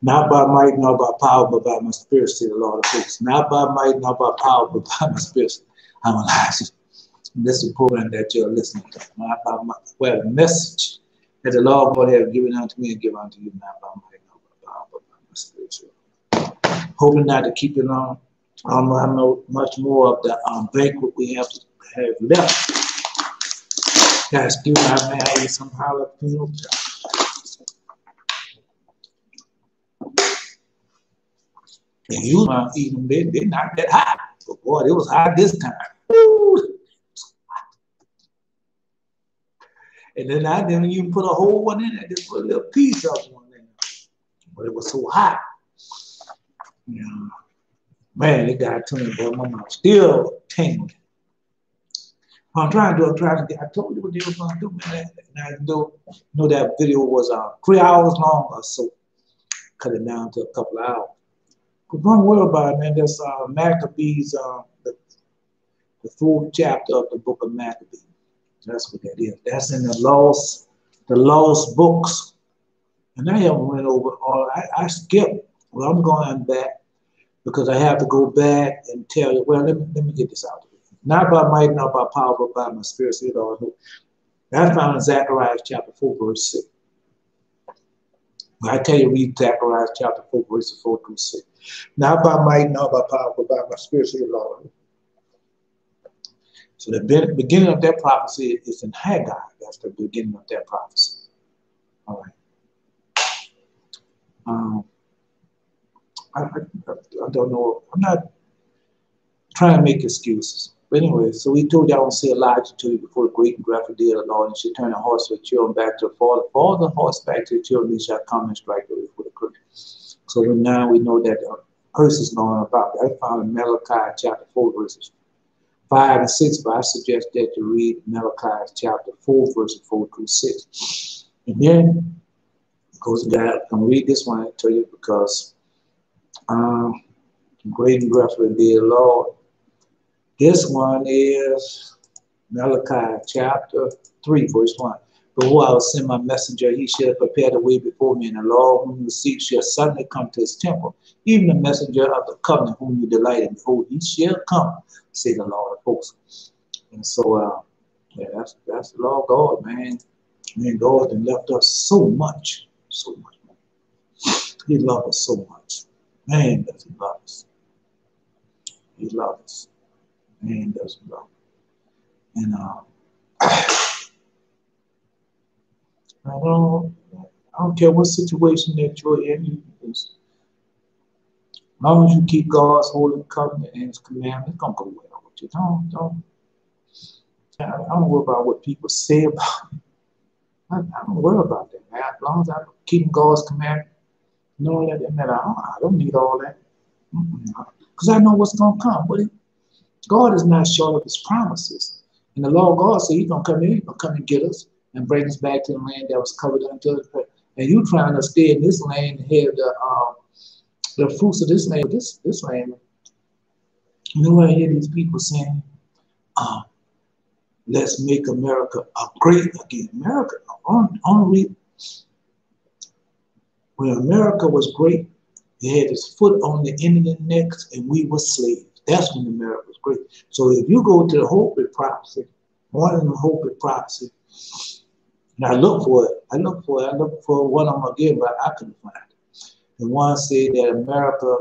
Not by might, nor by power, but by my spirit, said the Lord of hosts. Not by might, nor by power, but by my spirit. I'm Elijah. This is the program that you're listening to. Not by my, well, the message that the Lord God has given unto me and give unto you, not by might, nor by power, but by my spirit. Hoping not to keep it long. I know much more of the banquet we have left. Guys, excuse me, I may have some jalapenos. And you eat them, they're not that hot. But boy, it was hot this time. Woo! And then I didn't even put a whole one in it, just put a little piece of one in there. But it was so hot. Yeah. Man, it got to me, boy, my mouth still tingling. I'm trying to get, I told you what they were going to do, man. And I know that video was 3 hours long or so. Cut it down to a couple of hours. But don't worry about it, man. That's Maccabees, the 4th chapter of the book of Maccabees. That's what that is. That's in the lost books. And I haven't went over all. I skipped. Well, I'm going back because I have to go back and tell you. Well, let me get this out. Not by might, not by power, but by my spirit, said the Lord. That's found in Zechariah chapter 4, verse 6. I tell you, read Zechariah chapter 4, verses 4 through 6. Not by might, not by power, but by my spirit, said the Lord. So the beginning of that prophecy is in Haggai. That's the beginning of that prophecy. All right. I don't know. I'm not trying to make excuses. But anyway, so we told you I won't say Elijah to you before the great and graphic day of the Lord, and she turned the horse with children back to the father. Fall the horse back to the children, they shall come and strike the before the curse. So now we know that the curse is going about. I found in Malachi chapter 4, verses 5 and 6, but I suggest that you read Malachi chapter 4, verses 4 through 6. And then, of course, I'm going to read this one I tell you because great and graphic day of the Lord. This one is Malachi chapter 3, verse 1. Behold, I will send my messenger, he shall prepare the way before me, and the Lord whom you seek shall suddenly come to his temple. Even the messenger of the covenant whom you delight in, behold, he shall come, say the Lord of hosts. And so, yeah, that's the Lord God, man. Man, God has left us so much more. He loves us so much. Man, does he love us. He loves us. Man, doesn't love. And I don't care what situation that you're in, as long as you keep God's holy covenant and his commandments, it's gonna go well with you. I don't worry about what people say about me. I don't worry about that, man. As long as I'm keeping God's commandment, knowing that I don't need all that. Because I know what's gonna come. But God is not short of his promises. And the Lord God said he's gonna come in, he's gonna come and get us and bring us back to the land that was covered unto us. And you trying to stay in this land and have the fruits of this land, this land. You know, I hear these people saying, let's make America great again. America, only when America was great, he had his foot on the Indian necks and we were slaves. That's when America was great. So if you go to the Hopi prophecy, one of them Hopi prophecy, and I look for it. I look for one of them again, but I couldn't find it. And one said that America,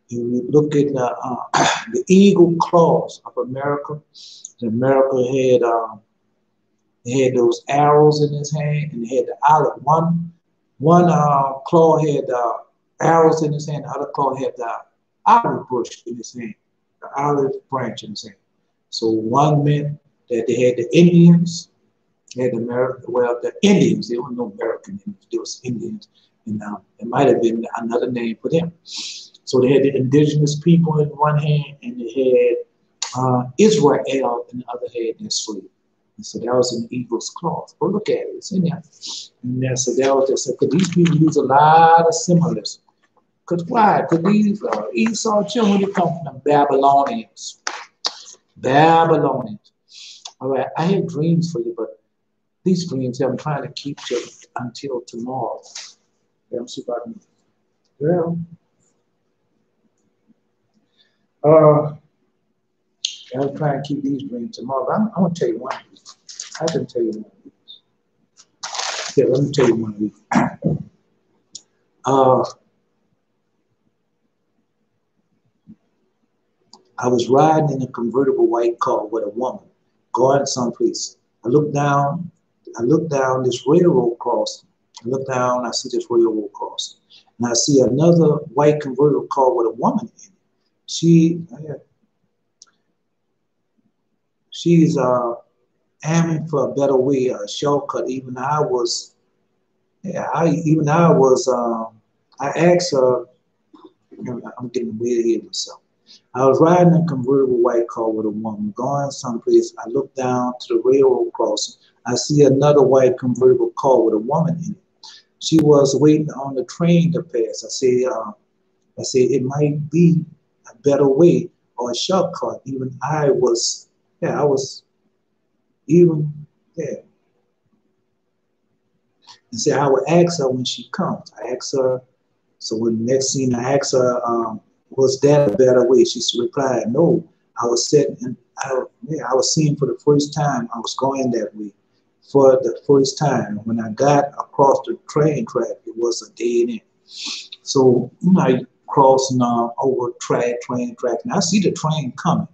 if you look at the eagle claws of America, America had those arrows in his hand, and he had the olive. One claw had arrows in his hand, the other claw had the olive bush in his hand, the olive branch in his hand. So one meant that they had the Indians, had the Indians, they were no American Indians, they was Indians, and it might have been another name for them. So they had the indigenous people in one hand, and they had Israel in the other hand, their slave. And so that was an eagle's claw. But look at it, it's in there. And then, so that was just, because these people use a lot of symbolism. Because why? Because these Esau children, they come from the Babylonians. Babylonians. All right, I have dreams for you, but these dreams I'm trying to keep you until tomorrow. Let me see if I can Well, I'll try and keep these dreams tomorrow. But I'm going to tell you one of these. I can tell you one of these. Yeah, let me tell you one of these. I was riding in a convertible white car with a woman going someplace. I look down this railroad crossing. I look down, I see this railroad crossing. And I see another white convertible car with a woman in it. She's aiming for a better way, a shortcut. I asked her, I'm getting way ahead of myself. I was riding a convertible white car with a woman going someplace. I look down to the railroad crossing. I see another white convertible car with a woman in it. She was waiting on the train to pass. I said it might be a better way or a shortcut. I was even there. And say I would ask her when she comes. I asked her. So when the next scene I asked her, was that a better way? She replied, no. I was seeing for the first time I was going that way for the first time. When I got across the train track, it was a dead end. So I crossing over train track, and I see the train coming.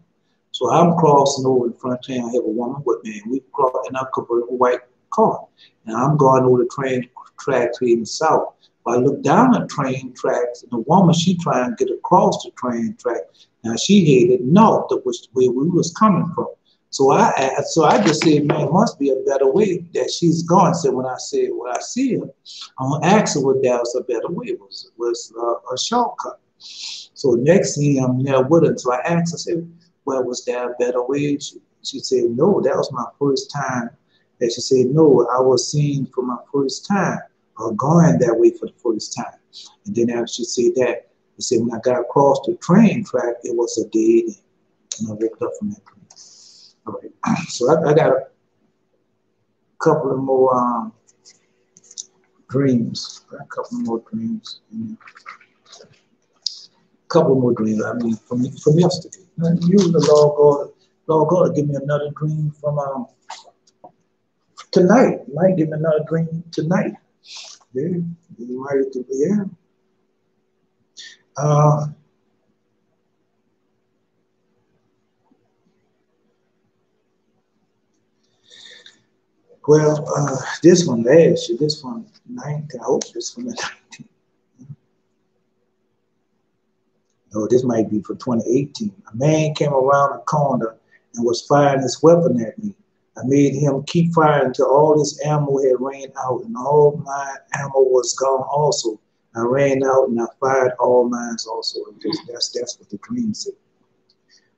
So I'm crossing over in front of the train. I have a woman with me, and we cross in a convertible white car. And I'm going over the train track heading south. But I look down the train tracks, and the woman, she trying to get across the train track. Now she headed north, which where we was coming from. So I just said, man, it must be a better way that she's going. So when I see her, I'm gonna ask her what that was a better way. It was a shortcut. So next thing I'm there with her. So I asked her, I said, well, was there a better way? She said, no, that was my first time. And she said, no, I was seeing for my first time. Going that way for the first time. And then after she said that, she said, when I got across the train track, it was a dead end. And I woke up from that dream. All right. So I got a couple of more dreams. A couple more dreams. Couple more dreams. I mean, from yesterday. Usually the Lord God will give me another dream from tonight. Might give me another dream tonight. Yeah, you might do, yeah. This one last year, this one 19. I hope this one 19. No, this might be for 2018. A man came around the corner and was firing his weapon at me. I made him keep firing until all his ammo had ran out and all my ammo was gone also. I ran out and I fired all mine also. That's what the dream said.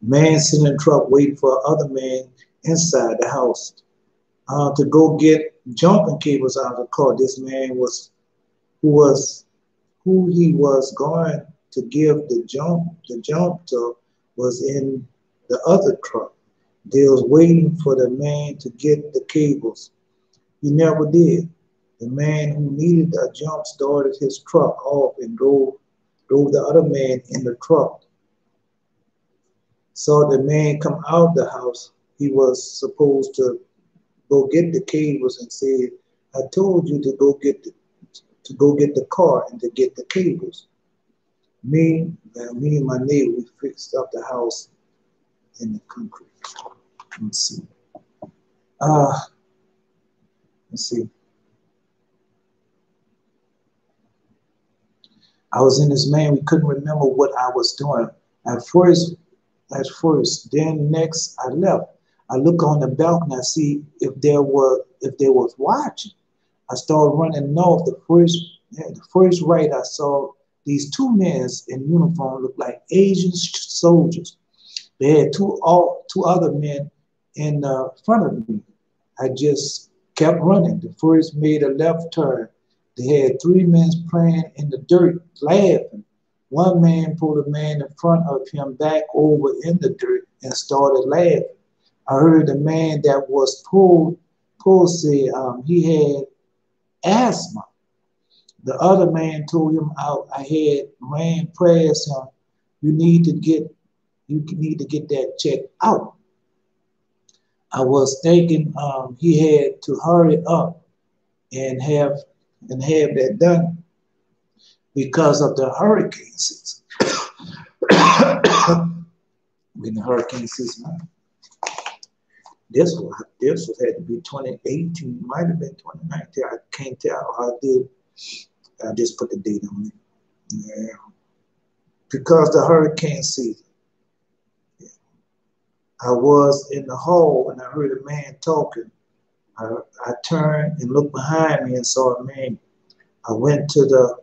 Man sitting in the truck waiting for other man inside the house to go get jumping cables out of the car. This man was who he was going to give the jump to was in the other truck. They was waiting for the man to get the cables. He never did. The man who needed a jump started his truck off and drove the other man in the truck. Saw the man come out of the house. He was supposed to go get the cables and said, I told you to go get the car and to get the cables. Me and my neighbor, we fixed up the house in the country. Let's see. Let's see. I was in this man, we couldn't remember what I was doing. At first, then next I left. I look on the balcony, I see if they was watching. I started running north. The first right I saw these two men in uniform looked like Asian soldiers. They had two other men in front of me. I just kept running. The first made a left turn. They had three men playing in the dirt, laughing. One man pulled a man in front of him back over in the dirt and started laughing. I heard the man that was pulled say he had asthma. The other man told him I had ran prayers him, you need to get that check out. I was thinking he had to hurry up and have that done because of the hurricane season. When the hurricane season, this had to be 2018, might have been 2019. I can't tell how I did. I just put the date on it. Yeah. Because the hurricane season. Yeah. I was in the hall and I heard a man talking. I turned and looked behind me and saw a man I went to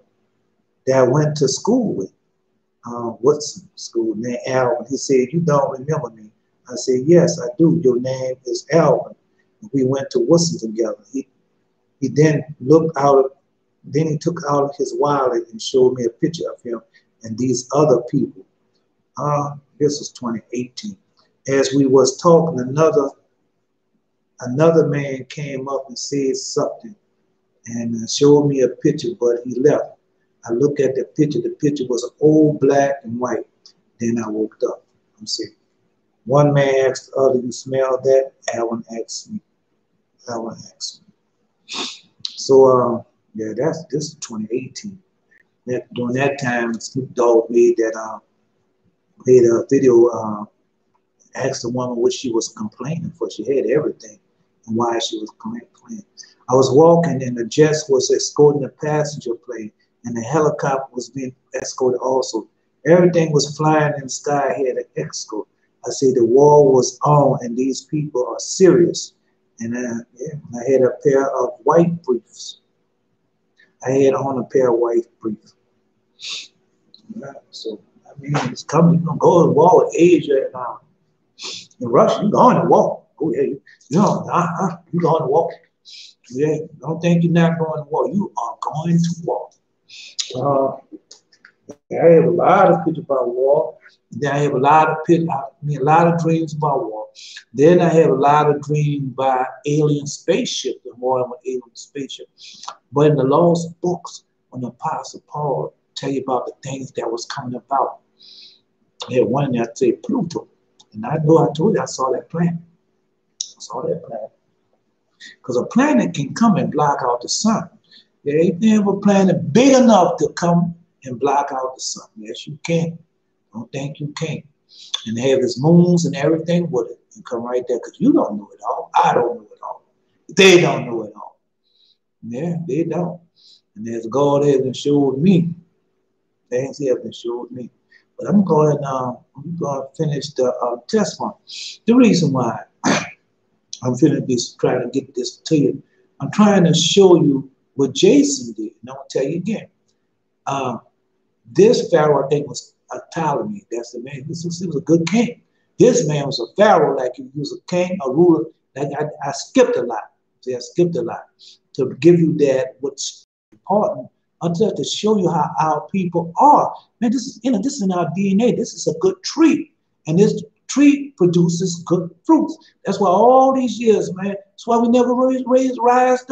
school with. What's school named Alvin. He said, you don't remember me. I said, yes, I do. Your name is Alvin. We went to Woodson together. He then looked out, then he took out his wallet and showed me a picture of him and these other people. This was 2018. As we was talking, another man came up and said something and showed me a picture, but he left. I looked at the picture was an old black and white. Then I woke up. I'm saying, one man asked the other, you smell that? Alvin asked me. So yeah, this is 2018. During that time, Snoop Dogg made a video, asked the woman what she was complaining for. She had everything and why she was complaining. I was walking and the jet was escorting a passenger plane and the helicopter was being escorted also. Everything was flying in the sky. I had an escort. I said the war was on and these people are serious. And I had a pair of white briefs. I had on a pair of white briefs. Yeah, so, I mean, it's coming. You're going to go to war with Asia and Russia. You're going to war. Oh, yeah. You're going to war. Yeah, don't think you're not going to war. You are going to war. I have a lot of pictures about war. Then I have a lot of dreams about war. Then I have a lot of dreams by alien spaceship, the war with alien spaceship. But in the lost books, when the Apostle Paul tell you about the things that was coming about, I had one that said Pluto. And I told you I saw that planet. Because a planet can come and block out the sun. There ain't never a planet big enough to come and block out the sun. Yes, you can. Don't think you can't. And have its moons and everything with it. And come right there, because you don't know it all. I don't know it all. They don't know it all. Yeah, they don't. And as God hasn't showed me, things he hasn't showed me. But I'm going to finish the testimony. The reason why I'm trying to get this to you, I'm trying to show you what Jason did. And I'm going to tell you again. This Pharaoh, I think, was Ptolemy. That's the man. He was a good king. This man was a Pharaoh, like he was a king, a ruler. Like I skipped a lot. See, I skipped a lot to give you that what's important, until to show you how our people are. Man, this is in our DNA. This is a good tree, and this tree produces good fruits. That's why all these years, man. That's why we never raised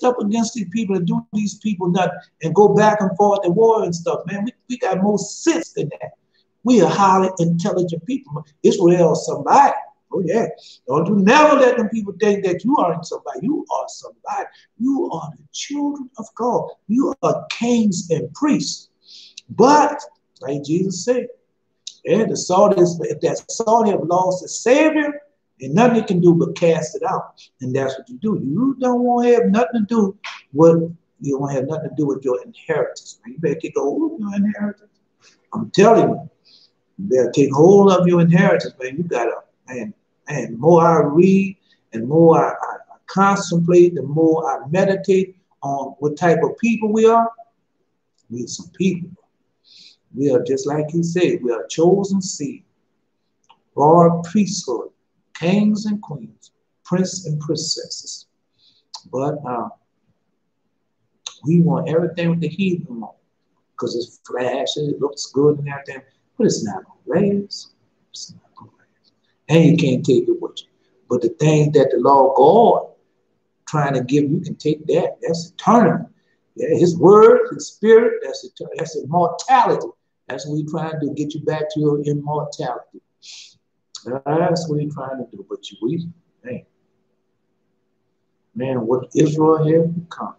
up against these people and do these people nothing and go back and forth and war and stuff, man. We got more sense than that. We are highly intelligent people. Israel somebody. Oh yeah. Don't you never let them people think that you aren't somebody. You are somebody. You are the children of God. You are kings and priests. But, like Jesus said, if that salt have lost its savior, and nothing you can do but cast it out. And that's what you do. You don't want to have nothing to do with your inheritance. You better take hold of your inheritance. I'm telling you, you better take hold of your inheritance, man. You gotta, man, the more I read and more I contemplate, the more I meditate on what type of people we are. We are some people. We are just like he said, we are chosen seed, royal priesthood, kings and queens, prince and princesses. But we want everything with the heathen want, because it's flashy, it looks good and everything, but it's not going to last. It's not going to last. And you can't take it with you. But the thing that the law of God trying to give you can take that. That's eternal. Yeah, his word, his spirit, that's immortality. That's what he's trying to do, get you back to your immortality. That's what he's trying to do. But man, what Israel have become.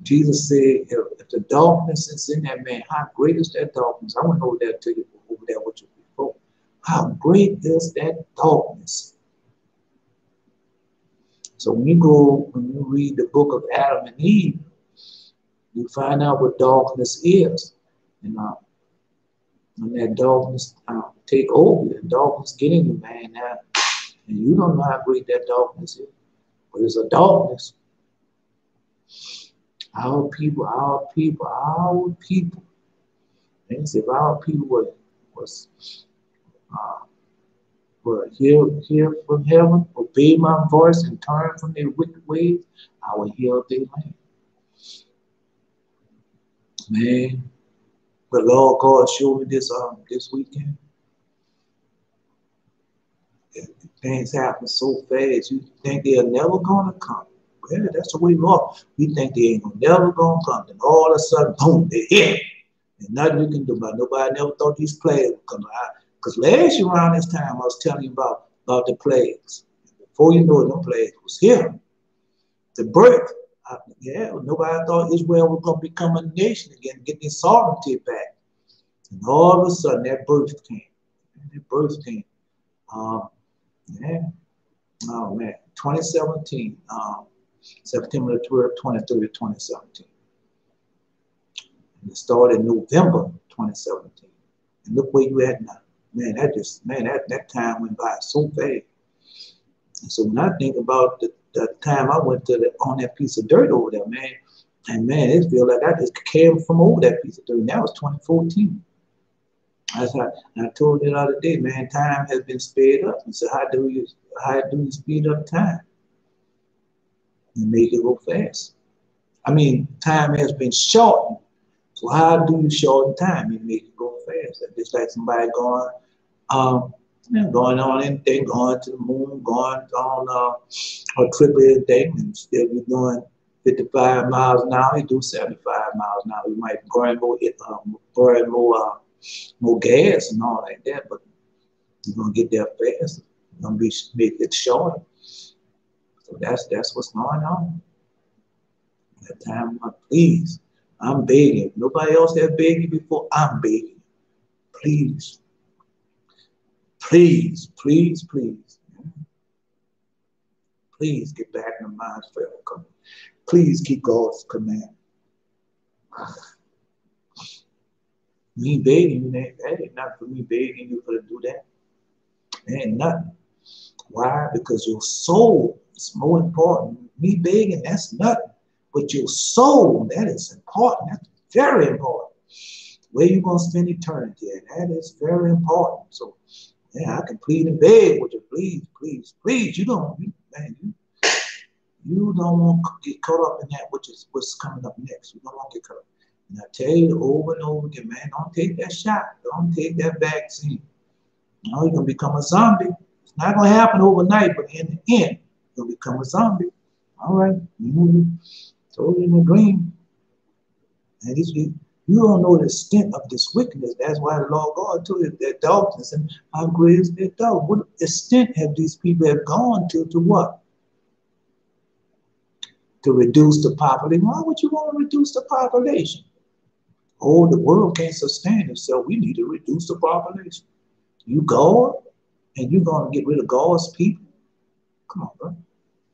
Jesus said, if the darkness is in that man, how great is that darkness? I want to know that to you over there with you before. How great is that darkness? So when you read the book of Adam and Eve, you find out what darkness is. And when that darkness take over, the darkness get in you, man, now, and you don't know how great that darkness is. But it's a darkness. Our people. And if our people were hear from heaven, obey my voice, and turn from their wicked ways, I will heal their land. Man, the Lord God showed me this weekend. Things happen so fast, you think they're never gonna come. Yeah, that's the way we are. We think they ain't never gonna come. Then all of a sudden, boom, they're here. And nothing you can do about it. Nobody never thought these plagues would come out. Because last year around this time, I was telling you about the plagues. Before you know it, no plagues was here. The birth. Nobody thought Israel was going to become a nation again, get their sovereignty back. And all of a sudden, that birth came. Oh, man. 2017. September the 12th, 23rd, 2017. And it started in November 2017. And look where you at now. Man, that time went by so fast. And so when I think about the time I went on that piece of dirt over there, man, and man, it feels like I just came from over that piece of dirt. And that was 2014. I told you the other day, man, time has been sped up. And so how do you speed up time? You make it go fast. I mean, time has been shortened. So how do you shorten time? You make it go fast. It's like somebody going on anything, going to the moon, going on a trip or anything, and instead of doing 55 miles an hour, you do 75 miles an hour. You might burn more gas and all like that, but you're gonna get there fast. You're gonna make it shorter. So that's what's going on. That time, please, I'm begging. Nobody else has begged you before. I'm begging. Please. Please, please, please. Please get back in the minds forever. Please keep God's command. Me begging you, that ain't not for me begging you to do that. That ain't nothing. Why? Because your soul is more important. Me begging, that's nothing. But your soul, that is important. That's very important. Where you going to spend eternity at, that is very important. So, yeah, I can plead and beg with you. Please, please, please. You don't want to get caught up in that, which is what's coming up next. You don't want to get caught up. And I tell you over and over again, man, don't take that shot. Don't take that vaccine. You know, you're going to become a zombie. It's not going to happen overnight, but in the end, you'll become a zombie. All right. Told you in the dream. And you don't know the extent of this wickedness. That's why the Lord God told you that darkness and how great is their dark. What extent have these people have gone to what? To reduce the population. Why would you want to reduce the population? Oh, the world can't sustain itself. We need to reduce the population. You God, and you're going to get rid of God's people? Come on, bro.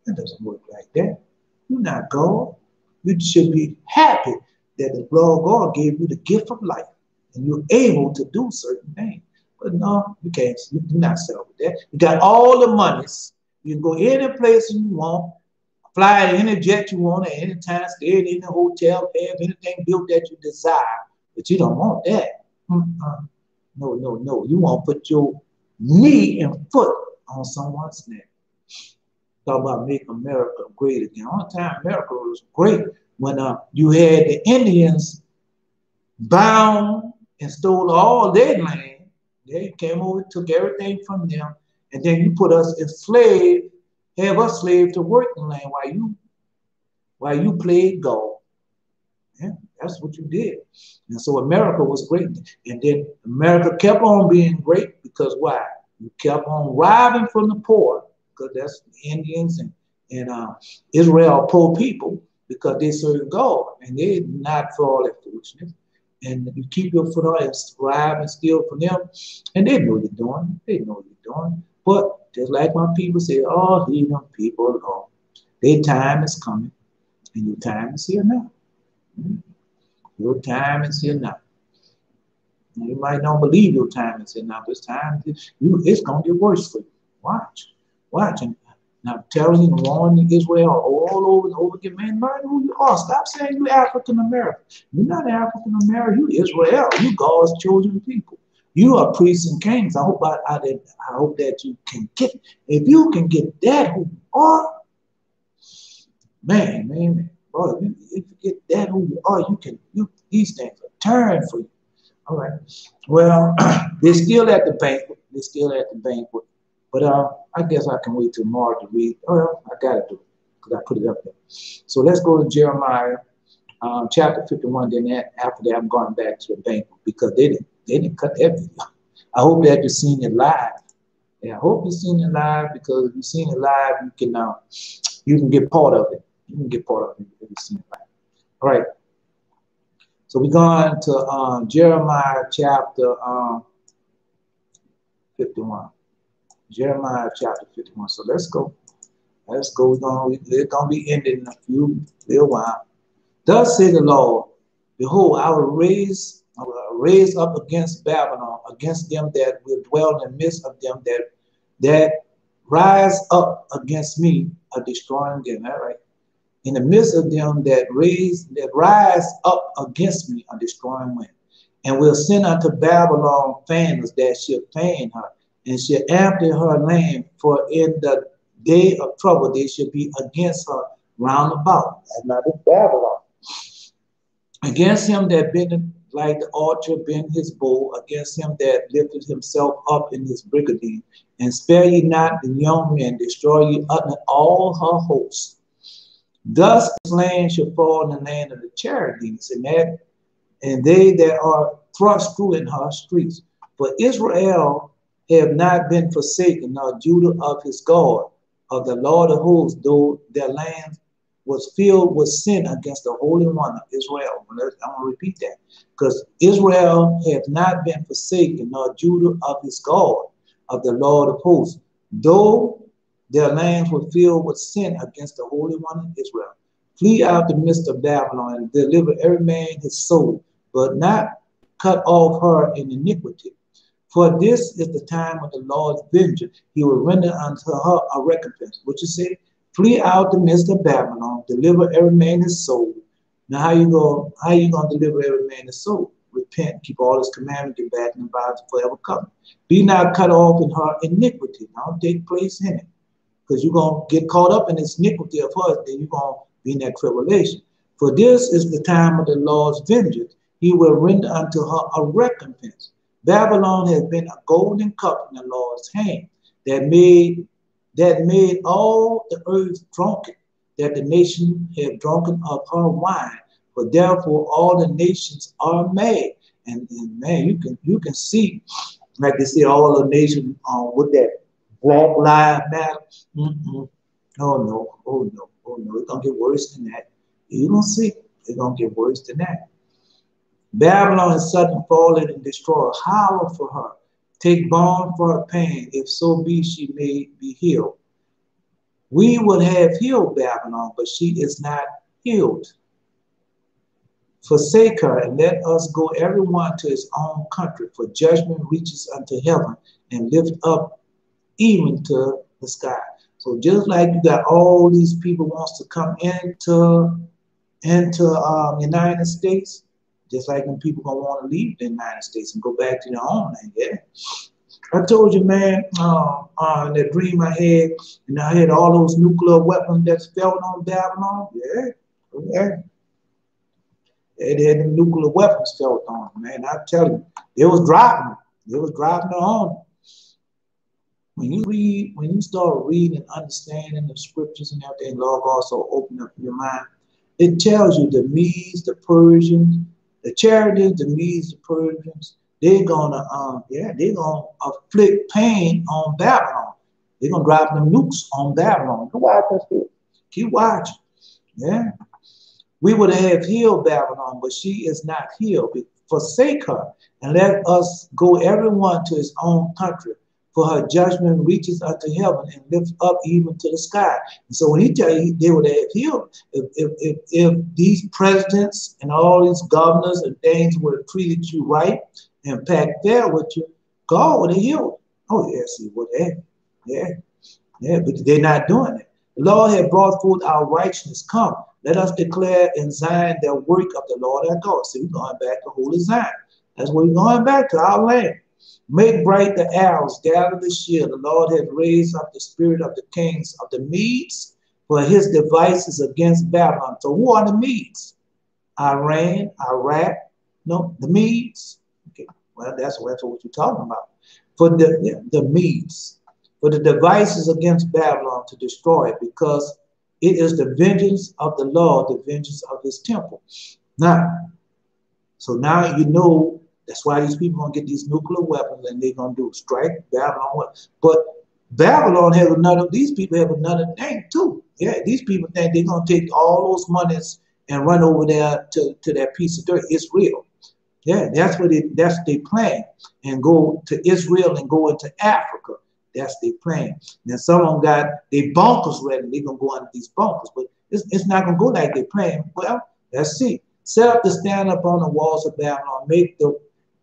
That doesn't work like that. You're not God. You should be happy that the Lord God gave you the gift of life and you're able to do certain things. But no, you can't. You're not settled with that. You got all the monies. You can go any place you want, fly at any jet you want at any time, stay in any hotel, have anything built that you desire, but you don't want that. No. You want to put your knee and foot on someone's neck. Talk about make America great again. All the time America was great when you had the Indians bound and stole all their land. They came over, took everything from them, and then you put us enslaved, have us slave to work in land while you played God. Yeah, that's what you did. And so America was great. And then America kept on being great because why? You kept on robbing from the poor, because that's the Indians and Israel poor people, because they serve God and they not for all that foolishness. And you keep your foot on and rob and steal from them, and they know you're doing. They know you're doing. But just like my people say, oh, heathen people, oh, their time is coming, and your time is here now. Your time is here now. You might not believe your time is here now, but it's going to get worse for you. Watch. Watch. And now telling you, warning Israel all over and over again, man, learn who you are. Stop saying you're African American. You're not African American. You're Israel. You God's chosen people. You are priests and kings. I hope that you can get, if you can get that who you are, man. Boy, if you get that who you are, these things are turned for you. All right. Well, they're still at the banquet. But I guess I can wait till tomorrow to read. Oh, I got to do it because I put it up there. So let's go to Jeremiah chapter 51. Then after that, I'm going back to the banquet because they didn't cut that video. I hope that you've seen it live. Yeah, I hope you've seen it live, because if you've seen it live, you can get part of it. You can get part of it if you've seen it live. All right. So we're going to Jeremiah chapter 51. Jeremiah chapter 51. So let's go. Let's go. We're going to be ending in a little while. Thus says the Lord, behold, I will raise up against Babylon, against them that will dwell in the midst of them that rise up against me, a destroying them. All right. In the midst of them that rise up against me, a destroying wind, and will send unto Babylon fanners that shall fan her, and shall empty her land, for in the day of trouble they shall be against her round about. That's not in Babylon. Against him that bendeth like the archer bend his bow, against him that lifted himself up in his brigandine, and spare ye not the young men, destroy ye utterly all her hosts. Thus this land shall fall in the land of the Chaldeans, and they that are thrust through in her streets. For Israel have not been forsaken, nor Judah of his God, of the Lord of hosts, though their land was filled with sin against the Holy One of Israel. I'm going to repeat that. Because Israel have not been forsaken, nor Judah of his God, of the Lord of hosts, though their lands were filled with sin against the Holy One of Israel. Flee out the midst of Babylon, and deliver every man his soul, but not cut off her in iniquity. For this is the time of the Lord's vengeance. He will render unto her a recompense. What you say? Flee out the midst of Babylon, deliver every man his soul. Now how you gonna deliver every man his soul? Repent, keep all his commandments, get back in the Bible forever coming. Be not cut off in her iniquity. Don't take place in it. Because you're going to get caught up in this iniquity of hers, then you're going to be in that tribulation. For this is the time of the Lord's vengeance. He will render unto her a recompense. Babylon has been a golden cup in the Lord's hand that made all the earth drunken, that the nation have drunken of her wine. For therefore all the nations are mad. And man, you can see, like they say, all the nations with that Black Lives Matter. Oh no. It's gonna get worse than that. You're gonna see. It's gonna get worse than that. Babylon is suddenly fallen and destroyed. Holler for her. Take balm for her pain, if so be she may be healed. We would have healed Babylon, but she is not healed. Forsake her, and let us go everyone to his own country, for judgment reaches unto heaven and lift up even to the sky. So just like you got all these people wants to come into United States, just like when people gonna want to leave the United States and go back to their own land. Yeah, I told you, man, that dream I had, and I had all those nuclear weapons that fell on Babylon. Yeah. They had the nuclear weapons felt on them, man. I tell you, they was dropping them. They was dropping them on them. When you start reading and understanding the scriptures and everything, Lord also open up your mind. It tells you the Medes, the Persians, the Chaldeans, the Medes, the Persians, they're gonna they're gonna afflict pain on Babylon. They're gonna drop them nukes on Babylon. Go watch that. Keep watching. Yeah. We would have healed Babylon, but she is not healed. Forsake her, and let us go everyone to his own country. For her judgment reaches unto heaven and lifts up even to the sky. And so when he tell you they would have healed, if these presidents and all these governors and things would have treated you right and packed fair with you, God would have healed. Oh yes, he would have. Yeah, but they're not doing it. The Lord had brought forth our righteousness. Come, let us declare in Zion the work of the Lord our God. See, we're going back to holy Zion. That's where we're going back to our land. Make bright the arrows, gather the shield. The Lord has raised up the spirit of the kings of the Medes for his devices against Babylon. So who are the Medes? Iran, Iraq, no, the Medes. Okay, well, that's what you're talking about. For the Medes, for the devices against Babylon to destroy it, because it is the vengeance of the Lord, the vengeance of his temple. Now, so now you know that's why these people are going to get these nuclear weapons and they're going to do strike Babylon. But Babylon has another, these people have another thing too. Yeah, these people think they're going to take all those monies and run over there to that piece of dirt. It's real. Yeah, that's their plan. And go to Israel and go into Africa. That's their plan. Now some of them got their bunkers ready. They're going to go under these bunkers. But it's not going to go like they're playing. Well, let's see. Set up the stand up on the walls of Babylon.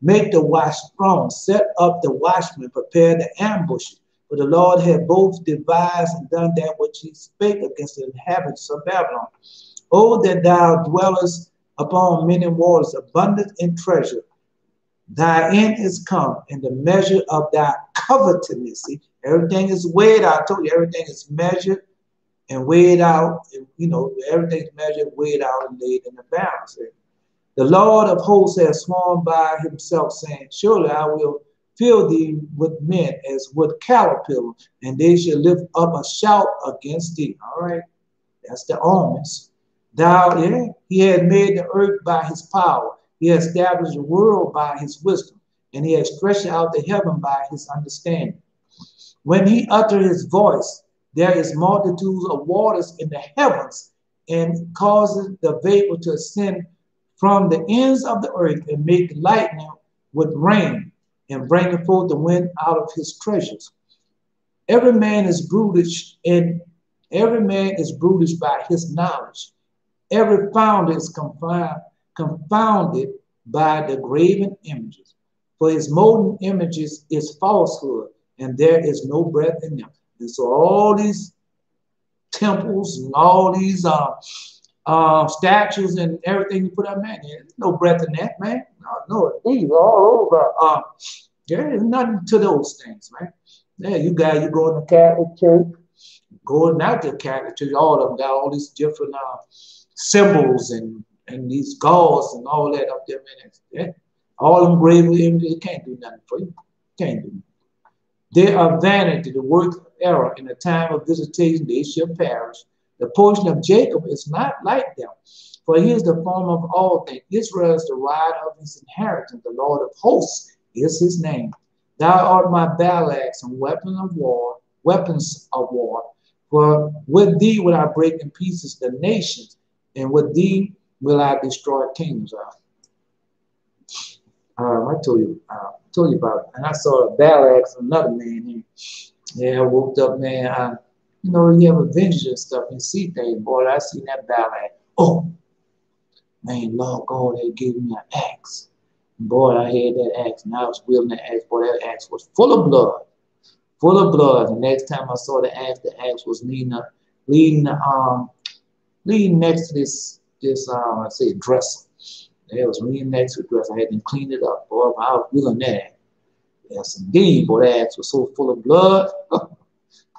Make the watch strong. Set up the watchmen. Prepare the ambushes. For the Lord had both devised and done that which he spake against the inhabitants of Babylon. Oh, that thou dwellest upon many waters, abundant in treasure. Thy end is come, and the measure of thy covetousness. See, everything is weighed out. I told you, everything is measured and weighed out. And, you know, everything's measured, weighed out, and laid in the balance. The Lord of hosts has sworn by himself, saying, surely I will fill thee with men as with caterpillar, and they shall lift up a shout against thee. All right, that's the omens. He had made the earth by his power. He has established the world by his wisdom, and he has stretched out the heaven by his understanding. When he uttered his voice, there is multitudes of waters in the heavens, and causes the vapor to ascend from the ends of the earth, and make lightning with rain, and bring forth the wind out of his treasures. Every man is brutish, and every man is brutish by his knowledge. Every founder is confounded by the graven images. For his molten images is falsehood, and there is no breath in them. And so all these temples and all these statues and everything you put up, man, there's no breath in that, man. No, these are all over. There is nothing to those things, man. Yeah, you go in the Catholic Church, going out to the Catholic Church, all of them got all these different symbols and these gods and all that up there, man. Yeah. All them graven images, it can't do nothing for you. Can't do nothing. They are vanity, the work of error. In the time of visitation, they shall perish. The portion of Jacob is not like them, for he is the form of all things. Israel is the rider of his inheritance. The Lord of hosts is his name. Thou art my battle axe and weapons of war. For with thee will I break in pieces the nations, and with thee will I destroy kingdoms. I told you about it. And I saw a battle axe, another man here. Yeah, I woke up, man. You know, you have Avengers and stuff, and see things. Boy, I seen that battle axe. Oh, man, Lord God had given me an axe. And boy, I had that axe, and I was wielding that axe. Boy, that axe was full of blood. Full of blood. The next time I saw the axe was leading next to this I say dresser. It was leaning next to the dresser. I had to clean it up. Boy, I was wielding that. Yes, indeed. Boy, that axe was so full of blood.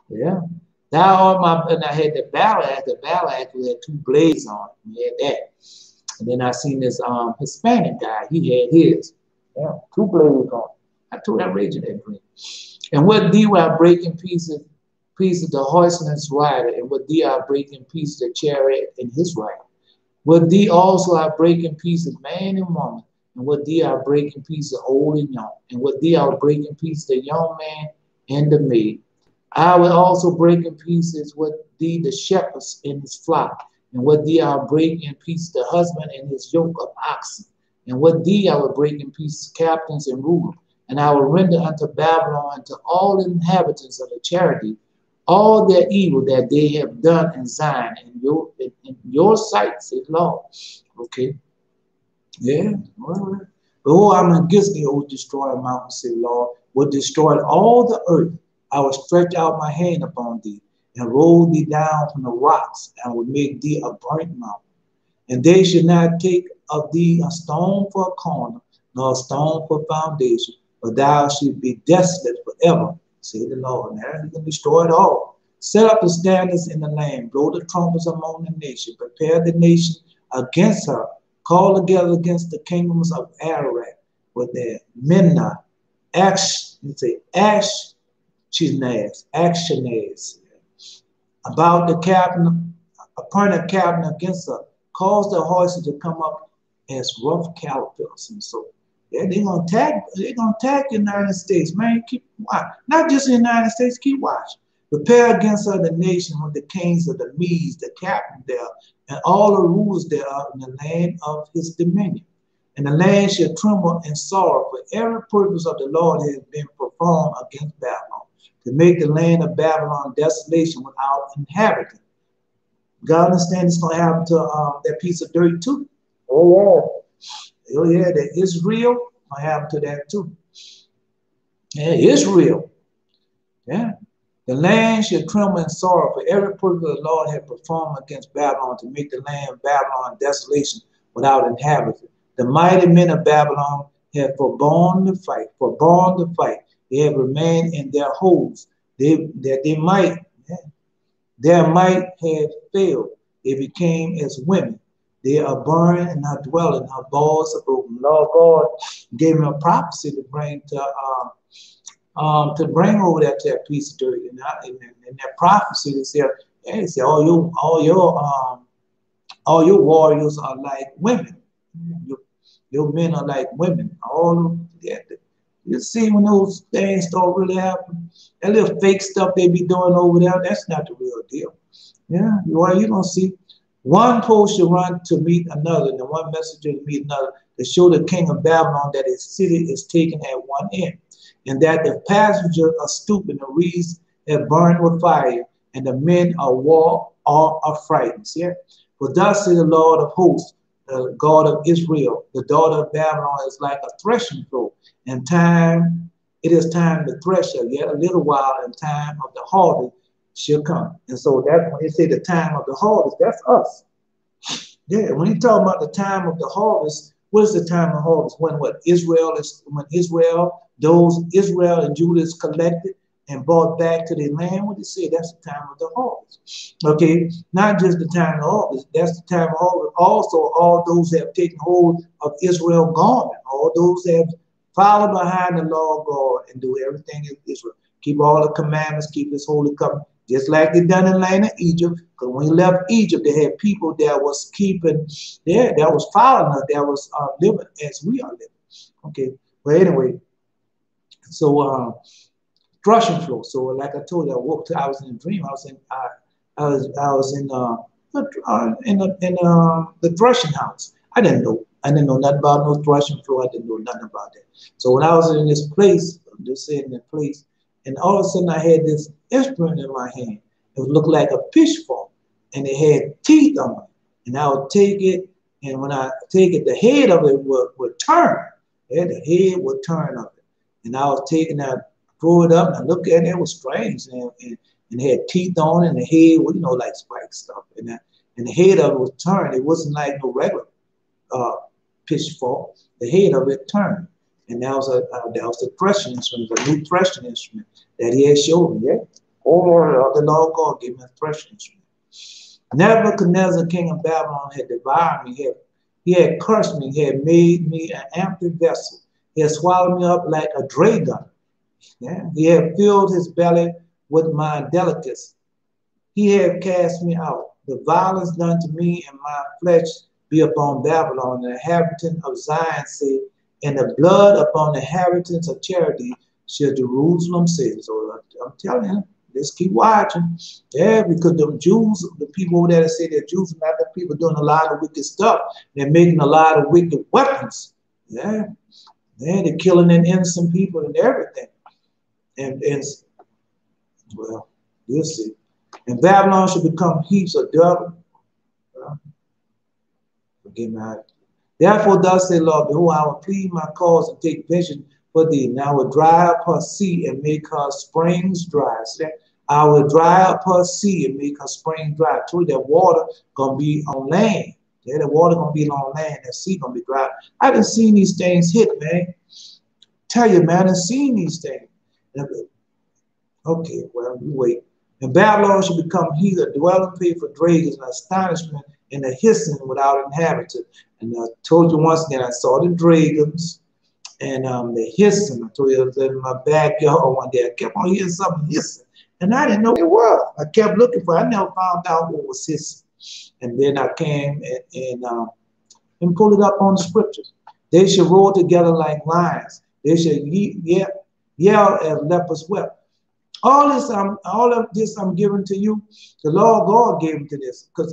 Yeah. Thou art my, and I had the battle axe. The battle axe had two blades on it. He had that. And then I seen this Hispanic guy. He had his. Yeah, two blades on it. I told that raging that dream. And with thee will I break in pieces the horseman's rider, and with thee I break in pieces the chariot and his rider. With thee also I break in pieces man and woman, and with thee I break in pieces old and young, and with thee I will break in pieces the young man and the maid. I will also break in pieces with thee the shepherds in his flock, and with thee I will break in pieces the husband and his yoke of oxen, and with thee I will break in pieces captains and rulers, and I will render unto Babylon and to all the inhabitants of the charity all their evil that they have done in Zion in your sight, says the Lord. Okay, yeah, all right. Behold, I'm against thee, O destroying mountain, said the Lord, will destroy all the earth. I will stretch out my hand upon thee and roll thee down from the rocks, and will make thee a burnt mountain. And they should not take of thee a stone for a corner, nor a stone for foundation, but thou shalt be desolate forever, said the Lord. Now he's going to destroy it all. Set up the standards in the land, blow the trumpets among the nations, prepare the nation against her, call together against the kingdoms of Ararat with their Minna, Actionaz, about the captain, upon a captain against her, cause the horses to come up as rough calipers. And so yeah, they're gonna attack the United States, man. Keep watch. Not just the United States, keep watch. Prepare against her the nation with the kings of the Medes, the captain there, and all the rulers thereof in the land of his dominion. And the land shall tremble in sorrow, for every purpose of the Lord has been performed against Babylon, to make the land of Babylon desolation without inhabitant. God understands it's going to happen to that piece of dirt too. Oh yeah, that Israel going to happen to that too. Yeah, Israel. Yeah. The land shall tremble in sorrow, for every purpose the Lord had performed against Babylon, to make the land of Babylon desolation without inhabitant. The mighty men of Babylon have forborne to fight. They have remained in their holes, their might have failed. They became as women. They are burned in her dwelling, her balls are broken. Lord God gave me a prophecy to bring over that piece of dirt. And that prophecy, they said, all your warriors are like women. Your men are like women. You see, when those things start really happening, that little fake stuff they be doing over there, that's not the real deal. Yeah, you're gonna see one post should run to meet another, and one messenger to meet another, to show the king of Babylon that his city is taken at one end, and that the passengers are stooping, the reeds have burned with fire, and the men are frightened. Yeah? For thus says the Lord of hosts, the God of Israel, the daughter of Babylon is like a threshing floor, and it is time to thresh her, yet a little while, and time of the harvest shall come. And so that's when they say the time of the harvest, that's us. Yeah, when you talk about the time of the harvest, what is the time of harvest? When Israel and Judah is collected and brought back to their land, what they say, that's the time of the harvest. Okay, not just the time of harvest, that's the time of harvest. Also, all those that have taken hold of Israel's garment, all those that have followed behind the law of God and do everything in Israel. Keep all the commandments, keep this holy covenant, just like they done in the land of Egypt. Because when he left Egypt, they had people that was that was following us, that was living as we are living. Okay, but anyway, so threshing floor. So like I told you, I was in a dream. I was in the threshing house. I didn't know nothing about no threshing floor. I didn't know nothing about that. So when I was in this place, just sitting in the place, and all of a sudden I had this instrument in my hand. It looked like a pitchfork, and it had teeth on it. And I would take it, and when I take it, the head of it would turn. Yeah, the head would turn of it. And I was taking that, throw it up, and I looked at it, it was strange. And it had teeth on it, and the head was, like spike stuff. And the head of it was turned. It wasn't like no regular pitchfork. The head of it turned. And that was a threshing instrument, a new threshing instrument that he had showed me. Yeah. The Lord God gave me a threshing instrument. Nebuchadnezzar, king of Babylon, had devoured me. He had cursed me. He had made me an empty vessel. He had swallowed me up like a dragon. Yeah. He had filled his belly with my delicacies. He had cast me out. The violence done to me and my flesh be upon Babylon, and the inhabitant of Zion say, and the blood upon the inhabitants of charity shall Jerusalem say. So I'm telling you, let's keep watching. Yeah, because the Jews, the people over there that say they're Jews, not the people doing a lot of wicked stuff. They're making a lot of wicked weapons. Yeah, they're killing innocent people and everything. And well, you'll see. And Babylon should become heaps of dirt. Forgive me. Therefore, thus say Lord, behold, I will plead my cause and take vengeance for thee. And I will dry up her sea and make her springs dry. See that? I will dry up her sea and make her springs dry. I told you that water gonna be on land. Yeah, the water gonna be on land. The sea gonna be dry. I done seen these things hit, man. Tell you, man, I done seen these things. Okay, well, you wait. And Babylon shall become he a dwelling place for dragons and astonishment and a hissing without inhabitant. And I told you once again, I saw the dragons and the hissing. I told you I was in my backyard one day. I kept on hearing something hissing. And I didn't know what it was. I kept looking for it. I never found out what was hissing. And then I came and pulled it up on the scriptures. They shall roar together like lions. They shall yell as leopards wept. All of this I'm giving to you. The Lord God gave him to this. Because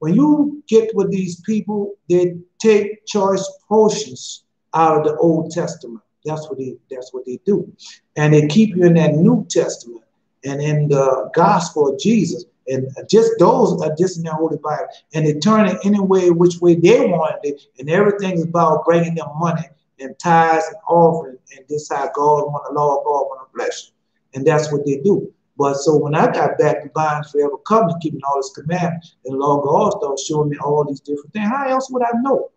when you get with these people, they take choice portions out of the Old Testament. That's what they do. And they keep you in that New Testament and in the gospel of Jesus. And just those are just in the Holy Bible. And they turn it any way, which way they want it. And everything is about bringing them money and tithes and offering. And this is how God want the Lord God want to bless you. And that's what they do. But so when I got back to buying forever covenant, keeping all his commandments, and the Lord God started showing me all these different things. How else would I know?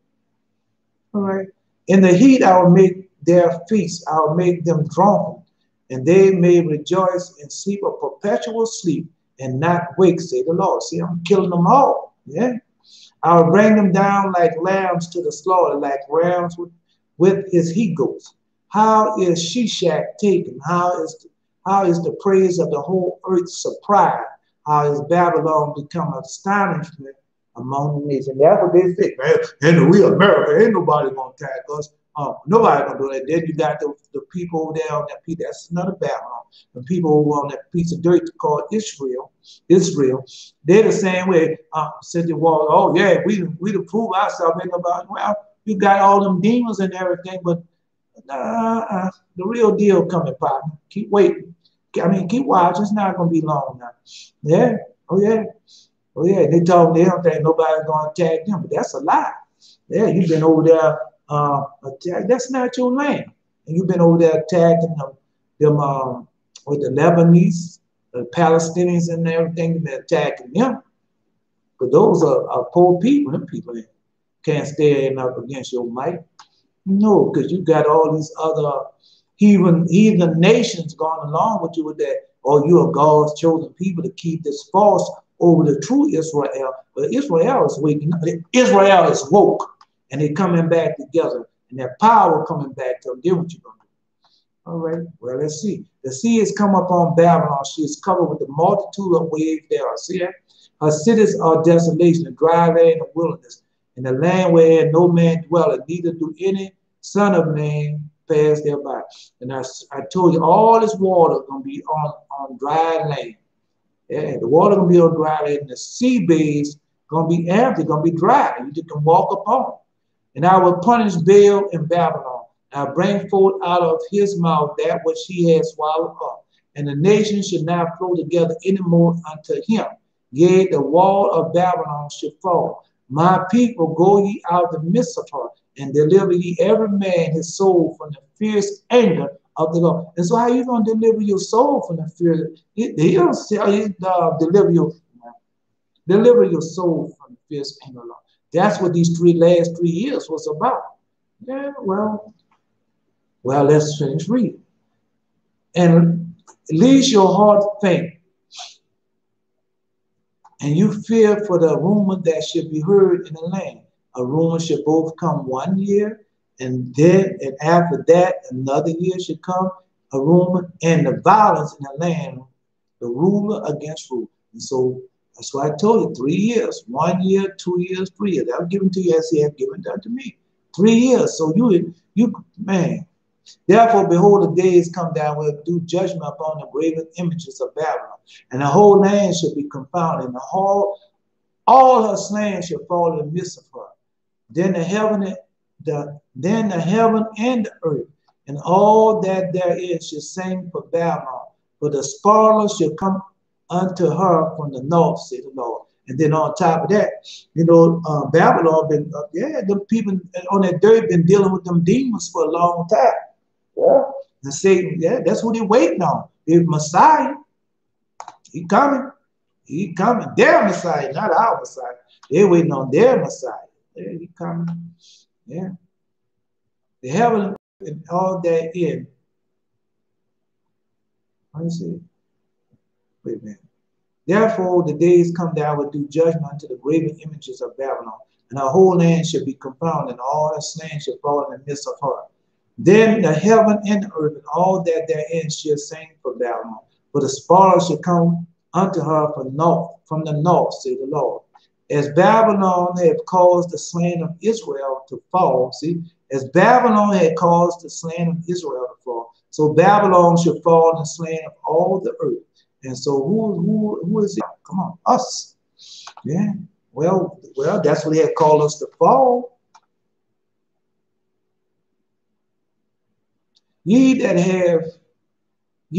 All right. In the heat, I will make their feast. I will make them drunken, and they may rejoice and sleep a perpetual sleep and not wake, say the Lord. See, I'm killing them all. Yeah. I will bring them down like lambs to the slaughter, like rams with his he goats. How is Shishak taken? How is the praise of the whole earth surprised? How is Babylon become astonishment among the nations? And that's what they think, man. We America, ain't nobody gonna attack us. Nobody gonna do that. Then you got the people over there on that piece. That's another Babylon. The people over on that piece of dirt called Israel. They're the same way. Said the wall. Oh yeah, we to prove ourselves. Ain't nobody. Well, you got all them demons and everything, but the real deal coming, partner. Keep waiting. I mean, keep watching. It's not going to be long now. Yeah. Oh, yeah. Oh, yeah. They told me they don't think nobody's going to attack them, but that's a lie. Yeah, you've been over there. That's not your land. And you've been over there attacking them with the Lebanese, the Palestinians and everything. You've been attacking them. But those are poor people. Them people can't stand up against your might. No, because you got all these other heathen nations going along with you with that. Or you are God's chosen people to keep this false over the true Israel. But Israel is waking up. Israel is woke. And they're coming back together. And their power coming back to them. Then what you going to do? All right. Well, let's see. The sea has come upon Babylon. She is covered with the multitude of waves there. See that? Her cities are desolation, a dry land and wilderness. In the land wherein no man dwelleth, neither do any son of man pass thereby. And I told you, all this water is going to be on dry land. Yeah, the water going to be on dry land. And the sea base going to be empty, going to be dry. You just can walk upon. And I will punish Baal in Babylon. I bring forth out of his mouth that which he has swallowed up. And the nations should not flow together anymore unto him. Yea, the wall of Babylon should fall. My people, go ye out of the midst of her, and deliver ye every man his soul from the fierce anger of the Lord. And so how you going to deliver your soul from the fierce? He don't say deliver your soul from the fierce anger of the Lord. That's what these last 3 years was about. Yeah, well, let's finish reading. And least your heart faint, and you fear for the rumor that should be heard in the land. A rumor should both come 1 year, and after that, another year should come, a rumor, and the violence in the land, the ruler against rule. And so That's why I told you 3 years, 1 year, 2 years, 3 years. I'll give it to you as he has given that to me. 3 years. So man. Therefore, behold, the days come down will do judgment upon the graven images of Babylon, and the whole land shall be confounded, and all her slain shall fall in the midst of her. Then the heaven and the earth and all that there is shall sing for Babylon, for the spoiler shall come unto her from the north, say the Lord. And then on top of that, Babylon been, them people on that dirt been dealing with them demons for a long time. Yeah. And Satan, that's what they're waiting on. The Messiah, he coming. He coming. Their Messiah, not our Messiah. They're waiting on their Messiah. Yeah, he coming. Yeah. The heaven and all that in. Let me see. Wait a minute. Therefore, the days come that I will do judgment unto the graven images of Babylon, and her whole land shall be confounded, and all her slain shall fall in the midst of her. Then the heaven and the earth and all that therein shall sing for Babylon, for the spoiler shall come unto her from the north, say the Lord. As Babylon had caused the slain of Israel to fall, see, as Babylon had caused the slain of Israel to fall, so Babylon shall fall in the slain of all the earth. And so who is it? Come on, us. Yeah. Well, that's what he had called us to fall. Ye that have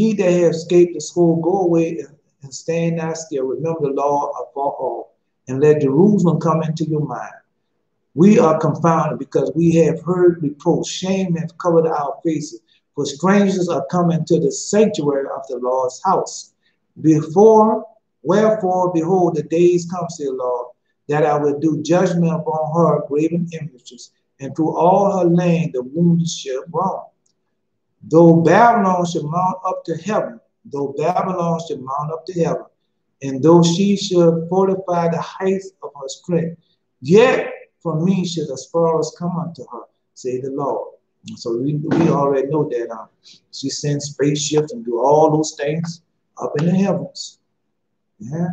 escaped the sword, go away and stand not still. Remember the law above all, and let Jerusalem come into your mind. We are confounded because we have heard reproach. Shame has covered our faces, for strangers are coming to the sanctuary of the Lord's house. Wherefore, behold, the days come, saith the Lord, that I will do judgment upon her graven images, and through all her land the wounded shall groan. Though Babylon shall mount up to heaven, and though she shall fortify the heights of her strength, yet from me shall the spoils come unto her, say the Lord. So we already know that she sends spaceships and do all those things up in the heavens. Yeah.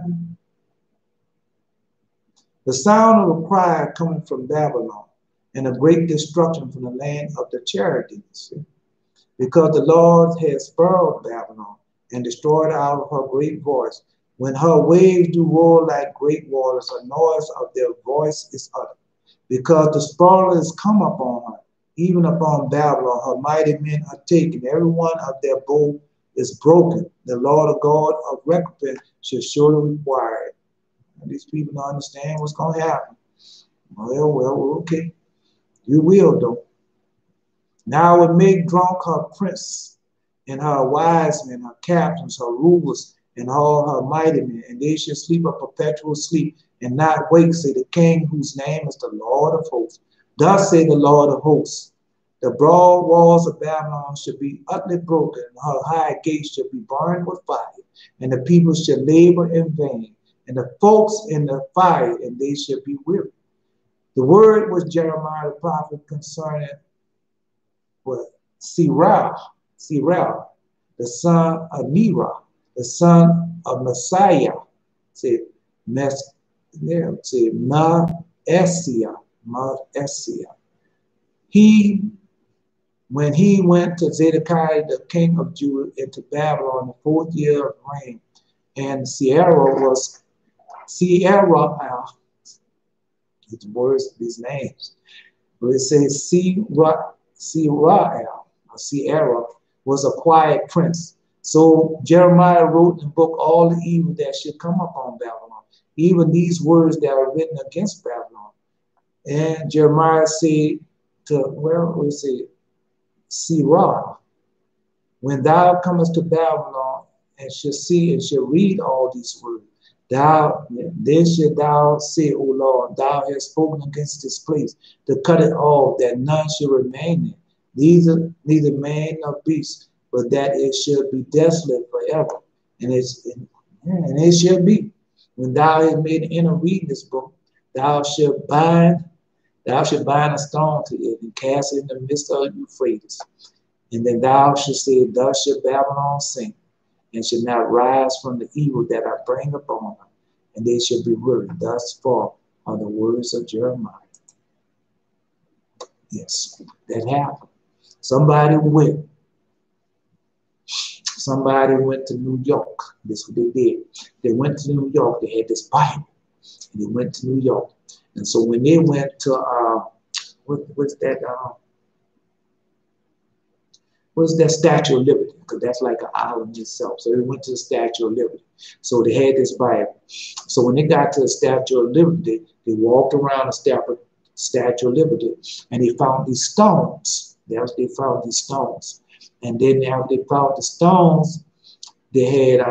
The sound of a cry coming from Babylon, and a great destruction from the land of the Chaldeans. Because the Lord has spoiled Babylon and destroyed out of her great voice. When her waves do roar like great waters, a noise of their voice is uttered. Because the spoiler is come upon her, even upon Babylon, her mighty men are taken. Every one of their bow is broken. The Lord of God of recompense shall surely require it. And these people don't understand what's going to happen. Well, okay. You will, though. Now I will make drunk her prince and her wise men, her captains, her rulers, and all her mighty men, and they shall sleep a perpetual sleep and not wake, say the King, whose name is the Lord of hosts. Thus say the Lord of hosts, the broad walls of Babylon shall be utterly broken, and her high gates shall be burned with fire, and the people shall labor in vain, and the folks in the fire, and they shall be weary. The word was Jeremiah the prophet concerning Sirah, the son of Nerah, the son of Messiah, Maaseiah. When he went to Zedekiah, the king of Judah, into Babylon, the 4th year of reign, and these names, but it says Sierra was a quiet prince. So Jeremiah wrote in the book all the evil that should come upon Babylon, even these words that are written against Babylon. And Jeremiah said Sirah, when thou comest to Babylon and shall see and shall read all these words, then shalt thou say, O Lord, thou hast spoken against this place to cut it off, that none shall remain in, neither man nor beast, but that it shall be desolate forever. And it shall be, when thou hast made an end of reading this book, thou shalt bind a stone to it and cast it in the midst of Euphrates. And then thou shalt say, thus shall Babylon sink, and shall not rise from the evil that I bring upon her. and they shall be weary. Thus far are the words of Jeremiah. Yes, that happened. Somebody went to New York. This is what they did. They went to New York. They had this Bible. And they went to New York. And so when they went to, what's that Statue of Liberty? Because that's like an island itself. So they went to the Statue of Liberty. So they had this Bible. So when they got to the Statue of Liberty, they walked around the Statue of Liberty, and they found these stones. They found these stones. And then after they found the stones, they had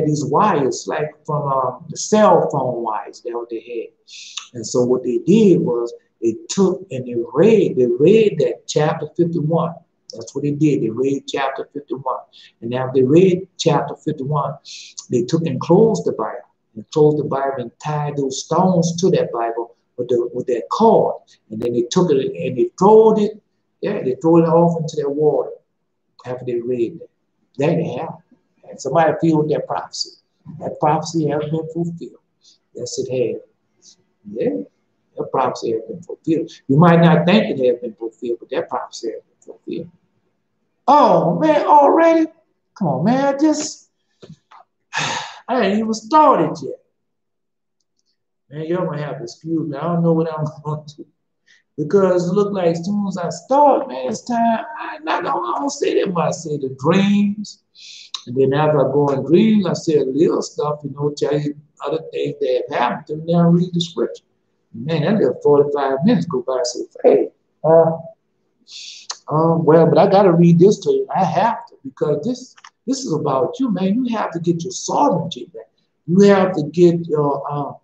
these wires, like from the cell phone wires. That's what they had. And so what they did was they took and they read that chapter 51. That's what they did. They read chapter 51. And after they read chapter 51, they took and closed the Bible. And closed the Bible and tied those stones to that Bible with that cord. And then they took it and they threw it. Yeah, they threw it off into that water after they read that. That happened. And somebody filled that prophecy. That prophecy has been fulfilled. Yes, it has. Yeah, that prophecy has been fulfilled. You might not think it has been fulfilled, but that prophecy has been fulfilled. Oh, man, already? Come on, man. I ain't even started yet. Man, y'all gonna have to excuse me. I don't know what I'm going to do. Because it look like as soon as I start, man, it's time. I don't say that much. I say the dreams. And then after I go in dreams, I say a little stuff, tell you other things that have happened to me. Then I read the scripture. Man, that little 45 minutes go by. I say, hey, well, but I got to read this to you. I have to, because this is about you, man. You have to get your sovereignty back. You have to get your,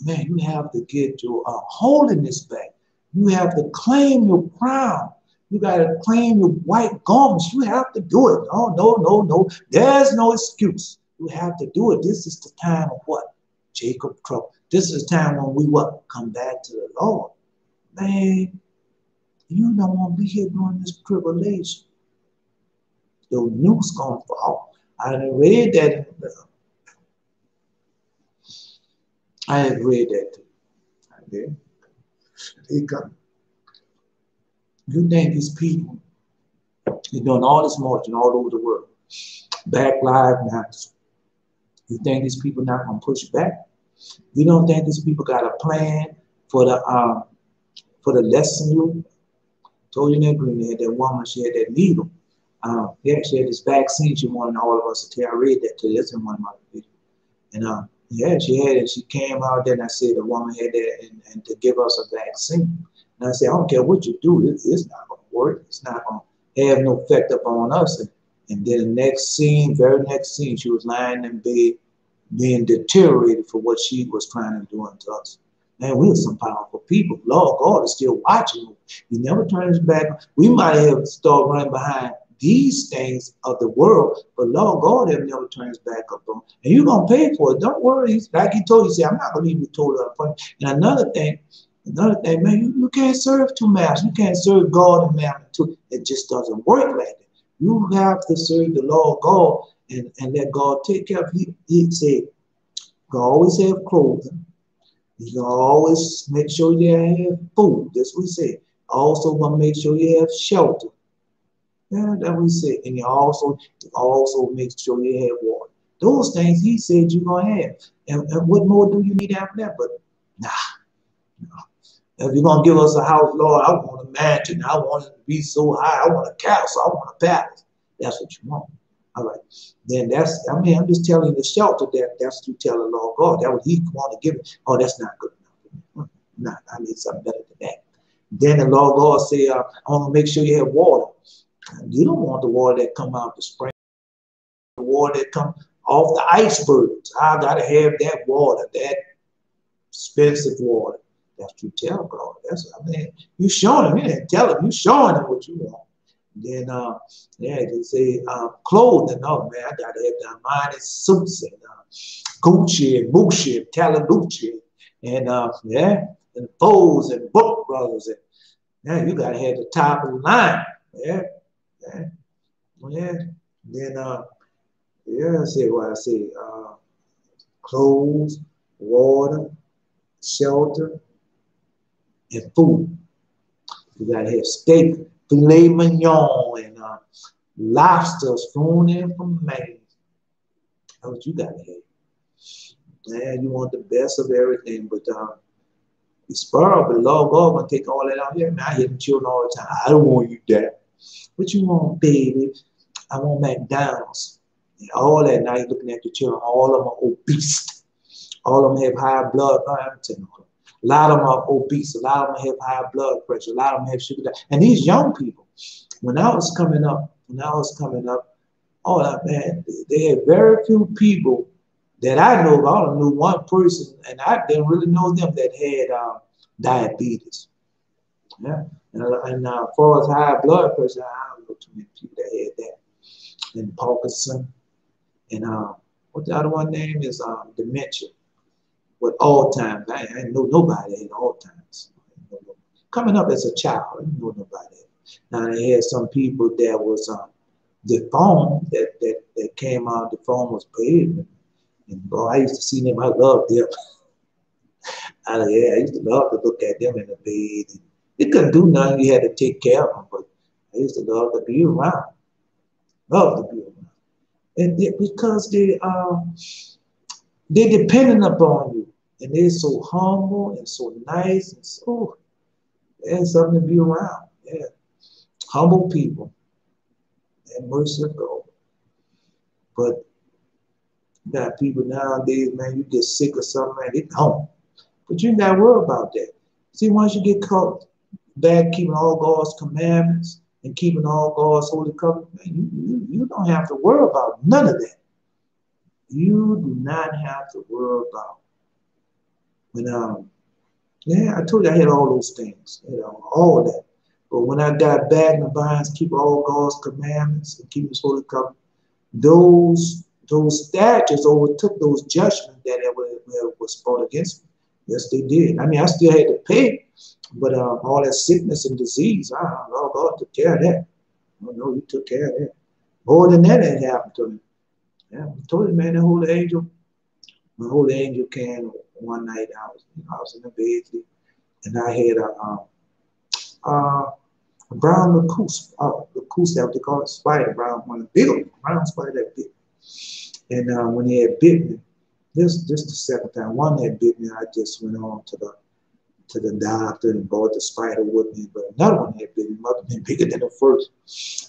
you have to get your holiness back. You have to claim your crown. You got to claim your white garments. You have to do it. No. There's no excuse. You have to do it. This is the time of what? Jacob trouble. This is the time when we what? Come back to the Lord. Man, you don't want to be here during this tribulation. The noose going to fall. I done read that in the I have read that. Okay. He come. You think these people, they're doing all this marching all over the world. Black Lives Matter. You think these people not gonna push back? You don't think these people got a plan for the lesson you told you in that agreement? That woman, she had that needle. Yeah, she had this vaccine she wanted all of us to take. I read that too. That's in one of my videos. And yeah, she had it. She came out there and I said the woman had that and to give us a vaccine. And I said, I don't care what you do, it's not going to work. It's not going to have no effect upon us. And then the next scene, very next scene, she was lying in bed, being deteriorated for what she was trying to do unto us. Man, we are some powerful people. Lord God is still watching. He never turns back. We might have started running behind these things of the world, but Lord God have never turns back up on. And you're going to pay for it. Don't worry. Like he told you, say, I'm not going to leave you totally up front. And another thing, man, you can't serve two masters. You can't serve God and mammon too. It just doesn't work like that. You have to serve the Lord God and let God take care of you. He said, you always have clothing. You can always make sure you have food. That's what he said. Also want to make sure you have shelter. Yeah, that's what he said. And you also make sure you have water. Those things he said you're going to have. And what more do you need after that? But nah. If you're going to give us a house, Lord, I want a mansion. I want it to be so high. I want a castle. I want a palace. That's what you want. All right. Then I'm just telling you the shelter that's what you tell the Lord God. That's what he want to give it. Oh, that's not good enough. Nah, I need something better than that. Then the Lord God say, I want to make sure you have water. You don't want the water that come out the spring. The water that come off the icebergs. I got to have that water, that expensive water. That's what you tell God. You showing him. You didn't tell him. You showing him what you want. Then, yeah, they say clothing. Oh, man, I got to have the Armani suits and Gucci and Gucci and Talagucci and, yeah, and Foes and Book Brothers. And, yeah, you got to have the top of the line. Yeah. Yeah. Yeah. Then, yeah, I say what I say. clothes, water, shelter, and food. You gotta have steak, filet mignon, and lobsters flown in from Maine. That's what you gotta have. Man, you want the best of everything, but you spoil, but Lord God gonna take all that out here. Man, I hear them children all the time. I don't want you that. What you want, baby? I want McDonald's. And all that night looking at the children, all of them are obese. All of them have high blood. A lot of them are obese. A lot of them have high blood pressure. A lot of them have sugar. And these young people, when I was coming up, oh man, they had very few people that I know of. I only knew one person, and I didn't really know them that had diabetes. Yeah, and as far as high blood pressure, I don't know too many people that had that. And Parkinson, and what the other one name is? Dementia. With Alzheimer's, I didn't know nobody that had Alzheimer's. Coming up as a child, I didn't know nobody. Now they had some people that was deformed that came out. The phone was paid, and boy, I used to see them. I loved them. I used to love to look at them in the bed. And they couldn't do nothing. You had to take care of them, but I used to love to be around. Love to be around, and because they're dependent upon you, and they're so humble and so nice and so there's something to be around. Yeah, humble people and mercy of God. But you got people nowadays, man, you get sick or something, man, they don't. But you ain't got to worry about that. See, once you get caught back keeping all God's commandments and keeping all God's holy covenant, man, you don't have to worry about none of that. You do not have to worry about. When yeah, I told you I had all those things, all that. But when I got back in the binds, keep all God's commandments and keep His holy covenant, those statutes overtook those judgments that was brought against me. Yes, they did. I mean, I still had to pay, but all that sickness and disease, God took care of that. Oh no, He took care of that. More than that had happened to me. Yeah, I told you, man, the holy angel. My holy angel came one night. I was in the bed, and I had a brown lacrosse, that what they call it, spider, one big brown spider that bit. And when he had bit me, this the second time. One had bit me, I just went on to the doctor and brought the spider with me. But another one had bit me, must have been bigger than the first.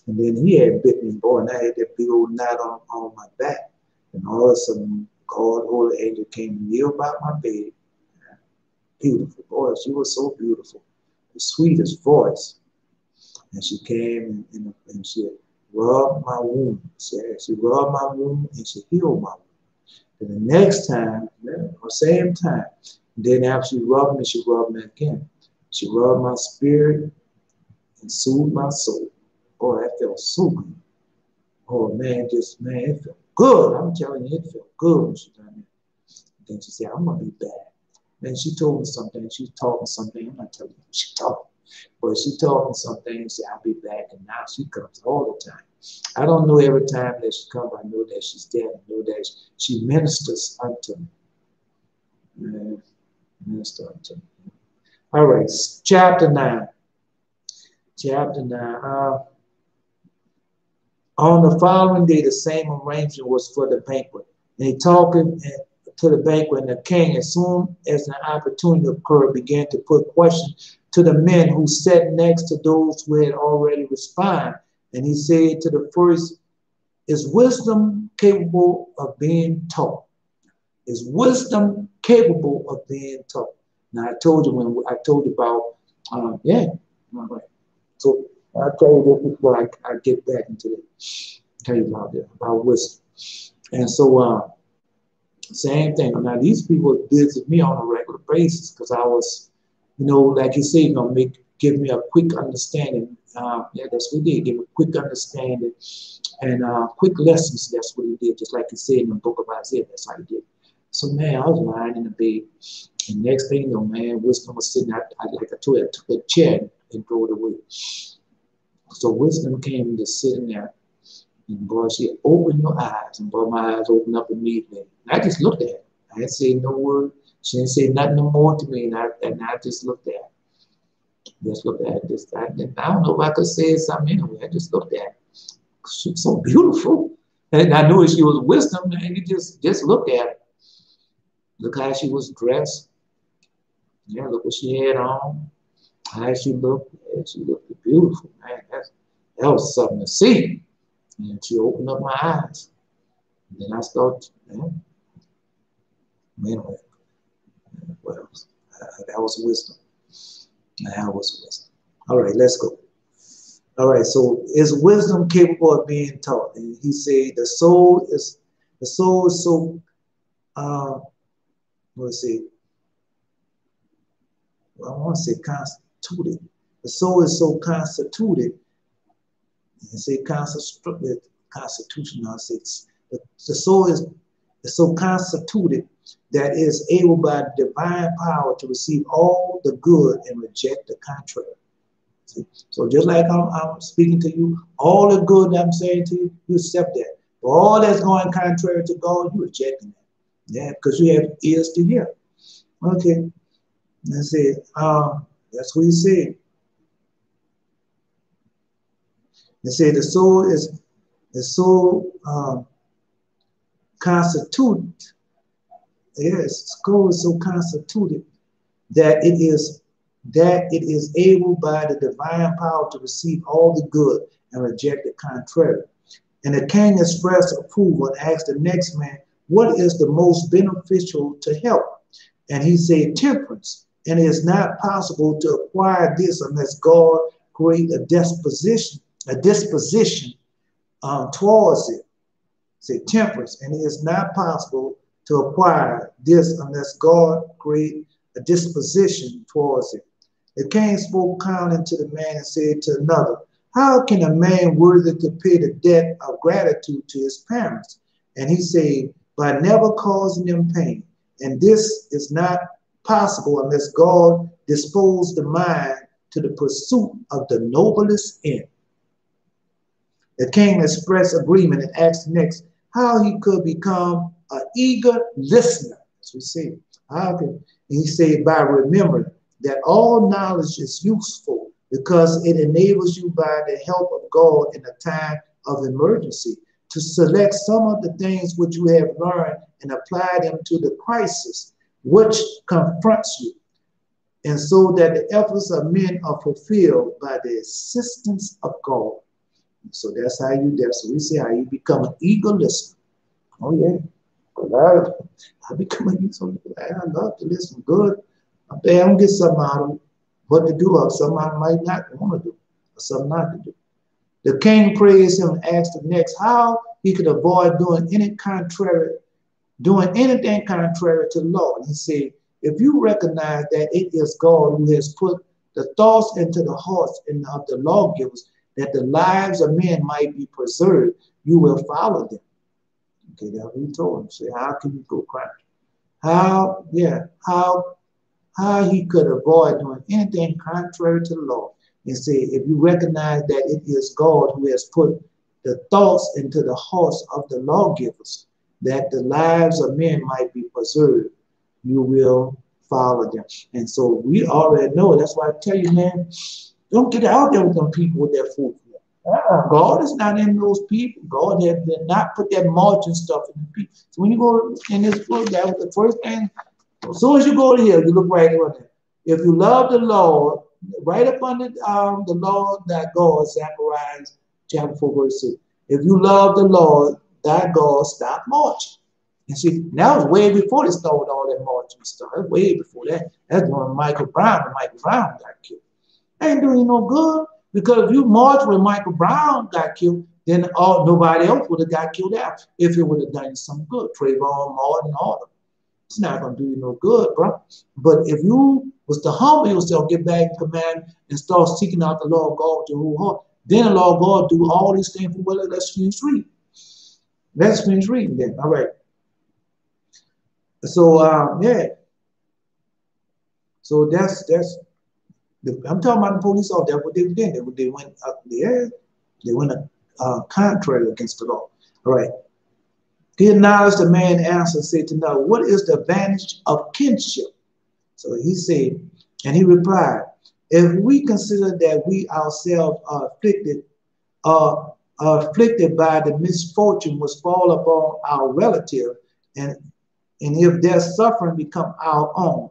And then he had bit me, boy, and I had that big old knot on my back. And all of a sudden, God, holy angel came and kneeled by my bed. Beautiful, boy, she was so beautiful. The sweetest voice. And she came and she rubbed my wound. She rubbed my wound and she healed my wound. And the next time, or same time, then after she rubbed me again. She rubbed my spirit and soothed my soul. Boy, that felt so good. Oh man, it felt good. I'm telling you, it felt good when she done it. Then she said, I'm gonna be back. And she told me something. She was talking something. I'm not telling you what she talked. But she told me something and said, I'll be back. And now she comes all the time. I don't know every time that she comes, I know that she's there. I know that she ministers unto me. Minister unto me. All right, chapter 9. Chapter 9. On the following day, the same arrangement was for the banquet. And he talking to the banquet, and the king, as soon as an opportunity occurred, began to put questions to the men who sat next to those who had already responded. And he said to the first, is wisdom capable of being taught? Is wisdom capable of being taught? Now, I told you about, So I'll tell you this before I get back into it. Tell you about wisdom. And so, same thing. Now, these people visit me on a regular basis because I was, like you say, give me a quick understanding. That's what he did. Give me a quick understanding and quick lessons. That's what he did. Just like he said in the book of Isaiah, that's how he did. So, man, I was lying in the bed. And next thing you know, man, wisdom was sitting out. Like I told you, I took a chair and threw it away. So wisdom came to sit in there. And boy, she opened your eyes. And boy, my eyes opened up immediately. And I just looked at her. I didn't say no word. She didn't say nothing more to me, and I just looked at her. Just looked at her. I don't know if I could say something anyway. I just looked at her. She was so beautiful. And I knew she was wisdom, and you just look at her. Look how she was dressed. Yeah, look what she had on. How she looked. Yeah, she looked beautiful, man. That was something to see. And she opened up my eyes. And then I started, anyway, well, that was wisdom. That was wisdom. All right, let's go. All right, so is wisdom capable of being taught? And he said the soul is so let's see, well, I want to say constituted. The soul is so constituted, and say constitutional. I say the soul is so constituted that it is able by divine power to receive all the good and reject the contrary. See? So just like I'm speaking to you, all the good that I'm saying to you, you accept that. But all that's going contrary to God, you rejecting that. Yeah, because you have ears to hear. Okay. Let's see. That's what he said. They say the soul is so constituted. Yes, the soul is so constituted that it is able by the divine power to receive all the good and reject the contrary. And the king expressed approval and asked the next man, what is the most beneficial to help? And he said, temperance. And it is not possible to acquire this unless God create a disposition towards it. Say temperance. And it is not possible to acquire this unless God create a disposition towards it. The king spoke kindly to the man and said to another, how can a man worthy to pay the debt of gratitude to his parents? And he said, by never causing them pain. And this is not possible unless God dispose the mind to the pursuit of the noblest end. The king expressed agreement and asked next how he could become an eager listener. As we say, how can he said by remembering that all knowledge is useful because it enables you by the help of God in a time of emergency to select some of the things which you have learned and apply them to the crisis which confronts you, and so that the efforts of men are fulfilled by the assistance of God. So that's how we say how you become an eager listener. Oh yeah, because I become an eager listener. I love to listen. Good. I don't get something out of what to do or something I might not want to do or something not to do. The king praised him and asked the next how he could avoid doing anything contrary to law. And he said, if you recognize that it is God who has put the thoughts into the hearts of the lawgivers, that the lives of men might be preserved, you will follow them. Okay, that's what he told him. Say, how can you go crime? How he could avoid doing anything contrary to the law. And say, if you recognize that it is God who has put the thoughts into the hearts of the lawgivers, that the lives of men might be preserved, you will follow them. And so we already know. That's why I tell you, man, don't get out there with them people with their food. God is not in those people. God has not put that margin stuff in the people. So when you go in this book, that was the first thing. As soon as you go to here, you look right there. If you love the Lord, right up under the Lord thy God, Zechariah chapter 4, verse 6. If you love the Lord thy God, stop marching. And see, that was way before they started all that marching stuff. That's way before that. That's when Michael Brown got killed. That ain't doing you no good. Because if you march when Michael Brown got killed, then nobody else would have got killed out if it would have done you some good. Trayvon Martin, all of them. It's not going to do you no good, bro. But if you was to humble yourself, get back in command, and start seeking out the Lord God with your whole heart, then the Lord God do all these things for well. Let's finish reading. Let's finish reading then. All right. So yeah. So that's I'm talking about the police officer. That's what they did. They went up there. They went contrary against the law. All right. He acknowledged the man answered, said to know, what is the advantage of kinship? So he said, and he replied, if we consider that we ourselves are afflicted by the misfortune which fall upon our relative, and if their suffering become our own,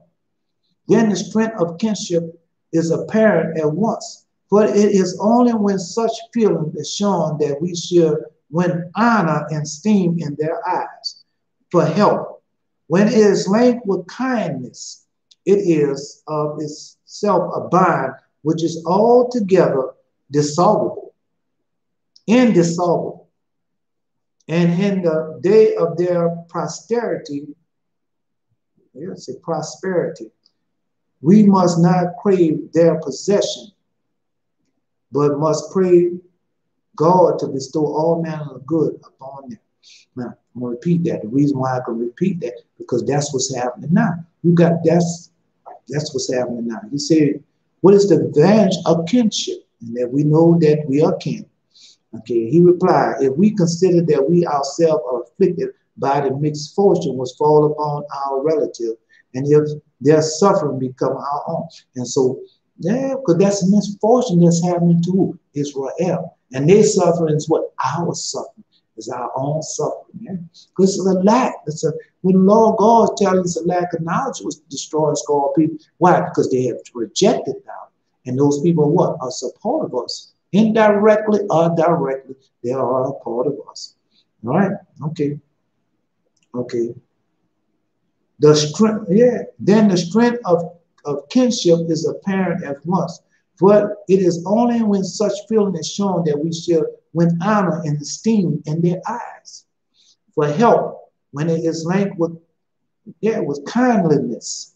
then the strength of kinship is apparent at once. For it is only when such feeling is shown that we should win honor and esteem in their eyes for help. When it is linked with kindness, it is of itself a bond which is altogether indissoluble. And in the day of their prosperity, we must not crave their possession, but must pray God to bestow all manner of good upon them. Now, I'm going to repeat that. The reason why I can repeat that, because that's what's happening now. That's what's happening now. He said, what is the advantage of kinship? And that we know that we are kin. Okay, he replied, if we consider that we ourselves are afflicted by the misfortune which fall upon our relative, and if their suffering become our own. And so, yeah, because that's a misfortune that's happening to Israel. And their suffering is what? Our suffering is our own suffering. Yeah? Because it's a lack. When the Lord God tells us a lack of knowledge was destroys God's people. Why? Because they have rejected knowledge. And those people are what? Are support of us. Indirectly or directly, they are a part of us. All right? Okay. Okay. The strength, then the strength of kinship is apparent at once. For it is only when such feeling is shown that we shall win honor and esteem in their eyes. For help, when it is linked with kindliness.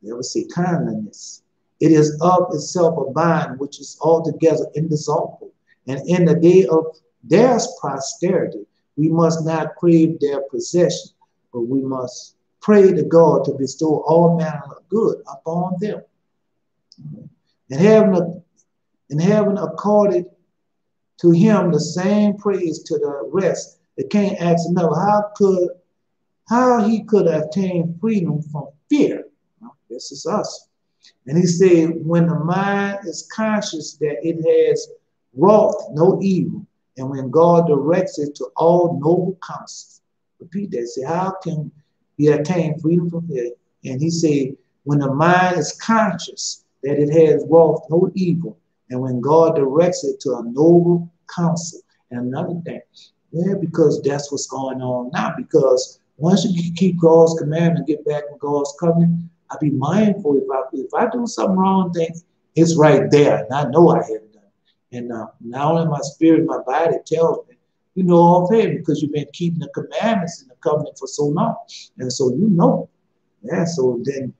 You ever say kindliness? It is of itself a bond which is altogether indissoluble. And in the day of their prosperity, we must not crave their possession, but we must pray to God to bestow all manner of good upon them. And having accorded to him the same praise to the rest, the king asked another, how he could obtain freedom from fear. Well, this is us. And he said, when the mind is conscious that it has wrought no evil, and when God directs it to all noble counsels. Repeat that. Say, how can he attain freedom from fear? And he said, when the mind is conscious that it has wrought no evil, and when God directs it to a noble counsel. And another thing, because that's what's going on now. Because once you keep God's commandment, get back in God's covenant, I be mindful if I do something wrong, then it's right there, and I know I haven't done it. And now in my spirit, my body tells me, you know, all fair because you've been keeping the commandments and the covenant for so long, and so you know, So then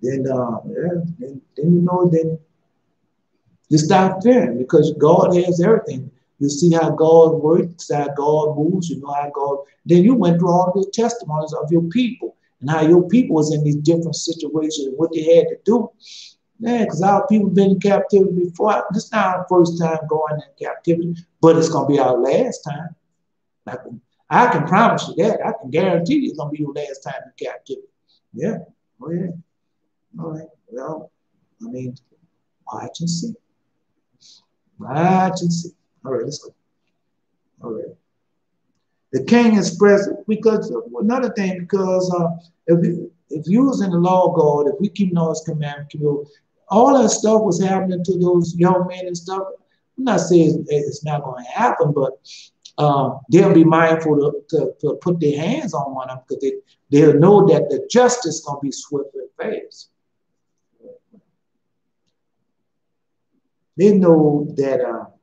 you know, then you stop fearing because God has everything. You see how God works, how God moves. You know how God. Then you went through all the testimonies of your people. And how your people was in these different situations and what they had to do. Because our people been in captivity before. This is not our first time going in captivity, but it's going to be our last time. I can promise you that. I can guarantee you it's going to be your last time in captivity. Yeah. Oh, yeah. All right. Well, I mean, watch and see. Watch and see. All right, let's go. All right. The king expressed, because another thing, because if you was in the law of God, if we keep all his commandments, all that stuff was happening to those young men and stuff. I'm not saying it's not going to happen, but they'll be mindful to put their hands on one of them because they'll know that the justice is going to be swift and fast. They know that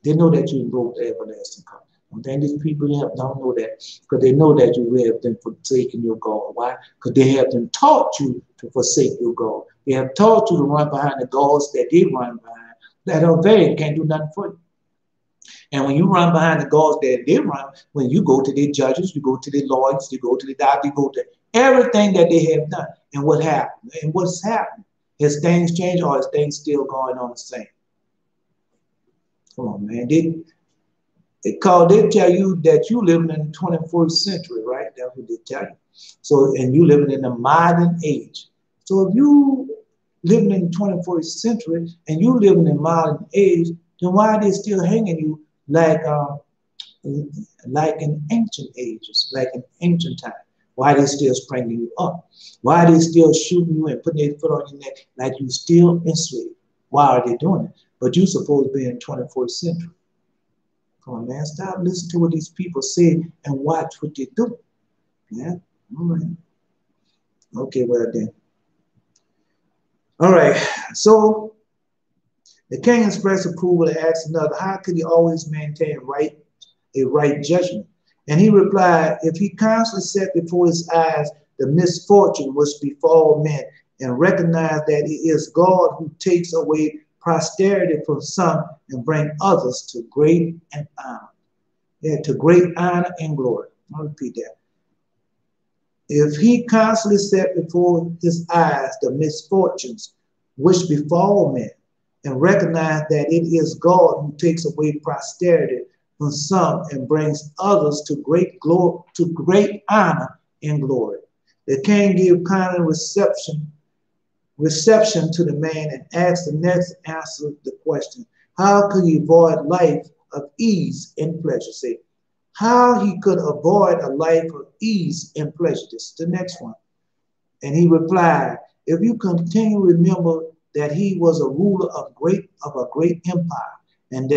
you broke the everlasting covenant. And then these people don't know that because they know that you have them forsaken your God. Why? Because they have them taught you to forsake your God. They have taught you to run behind the gods that they run behind that are vain, can't do nothing for you. And when you run behind the gods that they run, when you go to their judges, you go to their lawyers, you go to the doctor, you go to everything that they have done. And what happened? And what's happening? Has things changed or is things still going on the same? Come on, man. Because they tell you that you living in the 21st century, right? That's what they tell you. So, and you living in the modern age. So if you living in the 21st century and you living in modern age, then why are they still hanging you like in ancient ages, like in ancient time? Why are they still springing you up? Why are they still shooting you and putting their foot on your neck like you still enslaved? Why are they doing it? But you supposed to be in the 21st century. Come on, man. Stop listening to what these people say and watch what they do. Yeah? All right. Okay, well then. All right. So the king expressed approval and asked another, how could he always maintain a right judgment? And he replied, if he constantly set before his eyes the misfortune which befall men and recognize that it is God who takes away posterity from some and bring others to great and honor. Yeah, to great honor and glory. I'll repeat that. If he constantly set before his eyes the misfortunes which befall men and recognize that it is God who takes away posterity from some and brings others to great glory, to great honor and glory. The king gave kind reception to the man and asked the next answer the question, how could he avoid life of ease and pleasure? Say, how he could avoid a life of ease and pleasure. This is the next one. And he replied, if you continue to remember that he was a ruler of a great empire, and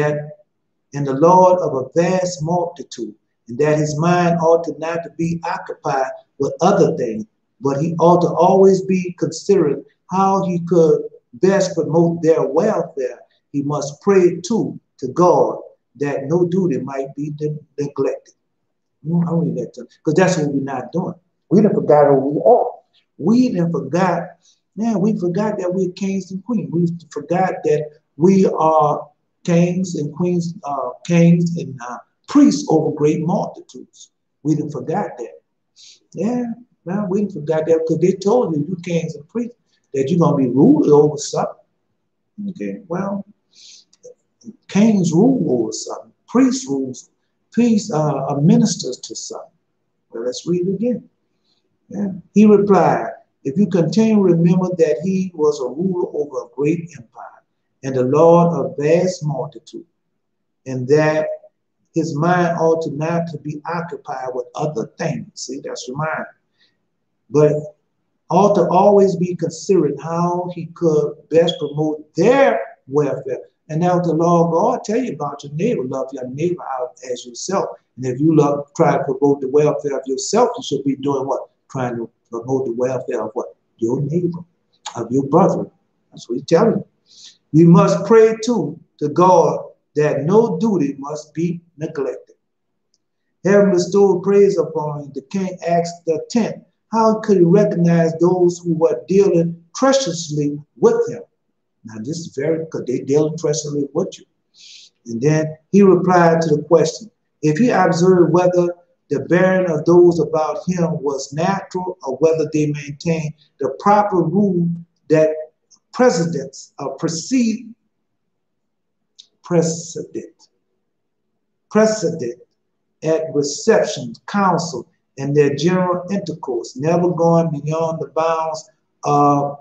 the Lord of a vast multitude, and that his mind ought to not to be occupied with other things, but he ought to always be considering how he could best promote their welfare. He must pray too to God that no duty might be neglected. I read that because that's what we're not doing. We done forgot who we are. We done forgot, man, we forgot that we're kings and queens. We forgot that we are kings and queens, kings and priests over great multitudes. We done forgot that. Yeah, man, we done forgot that because they told you, you kings and priests, that you're going to be ruled over something. Okay, well, kings rule over something. Priests rules. Priests are ministers to something. Well, let's read it again. Yeah. He replied, if you continue to remember that he was a ruler over a great empire and the Lord of vast multitude, and that his mind ought to not to be occupied with other things. See, that's your mind. But ought to always be considering how he could best promote their welfare. And now the law of God tell you about your neighbor. Love your neighbor out as yourself. And if you try to promote the welfare of yourself, you should be doing what? Trying to promote the welfare of what? Your neighbor, of your brother. That's what he's telling you. You must pray too to God that no duty must be neglected. Having bestowed praise upon him, the king asked the 10th, how could he recognize those who were dealing treacherously with him? Now this is very, because they dealing treacherously with you. And then he replied to the question, if he observed whether the bearing of those about him was natural or whether they maintained the proper rule that precedent at receptions, council, and their general intercourse, never going beyond the bounds of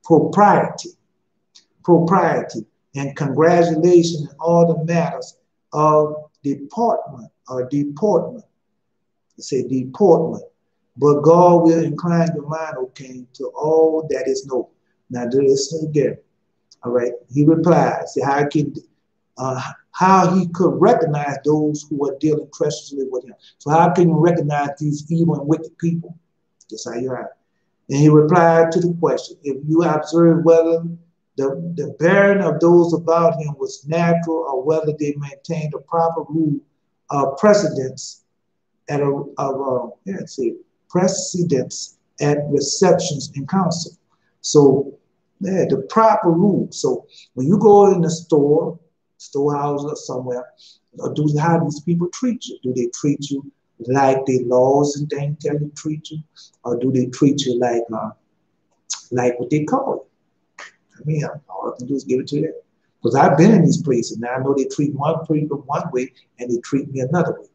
propriety, and congratulation in all the matters of deportment. Say deportment. But God will incline your mind, O king, to all that is noble. Now do this again. All right. He replied, see how he could recognize those who were dealing treacherously with him. So how can you recognize these evil and wicked people? That's how you are. And he replied to the question, if you observe whether the bearing of those about him was natural or whether they maintained a proper rule of precedence at precedence at receptions and council. So yeah, the proper rule. So when you go in the storehouse or somewhere, how these people treat you? Do they treat you like the laws and things tell you to treat you, or do they treat you like what they call you? I mean, all I can do is give it to them. Because I've been in these places. Now I know they treat one people one way and they treat me another way.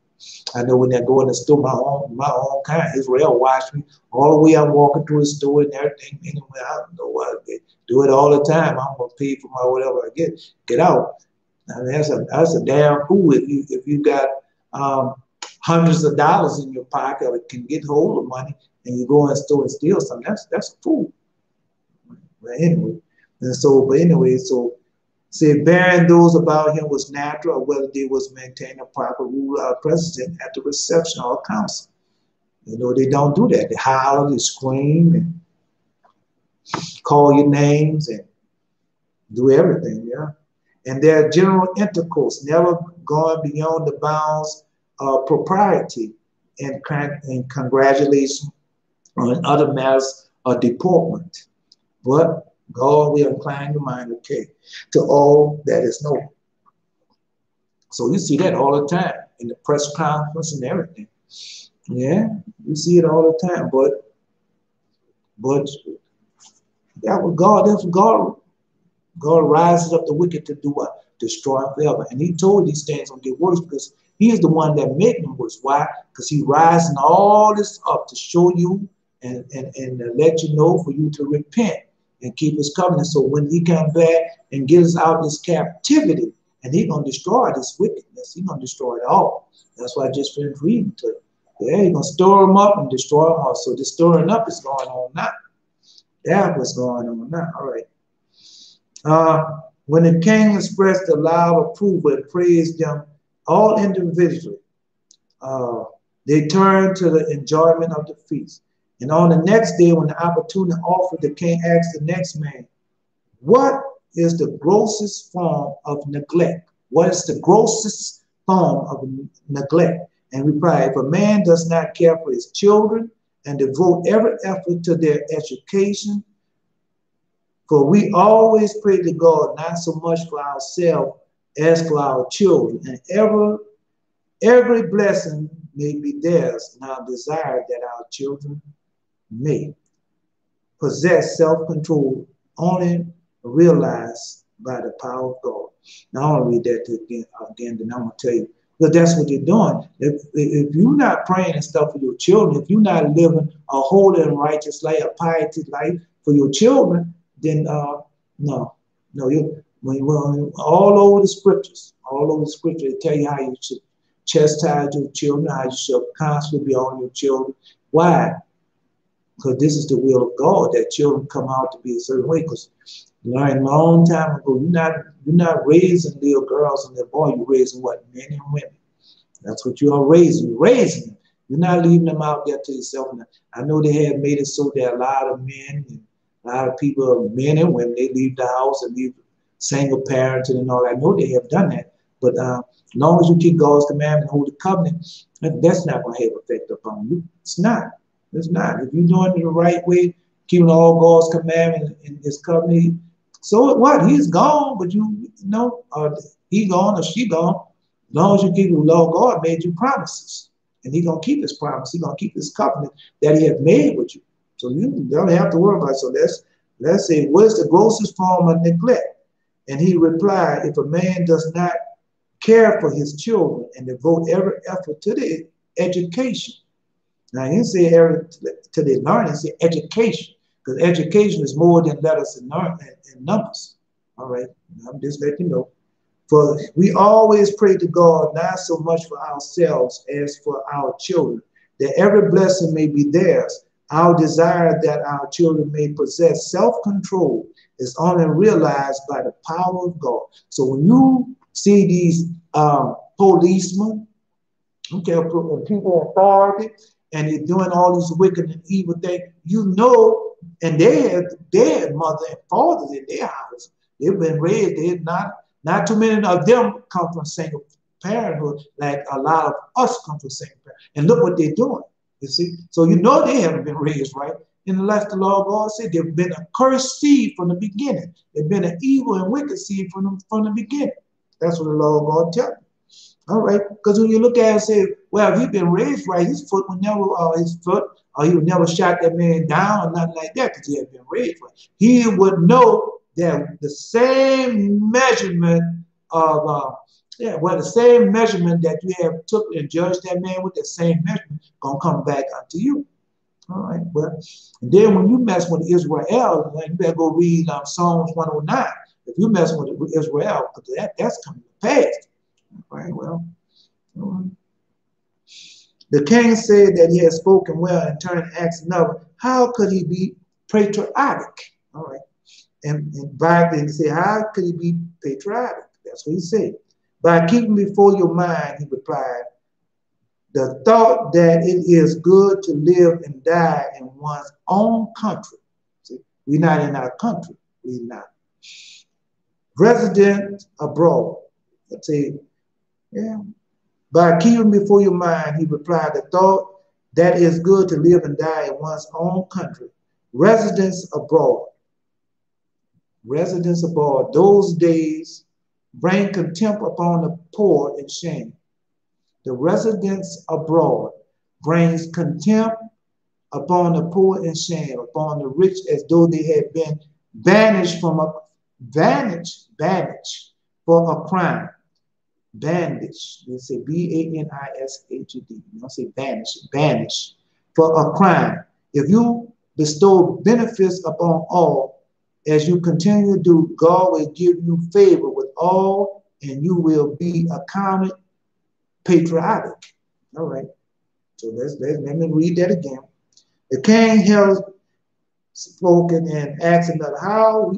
I know when I go in the store, my own kind, Israel watch me all the way. I'm walking through the store and everything. Anyway, I don't know what they do it all the time. I'm gonna pay for my whatever I get out. I mean, that's a damn fool if you got hundreds of dollars in your pocket or can get hold of money and you go in the store and steal something. That's a fool. But anyway, so say bearing those about him was natural, or whether they was maintaining a proper rule or precedent at the reception or council. You know, they don't do that. They holler, they scream, and call your names and do everything, yeah. And their general intercourse, never going beyond the bounds of propriety and congratulation on other matters of deportment. But God will incline your mind, okay, to all that is noble. So you see that all the time in the press conference and everything. Yeah, you see it all the time. But that was God. That's God. God rises up the wicked to do what? Destroy them forever. And he told these things will get worse because he is the one that made them worse. Why? Because he rising all this up to show you and let you know for you to repent and keep his covenant. So when he comes back and gets out this captivity, and he's going to destroy this wickedness. He's going to destroy it all. That's why I just finished reading to you. Yeah, he's going to store them up and destroy them all. So the storing up is going on now. That's what's going on now. All right. When the king expressed a loud approval and praised them all individually, they turned to the enjoyment of the feast. And on the next day, when the opportunity offered, the king asked the next man, what is the grossest form of neglect? What is the grossest form of neglect? And replied, if a man does not care for his children and devote every effort to their education, for we always pray to God, not so much for ourselves as for our children, and every blessing may be theirs, and our desire that our children may possess self-control only realized by the power of God. Now I'll read that again, then I'm going to tell you, because that's what you're doing. If you're not praying and stuff for your children, if you're not living a holy and righteous life, a piety life for your children, then no, when all over the scriptures, they tell you how you should chastise your children, how you should constantly be on your children. Why? Because this is the will of God, that children come out to be a certain way. Because you learned a long time ago, you're not raising little girls and little boys, you're raising what? Men and women. That's what you are raising. You're raising them. You're not leaving them out there to yourself. I know they have made it so that a lot of men and a lot of people, men and women, they leave the house and leave single parenting and all that. I know they have done that. But as long as you keep God's commandment and hold the covenant, that's not going to have effect upon you. It's not. It's not. If you're doing it the right way, keeping all God's commandments in his covenant, so what? He's gone, but you know, he gone or she gone. As long as you keep the law, God made you promises. And he's going to keep his promise. He's going to keep his covenant that he has made with you. So you don't have to worry about it. So let's say, what is the grossest form of neglect? And he replied, if a man does not care for his children and devote every effort to their education. Now, he didn't say to their learning, he said education. Because education is more than letters and numbers. All right, I'm just letting you know. For we always pray to God, not so much for ourselves as for our children, that every blessing may be theirs. Our desire that our children may possess self-control is only realized by the power of God. So when you see these policemen, okay, people in authority, and they're doing all these wicked and evil things, you know, and they had their mother and fathers in their house. They've been raised. They're not too many of them come from single parenthood, like a lot of us come from single parenthood. And look what they're doing. You see, so you know they haven't been raised right. In the life the Lord God said, they've been a cursed seed from the beginning. They've been an evil and wicked seed from the beginning. That's what the Lord God tells you. All right, because when you look at it and say, well, if he'd been raised right, his foot would never, he would never shot that man down or nothing like that, because he had been raised right. He would know that the same measurement of, the same measurement that you have took and judged that man with, the same measurement gonna come back unto you. All right, well, and then when you mess with Israel, you better go read Psalms 109. If you mess with Israel, that's coming to pass. All right, well, the king said that he had spoken well, and turned and asked another, how could he be patriotic? All right, and back then he said, how could he be patriotic? That's what he said. By keeping before your mind, he replied, the thought that it is good to live and die in one's own country. See, we're not in our country. We're not. Resident abroad. Let's say, yeah. By keeping before your mind, he replied, the thought that it is good to live and die in one's own country. Residence abroad. Residence abroad. Those days bring contempt upon the poor and shame. The residence abroad brings contempt upon the poor and shame, upon the rich, as though they had been banished from a banished for a crime. Banished. You say B-A-N-I-S-H-E-D. You don't say banished. Banished for a crime. If you bestow benefits upon all, as you continue to do, God will give you favor with all, and you will be accounted patriotic. All right. So let me read that again. The king held spoken and asked another how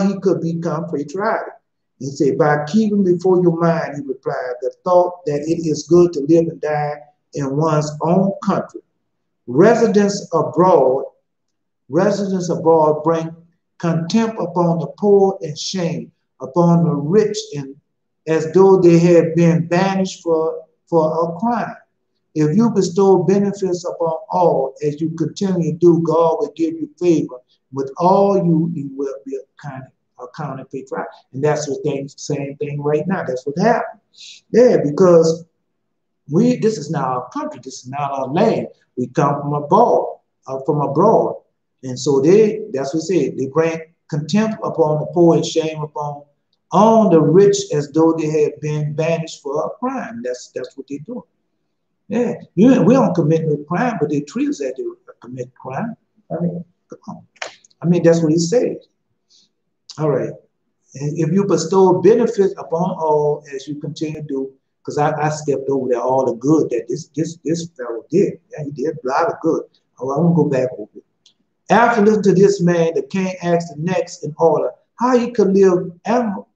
he could become patriotic. He said, by keeping before your mind, he replied, the thought that it is good to live and die in one's own country. Residence abroad bring contempt upon the poor and shame upon the rich, and as though they had been banished for a crime. If you bestow benefits upon all, as you continue to do, God will give you favor. With all you will be accounted patriotic. And that's the same thing right now. That's what happened. Yeah, because this is not our country. This is not our land. We come from abroad. And so that's what they say. They bring contempt upon the poor and shame upon the rich, as though they had been banished for a crime. That's what they're doing. Yeah, we don't commit no crime, but they treat us as they commit crime. I mean, come on. I mean, that's what he says. All right. And if you bestow benefits upon all, as you continue to do, because I stepped over there all the good that this fellow did. Yeah, he did a lot of good. Oh, I won't go back over it. After listening to this man, the king asked the next in order how he could live amicably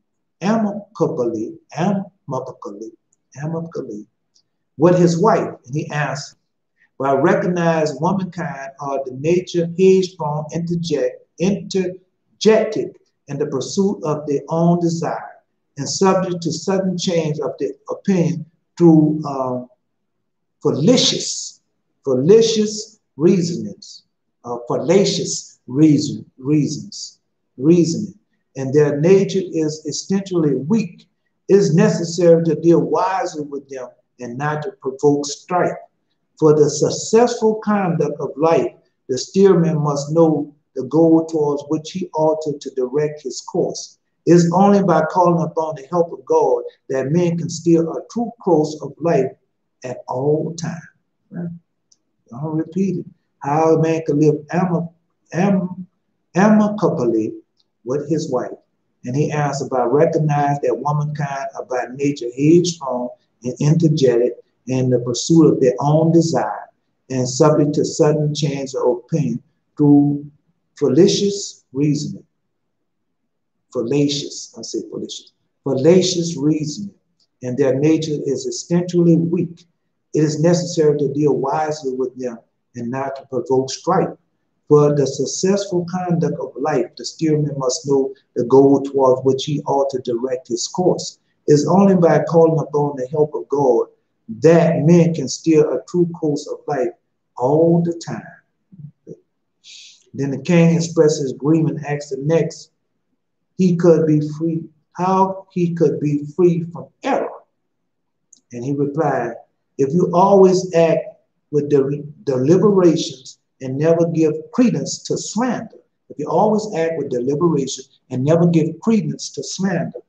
with his wife. And he answered, "By recognized womankind are the nature headstrong, interjected in the pursuit of their own desire, and subject to sudden change of their opinion through fallacious reasonings, reasoning, and their nature is essentially weak. It is necessary to deal wisely with them and not to provoke strife. For the successful conduct of life, the steersman must know the goal towards which he ought to direct his course. It is only by calling upon the help of God that men can steer a true course of life at all times." Right? I'll repeat it. How a man can live amicably with his wife. And he answered, by recognizing that womankind are by nature headstrong and energetic in the pursuit of their own desire, and subject to sudden change of opinion through fallacious reasoning. Fallacious reasoning, and their nature is essentially weak. It is necessary to deal wisely with them and not to provoke strife. For the successful conduct of life, the steersman must know the goal towards which he ought to direct his course. It is only by calling upon the help of God that men can steer a true course of life all the time. Then the king expressed his agreement and asked the next how he could be free from error. And he replied, if you always act with deliberations and never give credence to slander, if you always act with deliberation and never give credence to slander,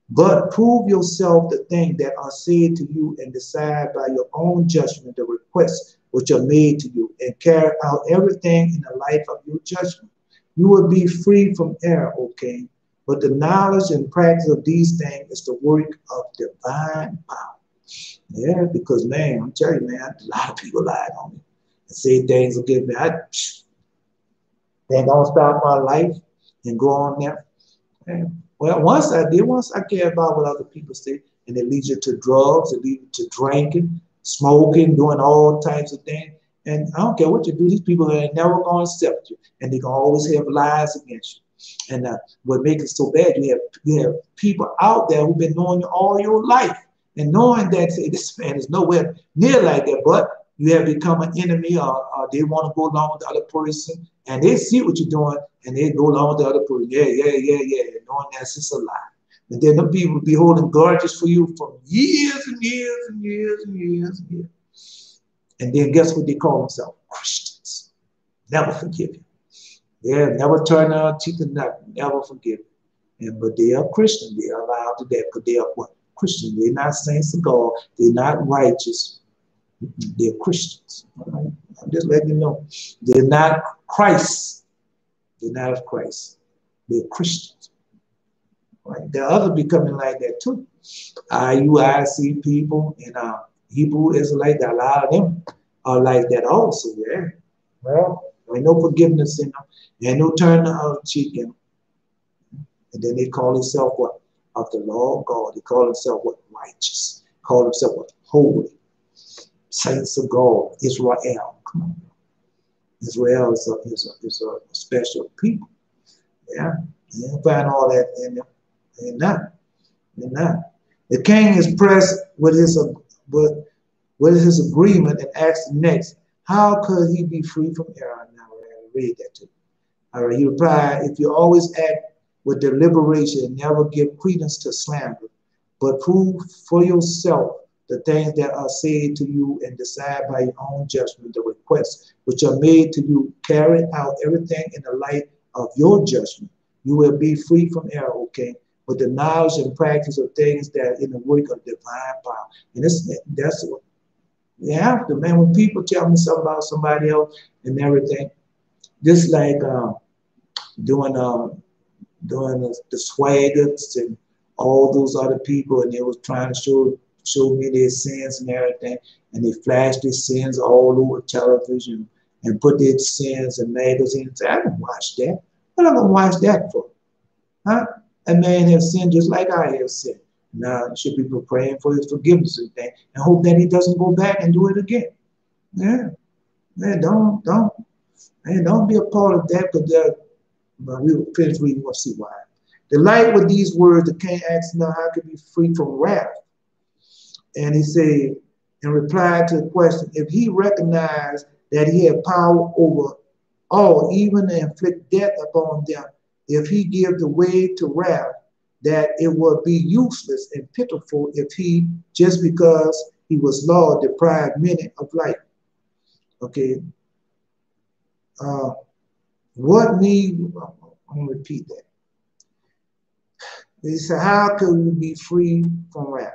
but prove yourself the things that are said to you and decide by your own judgment the requests which are made to you and carry out everything in the light of your judgment. You will be free from error, O king, but the knowledge and practice of these things is the work of divine power. Yeah, because, man, I'm telling you, man, a lot of people lied on me and say things against me. They don't stop my life and go on there. And, well, once I care about what other people say, and it leads you to drugs, it leads you to drinking, smoking, doing all types of things. And I don't care what you do, these people are never going to accept you, and they can always have lies against you. And what makes it so bad, you have people out there who've been knowing you all your life, and knowing that, say, this man is nowhere near like that, but you have become an enemy, or they want to go along with the other person, and they see what you're doing, and they go along with the other person. Yeah. Knowing that's just a lie. And then the people will be holding grudges for you for years and years and years and years and years. And then guess what they call themselves? Christians. Never forgive you. Yeah, never turn their cheek to nothing. Never forgive you. But they are Christians. They are allowed to that because they are what? Christians. They're not saints of God. They're not righteous. They're Christians. All right? I'm just letting you know. They're not Christ. They're not of Christ. They're Christians. Right? There are others becoming like that too. IUIC people and Hebrew Israelites, a lot of them are like that also. Yeah. Well, there ain't no forgiveness in them. There ain't no turn the other cheek in them. And then they call themselves what? Of the law of God. They call themselves what? Righteous. Call themselves what? Holy. Saints of God. Israel. Come on. Israel is a special people. Yeah. You don't find all that in them. They're not. They're not. The king is pressed with his agreement and asked next, how could he be free from error? Now I read that to you. All right, he replied, if you always act with deliberation and never give credence to slander, but prove for yourself the things that are said to you and decide by your own judgment the requests which are made to you, carry out everything in the light of your judgment, you will be free from error, O king, with the knowledge and practice of things that are in the work of divine power. And that's what you have to, man. When people tell me something about somebody else and everything, just like doing the swaggers and all those other people, and they was trying to show me their sins and everything, and they flashed their sins all over television and put their sins in magazines. I didn't watch that. What am I gonna watch that for? Huh? A man has sinned just like I have sinned. Now I should be praying for his forgiveness and things, and hope that he doesn't go back and do it again. Yeah, man, don't be a part of that, because but we will finish reading. We'll see why. Delight with these words, the king asked now how could be free from wrath, and he said in reply to the question, if he recognized that he had power over all, even to inflict death upon them, if he give the way to wrath, that it would be useless and pitiful if he, just because he was Lord, deprived many of life. Okay. What need, I'm going to repeat that. He said, how can we be free from wrath?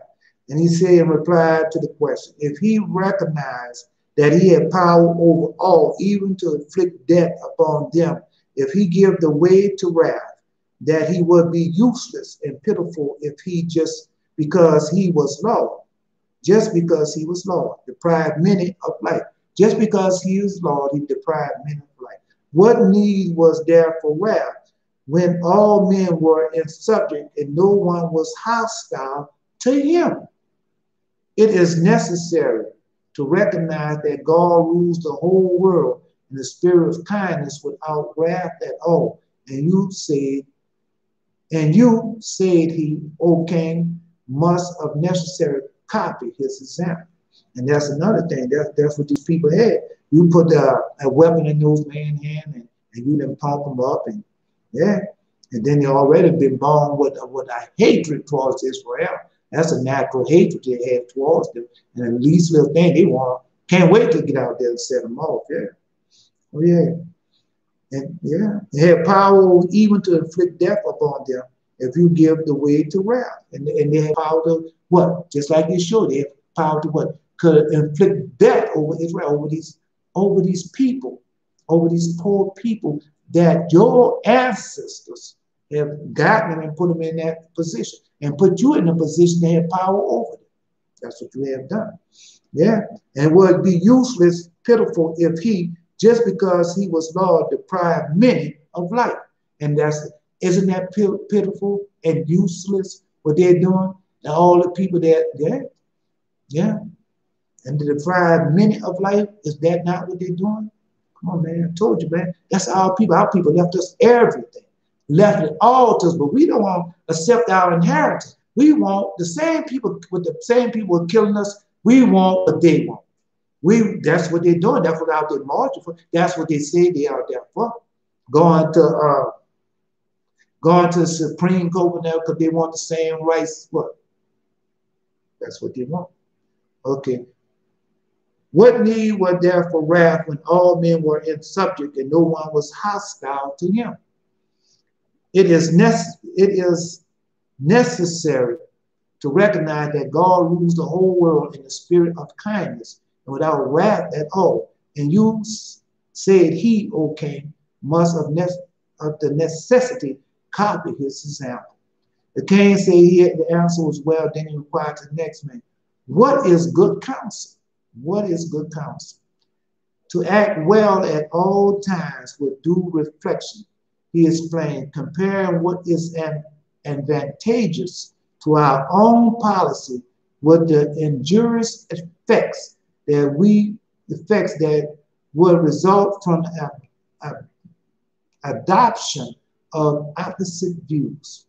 And he said in reply to the question, if he recognized that he had power over all, even to inflict death upon them, if he give the way to wrath, that he would be useless and pitiful if he, just because he was Lord, deprived many of life. Just because he is Lord, he deprived many of life. What need was there for wrath when all men were in subject and no one was hostile to him? It is necessary to recognize that God rules the whole world in the spirit of kindness without wrath at all. And you said he, O king, must of necessary copy his example. And that's another thing. That's what these people had. You put a weapon in those men's hand, and you then pop them up, and yeah. And then they already been born with a hatred towards Israel. That's a natural hatred they have towards them. And the least little thing they want, can't wait to get out there and set them off. Yeah. Oh, yeah. And yeah, they have power even to inflict death upon them if you give the way to wrath. And they have power to what? Just like they showed, they have power to what? Could inflict death over Israel, over these people, over these poor people that your ancestors have gotten them and put them in that position and put you in a position to have power over them. That's what you have done. Yeah. And it would be useless, pitiful if he, just because he was Lord, deprived many of life. And isn't that pitiful and useless what they're doing? And all the people that, yeah. And to deprive many of life, is that not what they're doing? Come on, man. I told you, man. That's our people. Our people left us everything. Left it all to us, but we don't want to accept our inheritance. We want the same people, with the same people killing us, we want what they want. That's what they're doing. That's what out there marching for. That's what they say they are there for. Going to the Supreme Court now because they want the same rights. What? That's what they want. Okay. What need was there for wrath when all men were in subject and no one was hostile to him? It is necessary to recognize that God rules the whole world in the spirit of kindness and without wrath at all. And you said he, O king, must of the necessity copy his example. The king said the answer was well, then he inquired to the next man, what is good counsel? What is good counsel? To act well at all times with due reflection. He explained, comparing what is advantageous to our own policy with the injurious effects that will result from the adoption of opposite views.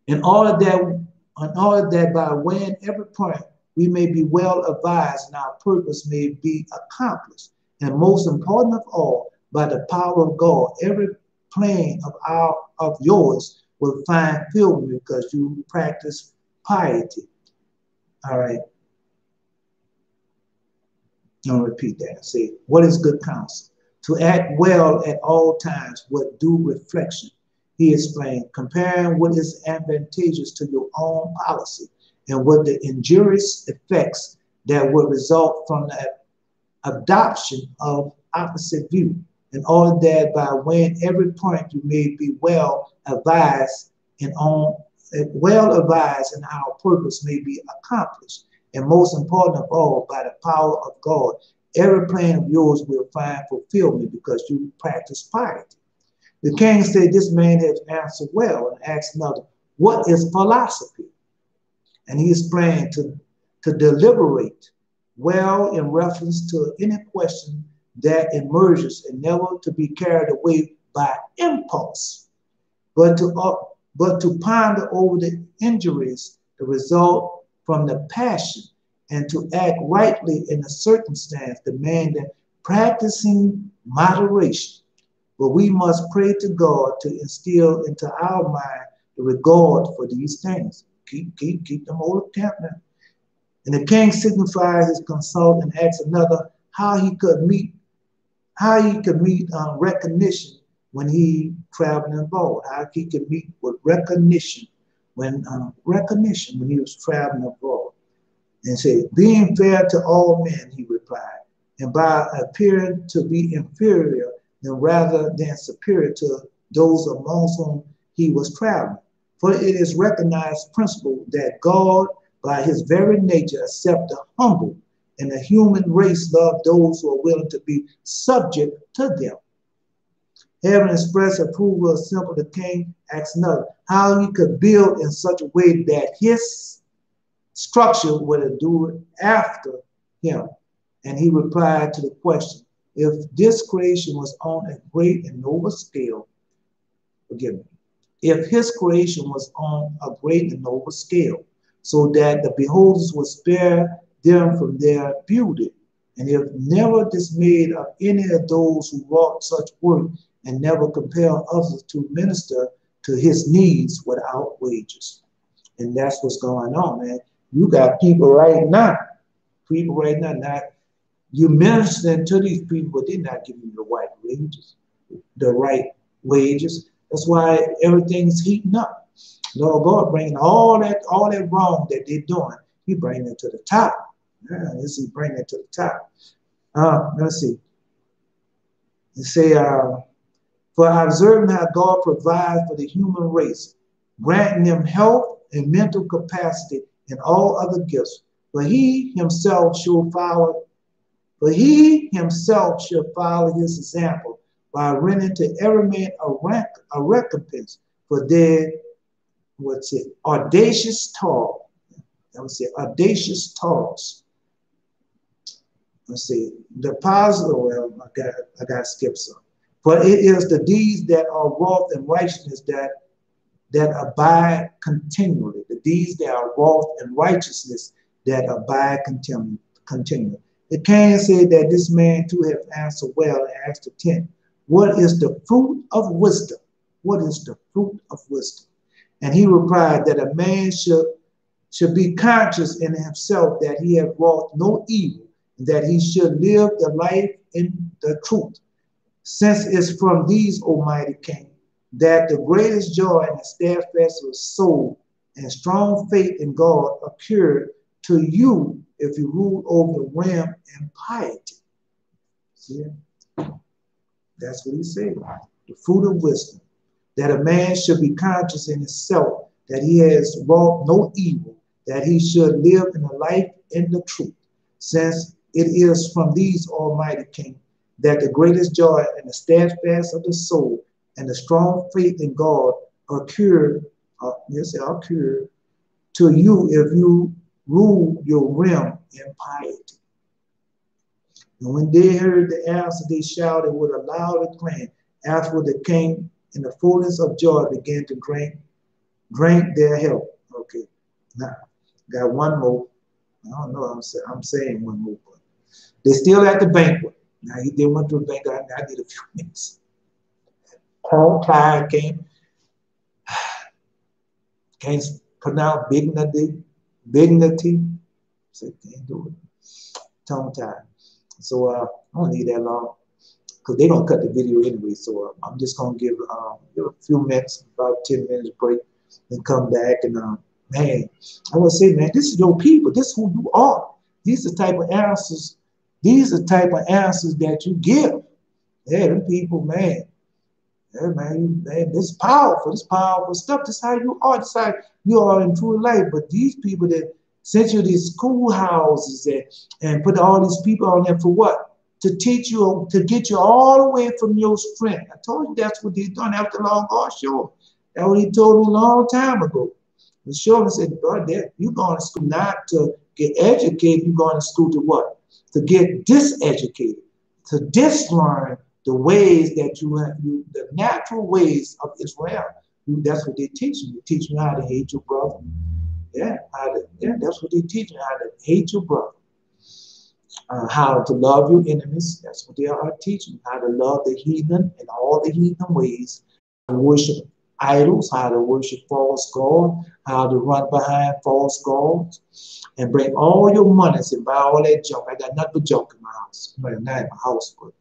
In order that by weighing every point we may be well advised and our purpose may be accomplished. And most important of all, by the power of God, every plan of yours will find fulfillment because you practice piety. All right. I'll repeat that. Say, what is good counsel? To act well at all times with due reflection. He explained, comparing what is advantageous to your own policy and what the injurious effects that will result from the adoption of opposite view, in order that by weighing every point you may be well advised and our purpose may be accomplished. And most important of all, by the power of God, every plan of yours will find fulfillment because you practice piety. The king said, this man has answered well, and asked another, what is philosophy? And he explained to deliberate well in reference to any question that emerges and never to be carried away by impulse, but to ponder over the injuries that result from the passion and to act rightly in a circumstance demanding practicing moderation. But we must pray to God to instill into our mind the regard for these things. Keep them all account now. And the king signified his consult and asked another how he could meet recognition when he traveled abroad. How he could meet with recognition when he was traveling abroad. And said, being fair to all men, he replied, and by appearing to be inferior rather than superior to those amongst whom he was traveling. For it is recognized principle that God, by his very nature, accepts the humble, and the human race love those who are willing to be subject to them. Having expressed approval of simple, the king asked another how he could build in such a way that his structure would endure after him. And he replied to the question, if this creation was on a great and noble scale, forgive me, if his creation was on a great and noble scale, so that the beholders would spare them from their beauty, and if never dismayed of any of those who wrought such work, and never compel others to minister to his needs without wages. And that's what's going on, man. You got people right now, not you ministering to these people, but they're not giving you the right wages. the right wages. That's why everything's heating up. Lord God bringing all that wrong that they're doing, he bringing it to the top. Yeah, this is bringing it to the top. Let's see. It say, for I observe how God provides for the human race, granting them health and mental capacity and all other gifts. For he himself shall follow his example by rendering to every man a recompense for their audacious talk. I would say audacious talks. Let's see, the positive. Well, I got to skip some. For it is the deeds that are wrought in righteousness that abide continually. The deeds that are wrought in righteousness that abide continually. It can say that this man too have answered well and asked the 10. What is the fruit of wisdom? What is the fruit of wisdom? And he replied that a man should be conscious in himself that he have wrought no evil, and that he should live the life in the truth. Since it's from these, Almighty King, that the greatest joy and the steadfast of soul and strong faith in God occur to you if you rule over the realm in piety. See? That's what he said. The fruit of wisdom. That a man should be conscious in himself that he has wrought no evil, that he should live in a life in the truth. Since it is from these, Almighty King, that the greatest joy and the steadfast of the soul and the strong faith in God occur to you if you rule your realm in piety. And when they heard the answer, they shouted with a loud acclaim. Afterward, the king, in the fullness of joy, began to drink their health. Okay, now got one more. I don't know. I'm saying one more. But they still at the banquet. Now they went to the banquet. I need a few minutes. Time came. Can't pronounce bendeth. So can't do it. Tongue time. So I don't need that long because they're gonna cut the video anyway. So I'm just gonna give a few minutes, about 10 minutes break, and come back. And man, I want to say, man, this is your people. This is who you are. These are the type of answers. These are the type of answers that you give. Yeah, them people, man. Yeah, man, this is powerful. This is powerful stuff. This is how you are. This is how you are in true life. But these people that sent you these schoolhouses and put all these people on there for what? To teach you, to get you all away from your strength. I told you that's what they done after long God showed. That's what he told me a long time ago. He showed me, said, God, you're going to school not to get educated. You're going to school to what? To get diseducated, to dislearn the ways that the natural ways of Israel. That's what they teach you. They teach you how to hate your brother. Yeah, that's what they teach you, how to hate your brother. How to love your enemies. That's what they are teaching. How to love the heathen in all the heathen ways. How to worship idols. How to worship false gods. How to run behind false gods. And bring all your monies and buy all that junk. I got nothing but junk in my house. Well, not in my house, but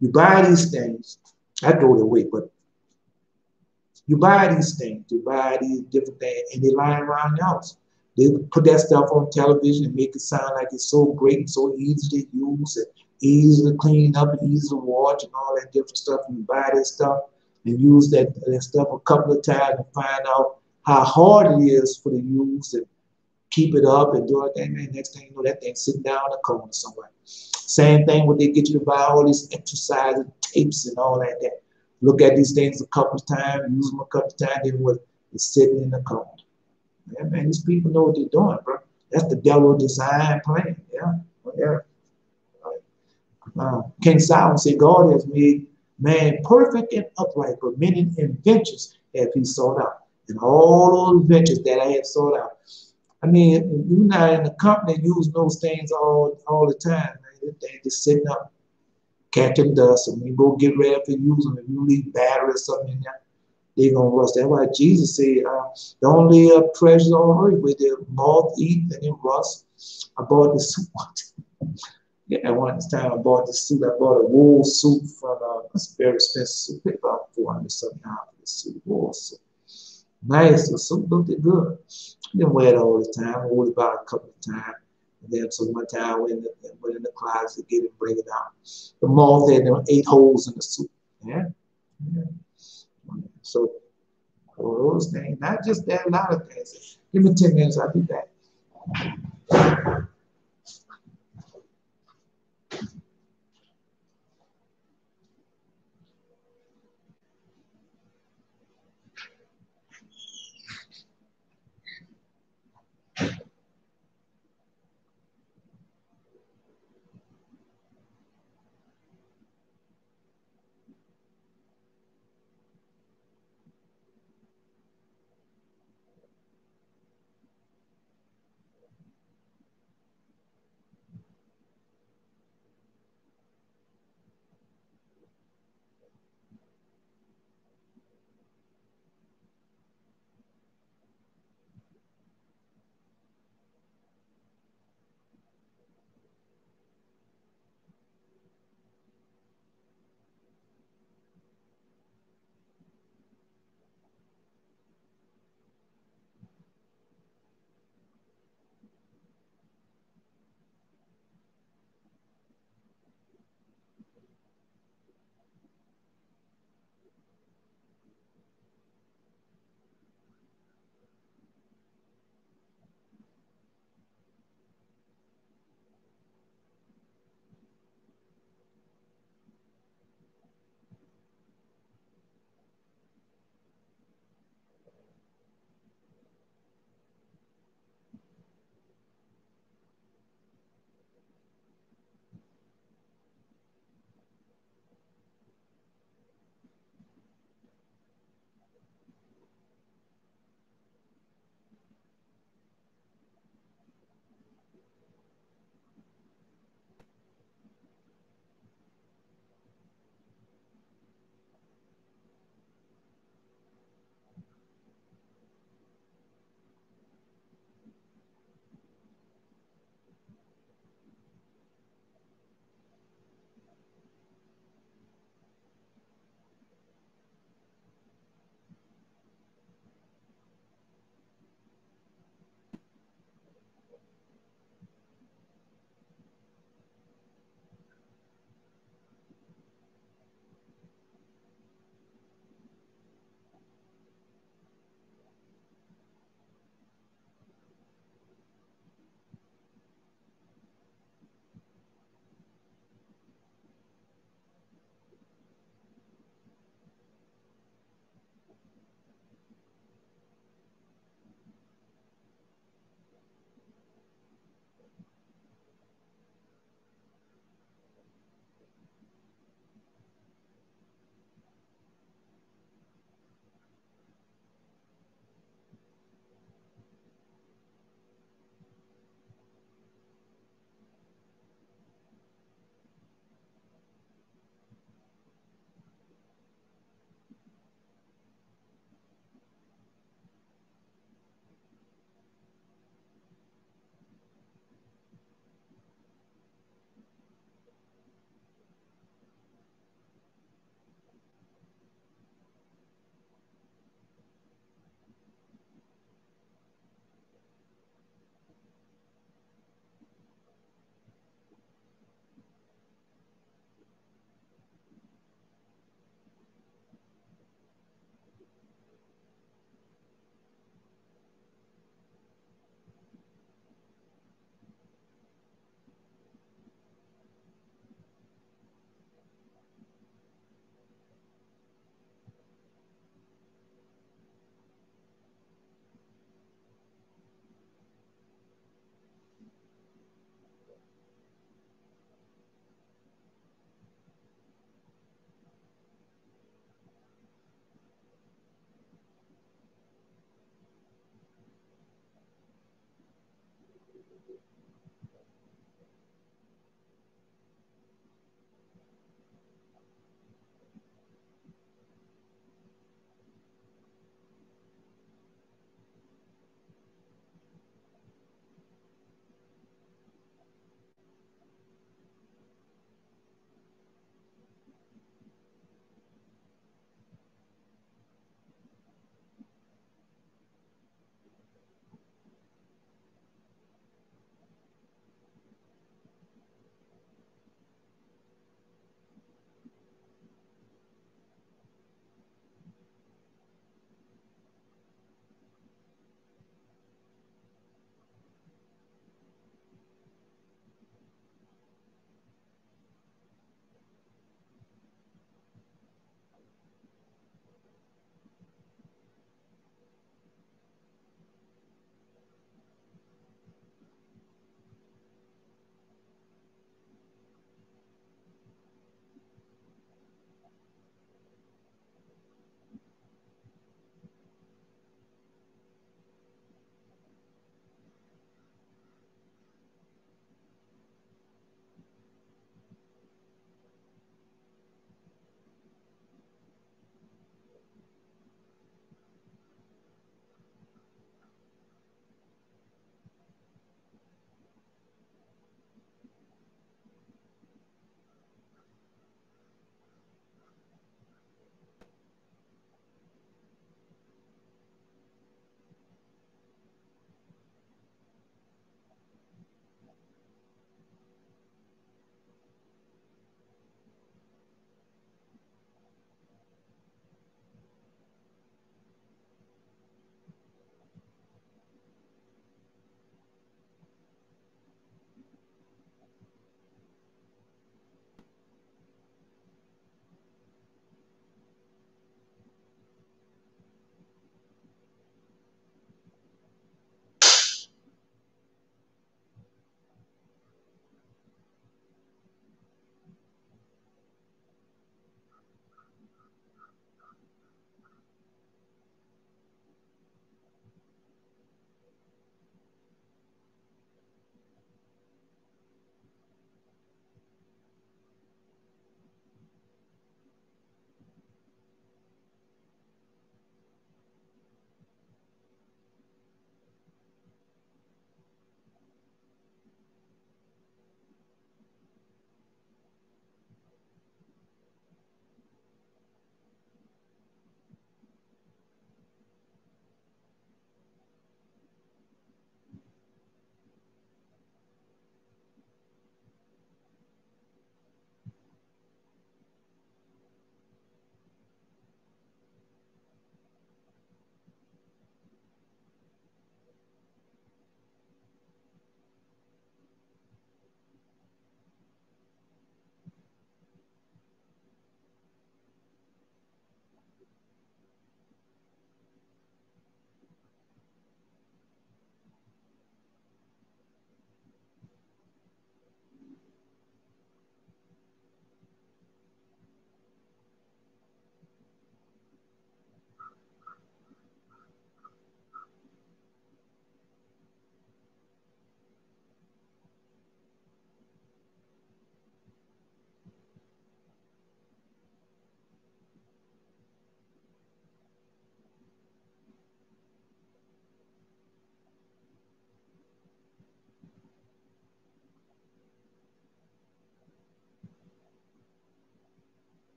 you buy these things. I throw it away, but you buy these things. You buy these different things, and they lie around the house. They put that stuff on television and make it sound like it's so great and so easy to use and easy to clean up and easy to watch and all that different stuff. And you buy that stuff and use that stuff a couple of times and find out how hard it is for the use and keep it up and do everything. Man, next thing you know, that thing's sitting down in the corner somewhere. Same thing when they get you to buy all these exercise tapes and all that. Look at these things a couple of times, use them a couple of times, then it's sitting in the corner. Yeah, man, these people know what they're doing, bro. That's the devil design plan. Yeah. King Solomon said, God has made man perfect and upright, but many inventions have he sought out. And all those inventions that I have sought out. I mean, you're not in the company using those things all the time. Man. They're just sitting up, catching dust. And when you go get ready to use them, if you leave battery or something in there, they're going to rust. That's why Jesus said, the only treasure on earth where the moth eat and it rust. I bought this Yeah, one time I bought this suit. I bought a wool suit from it's a very expensive suit. Paid about 400 something dollars for this suit, wool suit. Nice, the suit looked good. Didn't wear it all the time. I wore it about a couple of times. And then so one time I went in the closet to get it, bring it out. The moth had them 8 holes in the suit. Yeah. Yeah. So all those things, not just that, a lot of things. Give me 10 minutes, I'll be back.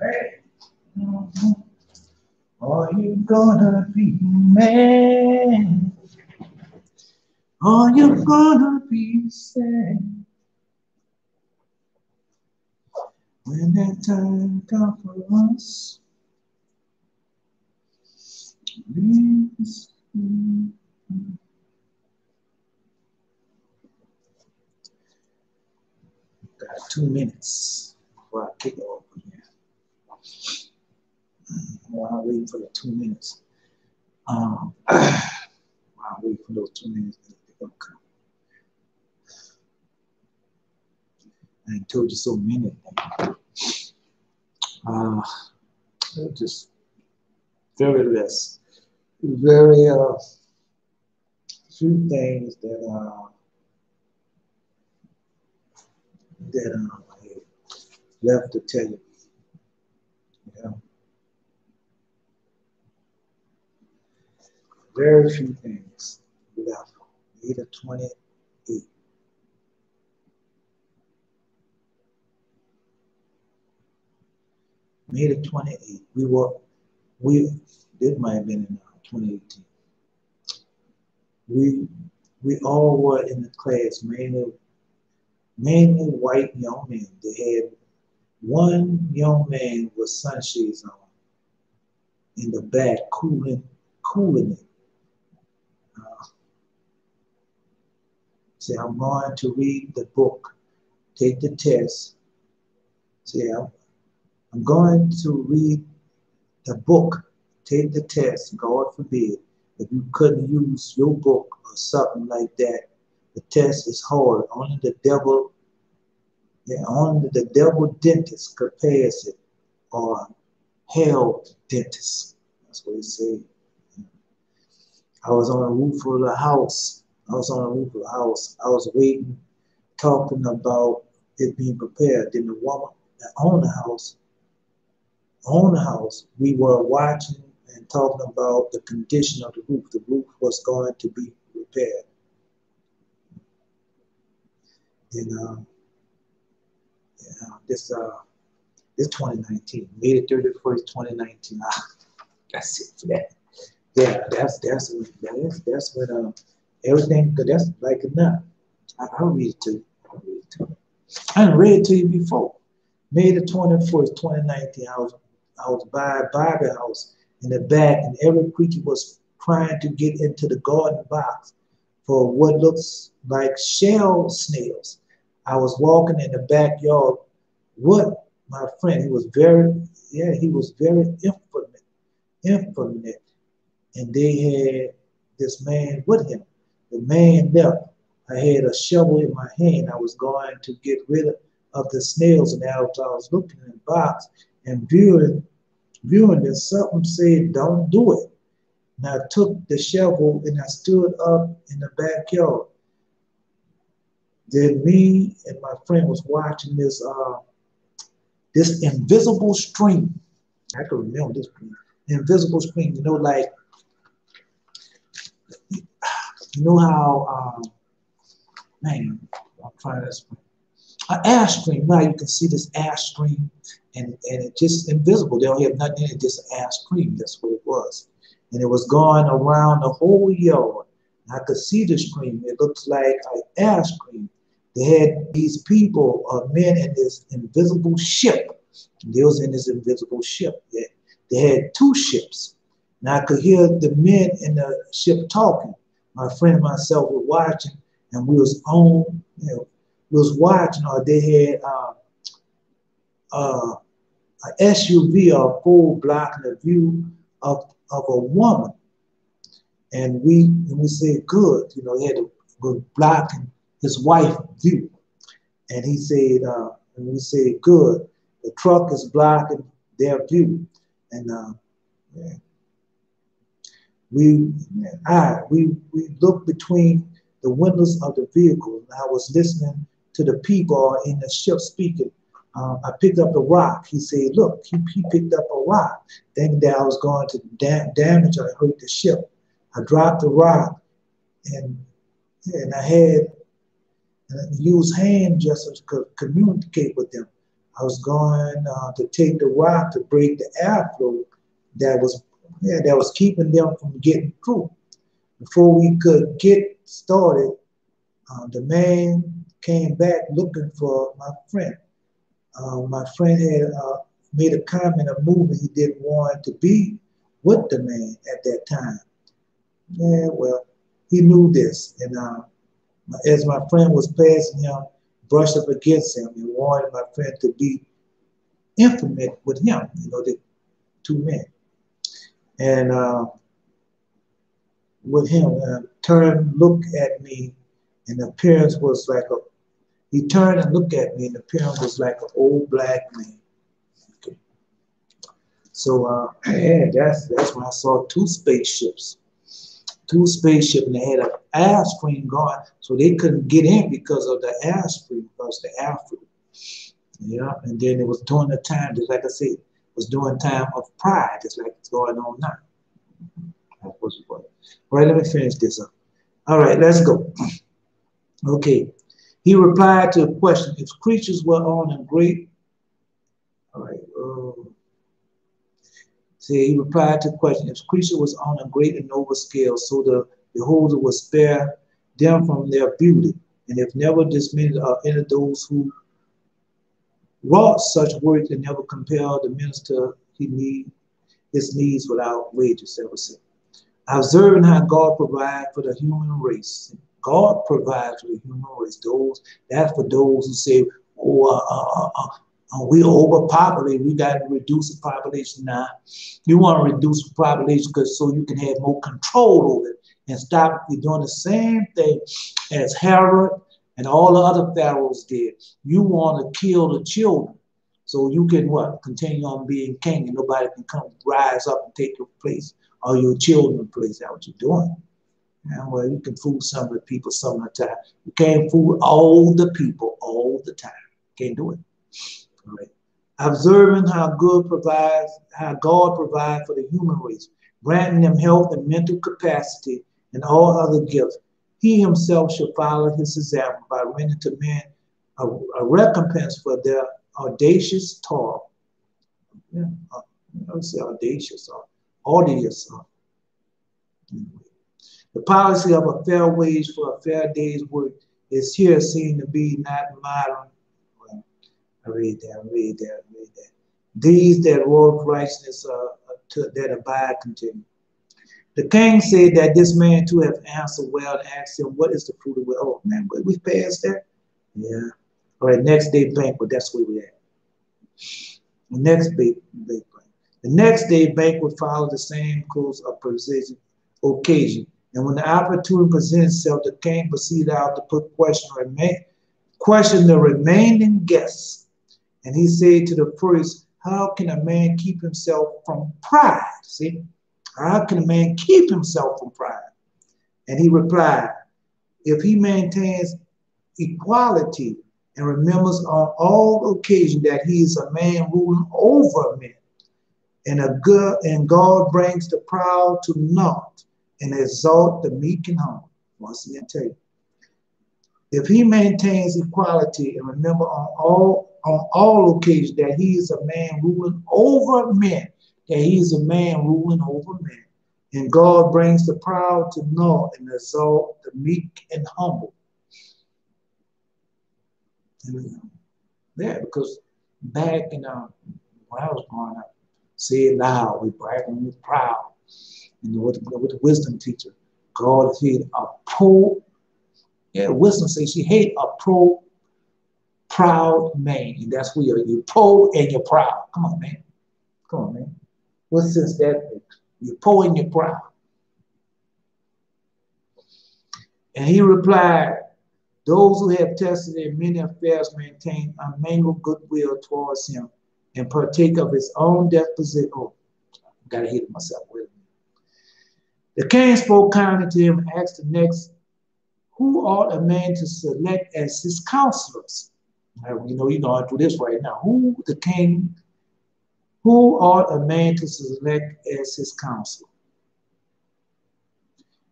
Hey. Are you gonna be mad? Are you gonna be sad when that time comes for us? Please. Got 2 minutes before I kick it off again. While I'm waiting for the 2 minutes. While I'm waiting for those 2 minutes, they're gonna come. I ain't told you so many things. Just very less. Very few things that I left to tell you. You know, very few things left. 8 or 28. Made it 28. This might have been in 2018. We all were in the class, mainly white young men. They had one young man with sunshades on in the back, cooling it. Say, I'm going to read the book, take the test. Say, I'm going to read the book, take the test. God forbid, if you couldn't use your book or something like that, the test is hard. Only the devil dentist could pass it, or hell dentist. That's what he said. I was on the roof of the house. I was waiting, talking about it being prepared. Then the woman that owned the house, we were watching and talking about the condition of the roof. The roof was going to be repaired. And this 2019, May the 31st, 2019. That's it for that. Yeah, that's when everything. That's like enough. I'll read it to you. I didn't read it to you before. May the 21st, 2019. I was by a Bible house in the back, and every creature was trying to get into the garden box for what looks like shell snails. I was walking in the backyard. What my friend? He was very intimate, and they had this man with him. The man left. I had a shovel in my hand. I was going to get rid of the snails, and after I was looking in the box and viewing this, something said, "Don't do it." And I took the shovel and I stood up in the backyard. Then me and my friend was watching this invisible stream. I can remember this invisible stream. Like how man, I'm trying to explain. An ash stream. Now you can see this ash stream, and it's just invisible. They don't have nothing in it, just an ash stream. That's what it was. And it was going around the whole yard. And I could see the stream. It looked like an ash stream. They had these people, men in this invisible ship. And they was in this invisible ship. They had 2 ships. And I could hear the men in the ship talking. My friend and myself were watching, and we was watching, or they had an SUV or a full blocking the view of a woman. And we said, good, he had was blocking his wife's view. And he said, and we said, good, the truck is blocking their view. And we looked between the windows of the vehicle, and I was listening to the people in the ship speaking. I picked up a rock. He said, look, he picked up a rock, thinking that I was going to damage or hurt the ship. I dropped the rock, and I used hand gestures to communicate with them. I was going to take the rock to break the airflow that was keeping them from getting through. Before we could get started, the man came back looking for my friend. My friend had made a comment of moving. He didn't want to be with the man at that time. Yeah, well, he knew this, and as my friend was passing him, brushed up against him and wanted my friend to be intimate with him, the two men. And with him, turned, looked at me, and the appearance was like he turned and looked at me, and the appearance was like an old black man. Okay. So, yeah, that's when I saw two spaceships, and they had an air stream going, so they couldn't get in because of the air stream, because the airflow. Yeah, and then it was during the time, just like I said, it was during time of pride, just like it's going on now. That was what. All right, let me finish this up. All right, let's go. Okay. He replied to a question: if creatures were on a great, all right. See, he replied to the question: if creature was on a great and noble scale, so the beholder would spare them from their beauty, and if never dismayed any of those who wrought such work and never compelled the minister his needs without wages, ever said. Observing how God provides for the human race. God provides for the human race. That's for those who say, we overpopulate. We got to reduce the population now. You want to reduce the population because so you can have more control over it and stop you doing the same thing as Herod and all the other pharaohs did. You want to kill the children so you can continue on being king and nobody can come rise up and take your place or your children's place. That's what you're doing. Yeah, well, you can fool some of the people some of the time. You can't fool all the people all the time. Can't do it. All right. Observing how God provides for the human race, granting them health and mental capacity and all other gifts. He himself shall follow his example by rendering to men a recompense for their audacious toil. Yeah, I would say audacious or odious. The policy of a fair wage for a fair day's work is here seen to be not modern. Well, I read that. These that work righteousness that abide continue. The king said that this man too have answered well and asked him, what is the fruit of it? Oh man, but we passed that? Yeah. All right, next day banquet, that's where we're at. The next day banquet. The next day banquet followed the same course of occasion. And when the opportunity presented itself, the king proceeded out to put question the remaining guests. And he said to the first, how can a man keep himself from pride? See? How can a man keep himself from pride? And he replied, if he maintains equality and remembers on all occasions that he is a man ruling over men, and God brings the proud to naught and exalt the meek and humble. Once again, tell you, if he maintains equality and remember on all occasions that he is a man ruling over men, and God brings the proud to naught and exalt the meek and humble. Yeah, because back in when I was growing up, say it loud, we bragging, we proud. With the wisdom teacher, God hated wisdom says she hate a proud man, and that's who you're poor and you're proud. Come on, man. What sense that makes? You're poor and you're proud. And he replied, those who have tested in many affairs maintain unmingled goodwill towards him and partake of his own disposition. Oh, I gotta hit myself with it. The king spoke kindly to him and asked the next, who ought a man to select as his counselors? Now, you're going through this right now. Who ought a man to select as his counselor?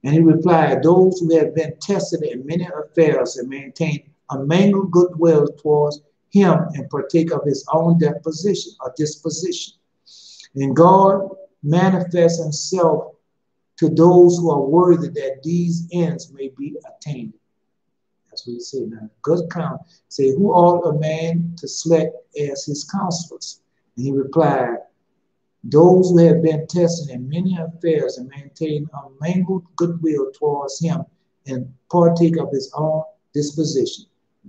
And he replied, those who have been tested in many affairs and maintain unmingled goodwill towards him and partake of his own disposition. And God manifests himself to those who are worthy that these ends may be attained. That's what he said. Now, good count. Say, who ought a man to select as his counselors? And he replied, those who have been tested in many affairs and maintain unmingled goodwill towards him and partake of his own disposition.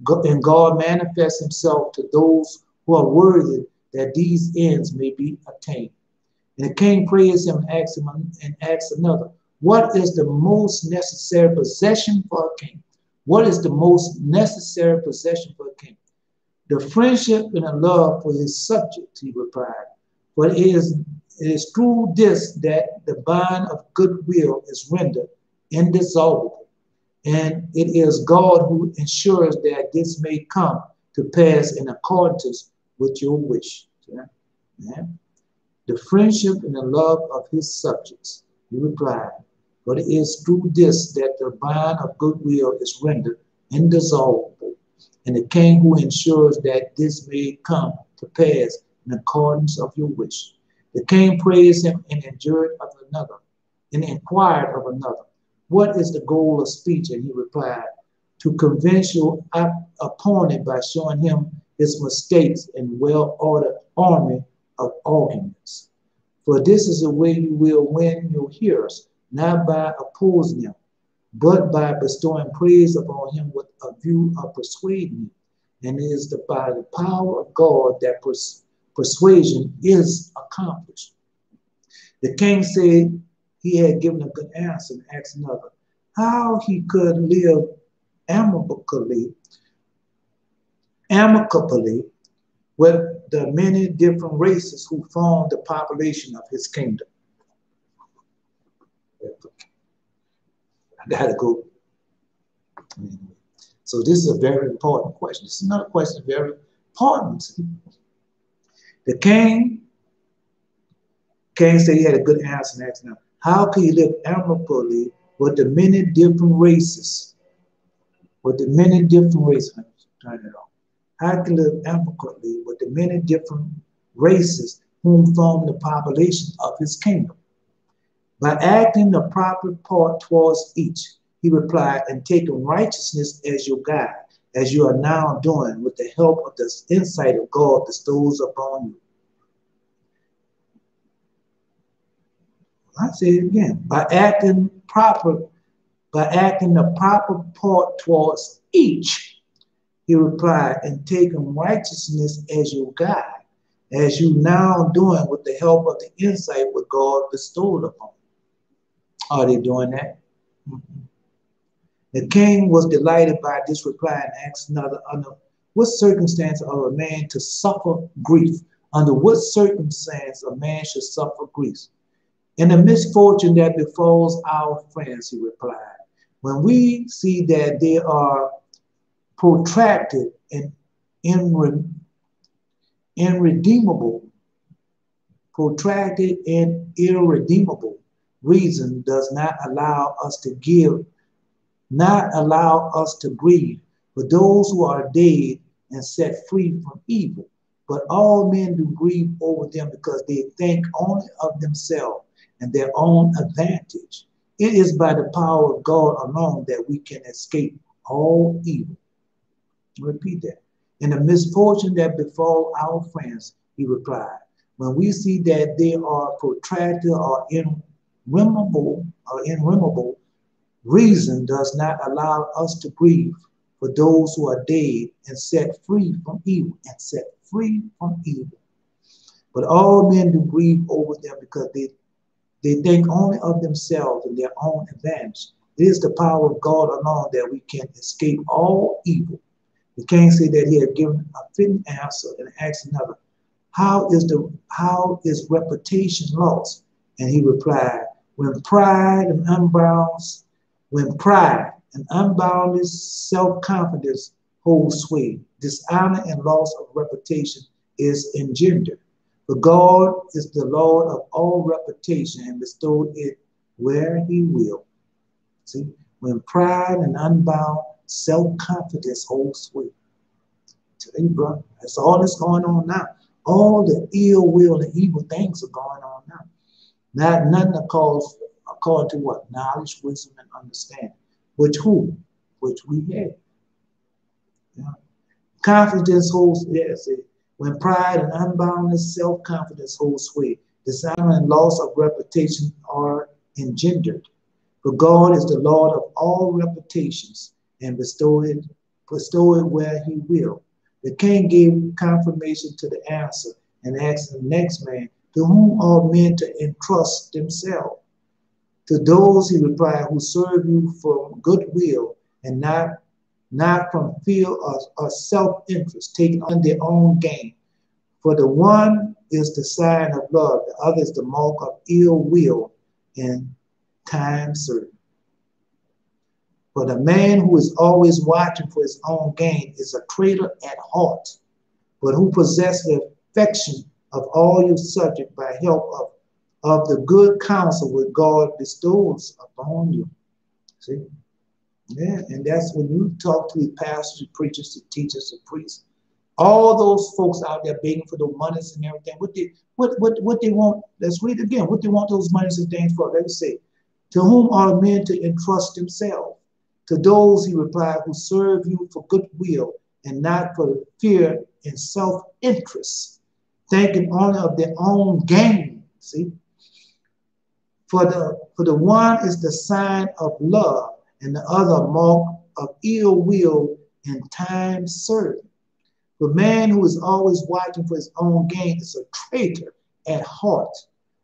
And God manifests himself to those who are worthy that these ends may be attained. And the king praised him and asked another, what is the most necessary possession for a king? What is the most necessary possession for a king? The friendship and the love for his subjects, he replied. For it is through this that the bond of goodwill is rendered indissoluble. And it is God who ensures that this may come to pass in accordance with your wish. Yeah? Yeah? The friendship and the love of his subjects, he replied. But it is through this that the bond of goodwill is rendered indissoluble, and the king who ensures that this may come to pass in accordance of your wish. The king praised him and inquired of another, what is the goal of speech? And he replied, to convince your opponent by showing him his mistakes in well-ordered army of arguments. For this is the way you will win your hearers, not by opposing him, but by bestowing praise upon him with a view of persuading him. And it is by the power of God that persuasion is accomplished. The king said he had given a good answer and asked another how he could live amicably with the many different races who form the population of his kingdom. I gotta go. So this is a very important question. This is another question very important. The king said he had a good answer and asked him, how can you live amicably with the many different races? With the many different races. Turn it off. How can you live amicably with the many different races whom form the population of his kingdom? By acting the proper part towards each, he replied, and taking righteousness as your guide, as you are now doing with the help of the insight of God bestows upon you. I say it again. By acting the proper part towards each, he replied, and taking righteousness as your guide, as you now doing with the help of the insight what God bestowed upon you. Are they doing that? Mm-hmm. The king was delighted by this reply and asked another, under what circumstance of a man to suffer grief? Under what circumstance a man should suffer grief? In the misfortune that befalls our friends, he replied, when we see that they are protracted and irredeemable, reason does not allow us to grieve for those who are dead and set free from evil. But all men do grieve over them because they think only of themselves and their own advantage. It is by the power of God alone that we can escape all evil. Repeat that. In the misfortune that befall our friends, he replied, when we see that they are protracted or irremovable, reason does not allow us to grieve for those who are dead and set free from evil. But all men do grieve over them because they think only of themselves and their own advantage. It is the power of God alone that we can escape all evil. The king said that he had given a fitting answer and asked another, how is reputation lost? And he replied, when pride and unbounded self-confidence hold sway, dishonor and loss of reputation is engendered. For God is the Lord of all reputation and bestowed it where he will. See, when pride and unbound self-confidence hold sway, Tell you, brother, that's all that's going on now. All the ill will and evil things are going on now. Nothing according to what? Knowledge, wisdom, and understanding. Which who? Which we have. Yeah. Confidence holds, yes, when pride and unboundness, self-confidence hold sway, dishonor and loss of reputation are engendered. For God is the Lord of all reputations and bestow it where he will. The king gave confirmation to the answer and asked the next man, to whom are men to entrust themselves? To those, he replied, who serve you from goodwill and not from fear or self-interest, taking on their own gain. For the one is the sign of love, the other is the mark of ill will and time certain. For the man who is always watching for his own gain is a traitor at heart, but who possesses the affection of all your subjects by help of the good counsel which God bestows upon you. See? Yeah, and that's when you talk to the pastors, the preachers, the teachers, the priests, all those folks out there begging for those monies and everything. What they want? Let's read it again. What they want those monies and things for? Let me say, to whom are men to entrust themselves? To those, he replied, who serve you for goodwill and not for fear and self-interest, thinking only of their own gain. See, for the one is the sign of love, and the other mark of ill will and time certain. The man who is always watching for his own gain is a traitor at heart,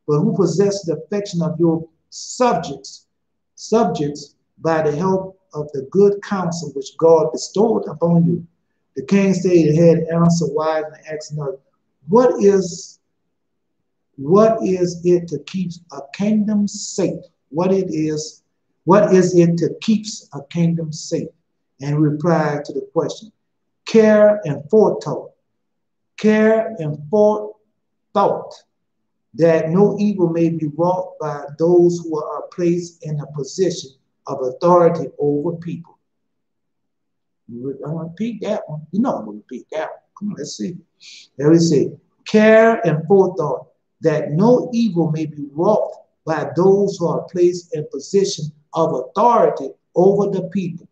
but who possesses the affection of your subjects by the help of the good counsel which God bestowed upon you. The king said he had answered wise and asked another, what is it to keep a kingdom safe? What is it to keep a kingdom safe? And replied to the question, care and forethought, that no evil may be wrought by those who are placed in a position of authority over people. I'm going to repeat that one. You know I'm going to repeat that one. Come on, let's see. There we say, care and forethought, that no evil may be wrought by those who are placed in position of authority over the people.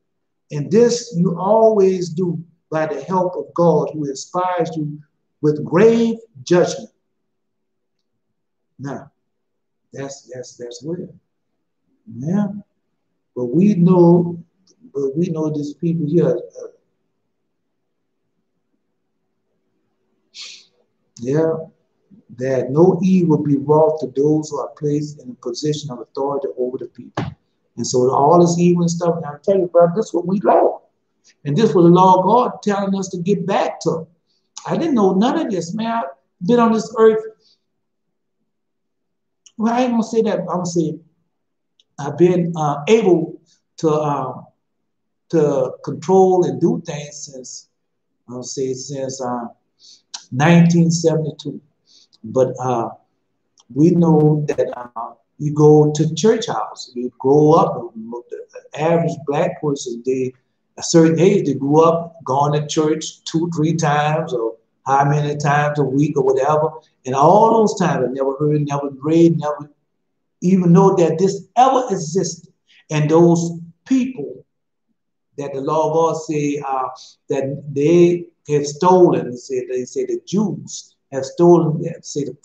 And this you always do by the help of God, who inspires you with grave judgment. Now, that's weird. Yeah. But we know these people here. That no evil be wrought to those who are placed in a position of authority over the people. And so all this evil and stuff, and I tell you, brother, this is what we law. And this was the law of God telling us to get back to. I didn't know none of this, man. I've been on this earth. Well, I ain't gonna say that. I'm gonna say I've been able to control and do things since 1972. But we know that you go to the church house, you grow up. The average black person, a certain age, they grew up going to church 2-3 times, or how many times a week or whatever. And all those times I never heard, never read, never even know that this ever existed. And those people that the law of God say that they have stolen, they say the Jews have stolen, say the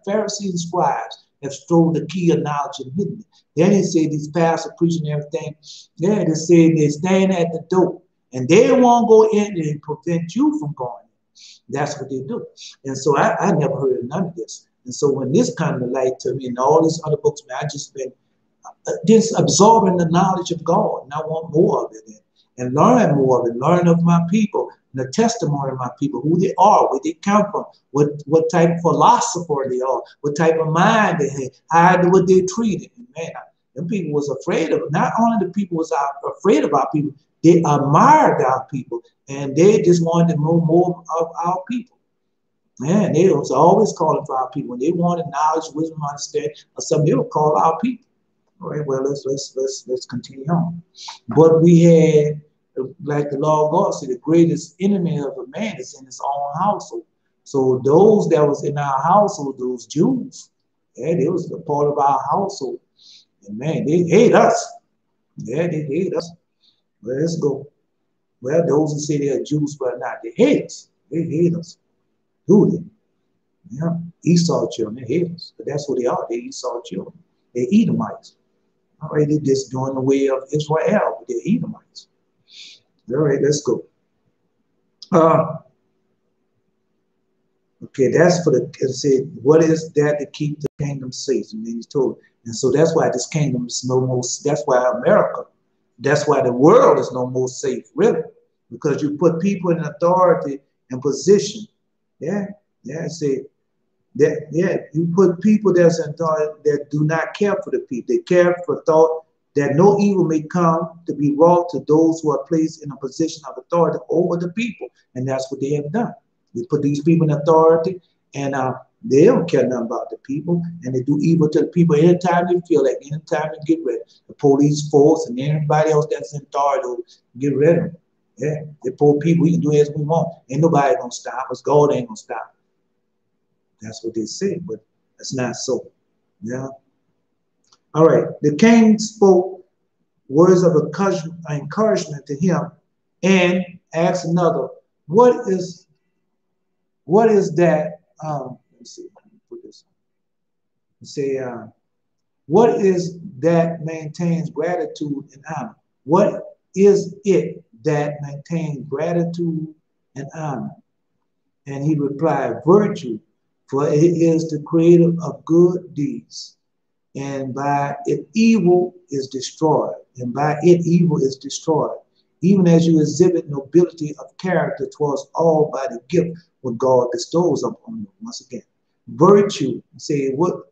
Pharisees and scribes have stolen the key of knowledge and hidden it. Then he said these pastors preaching everything, yeah, they say they stand at the door and they won't go in and prevent you from going in. That's what they do. And so I never heard of none of this. And so when this come to light to me and all these other books, man, I just been just absorbing the knowledge of God, and I want more of it and learn more of it, learn of my people, the testimony of my people, who they are, where they come from, what type of philosopher they are, what type of mind they have, how what they treated. Man, them people was afraid of it. Not only the people was afraid of our people, they admired our people, and they just wanted to know more of our people. Man, they was always calling for our people. When they wanted knowledge, wisdom, understanding, or something, they would call our people. All right, well, let's continue on. But we had like the law of God said, the greatest enemy of a man is in his own household. So those that was in our household, those Jews, yeah, they was a part of our household. And man, they hate us. Yeah, they hate us. Well, let's go. Well, those who say they're Jews but not, they hate us. They hate us. Who they? Yeah, Esau children, they hate us. But that's what they are. They Esau children. They Edomites. All right, they're just doing the way of Israel, but they're Edomites. All right, let's go. Okay, that's for the, it said, what is that to keep the kingdom safe? And then he's told, and so that's why this kingdom is no more, that's why America, that's why the world is no more safe, really, because you put people in authority and position. Yeah, yeah, say that, yeah, you put people that's in authority that do not care for the people. They care for thought that no evil may come to be wrought to those who are placed in a position of authority over the people. And that's what they have done. You put these people in authority, and they don't care nothing about the people, and they do evil to the people anytime they feel like, anytime they get ready. The police force and everybody else that's in authority, get rid of them. Yeah, the poor people, we can do as we want. Ain't nobody gonna stop us. God ain't gonna stop. That's what they say, but that's not so. Yeah. All right. The king spoke words of encouragement to him and asked another, what is that? Let's see, let me put this. Say, what is that maintains gratitude and honor? What is it that maintains gratitude and honor? And he replied, virtue, for it is the creator of good deeds. And by it evil is destroyed, and by it evil is destroyed, even as you exhibit nobility of character towards all by the gift what God bestows upon you. Once again, virtue, say, what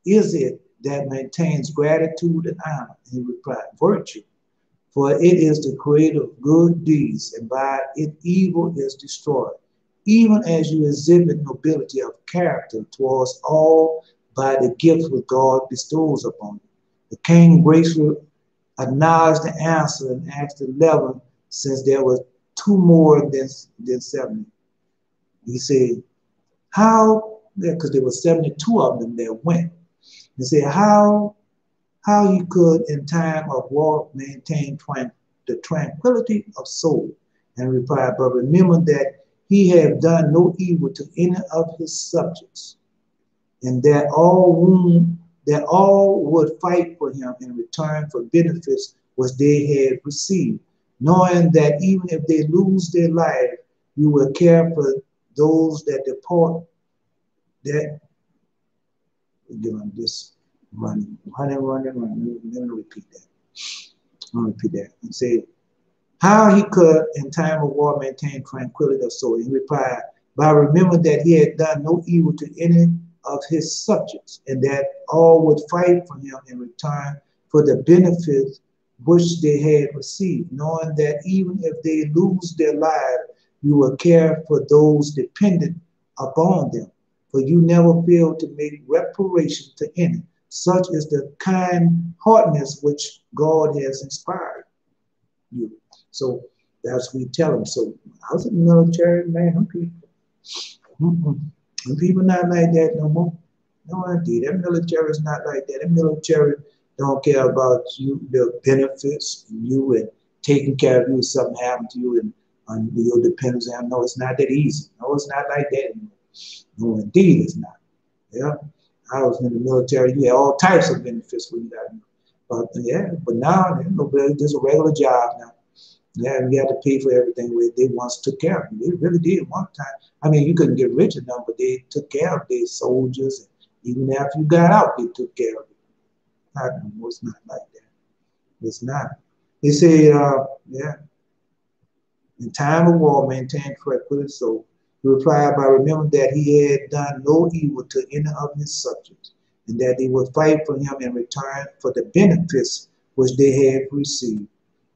is it that maintains gratitude and honor? And he replied, virtue, for it is the creator of good deeds, and by it evil is destroyed, even as you exhibit nobility of character towards all by the gift which God bestows upon you. The king gracefully acknowledged the answer and asked 11, since there were two more than 70. He said, how, because there were 72 of them that went. He said, how he could in time of war maintain the tranquility of soul. And replied, but remember that he had done no evil to any of his subjects, and that all would fight for him in return for benefits which they had received, knowing that even if they lose their life, you will care for those that depart. That again, I'm just running. Let me repeat that. I'm gonna repeat that and say how he could in time of war maintain tranquility of soul. He replied, by remembering that he had done no evil to any of his subjects, and that all would fight for him in return for the benefits which they had received, knowing that even if they lose their lives, you will care for those dependent upon them, for you never fail to make reparation to any. Such is the kind heartedness which God has inspired you. So that's what we tell them. So I was in the military, man, them people not like that no more. No idea. That military is not like that. That military don't care about you, the benefits, you and taking care of you if something happened to you and your dependents. No, it's not that easy. No, it's not like that anymore. No, indeed it's not. Yeah. I was in the military. You had all types of benefits when you got in. But yeah, but now it's just a regular job now. Yeah, you had to pay for everything where they once took care of you. They really did one time. I mean, you couldn't get rich enough, but they took care of their soldiers. Even after you got out, they took care of you. It's not like that. It's not. He said, yeah, in time of war, maintain tranquility. So he replied by remembering that he had done no evil to any of his subjects, and that they would fight for him in return for the benefits which they had received,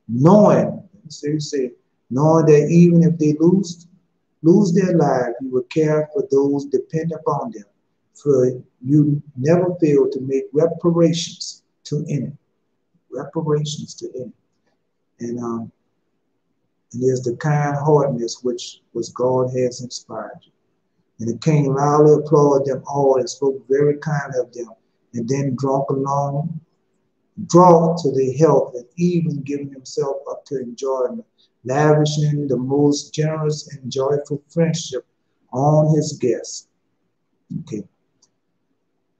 knowing, so he said, knowing that even if they lose their lives, you will care for those dependent upon them, for you never fail to make reparations to any. Reparations to any. And and is the kind-heartedness which was God has inspired you. And the king loudly applauded them all and spoke very kindly of them, and then draw to the health, and even giving himself up to enjoyment, lavishing the most generous and joyful friendship on his guests. Okay.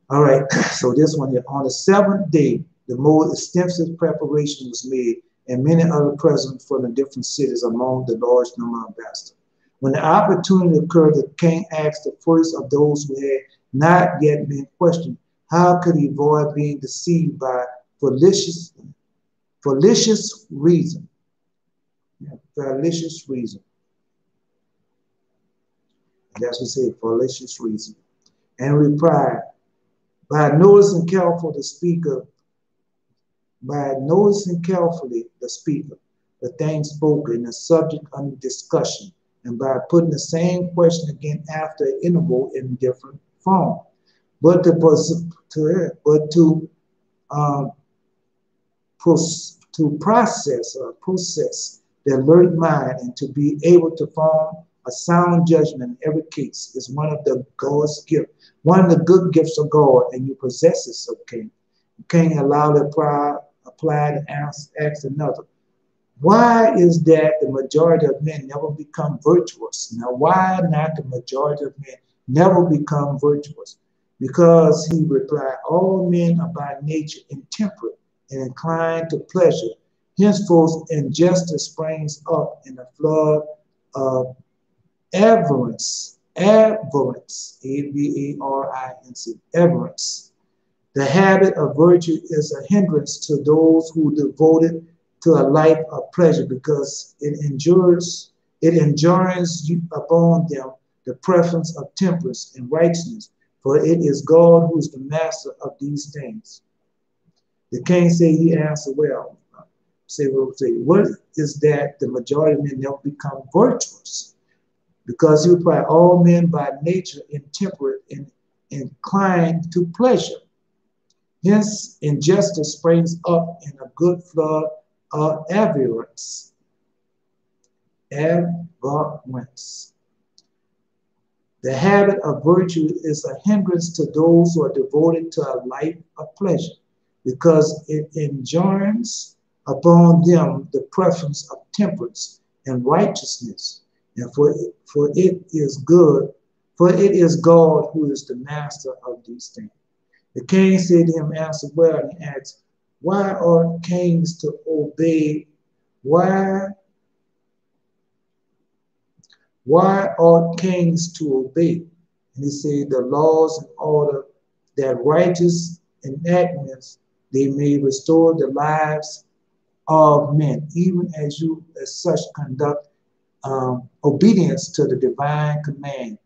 All right. So this one here. On the seventh day, the most extensive preparation was made, and many other presents from the different cities among the large number of ambassadors. When the opportunity occurred, the king asked the first of those who had not yet been questioned, how could he avoid being deceived by fallacious reason? Yeah, fallacious reason. That's what it said, fallacious reason. And replied, by noticing carefully the speaker, the thing spoken, and the subject under discussion, and by putting the same question again after an interval in different form. But to process the alert mind and to be able to form a sound judgment in every case is one of the God's gift, one of the good gifts of God, and you possess it, so king. The king allowed the pride, applied, and asked another. Why is that the majority of men never become virtuous? Now, why not the majority of men never become virtuous? Because he replied, all men are by nature intemperate and inclined to pleasure. Henceforth, injustice springs up in a flood of avarice, A-V-A-R-I-N-C, avarice. The habit of virtue is a hindrance to those who devoted to a life of pleasure, because it enjoins upon them the preference of temperance and righteousness, for it is God who is the master of these things. The king said, he answered, well, what is that the majority of men never become virtuous? Because he replied, all men by nature intemperate and inclined to pleasure. Hence, injustice springs up in a good flood of avarice. The habit of virtue is a hindrance to those who are devoted to a life of pleasure, because it enjoins upon them the preference of temperance and righteousness. And for it is God who is the master of these things. The king said to him, answer well, and he asked, why ought kings to obey? Why ought kings to obey? And he said, the laws in order that righteous enactments they may restore the lives of men, even as you as such conduct obedience to the divine command,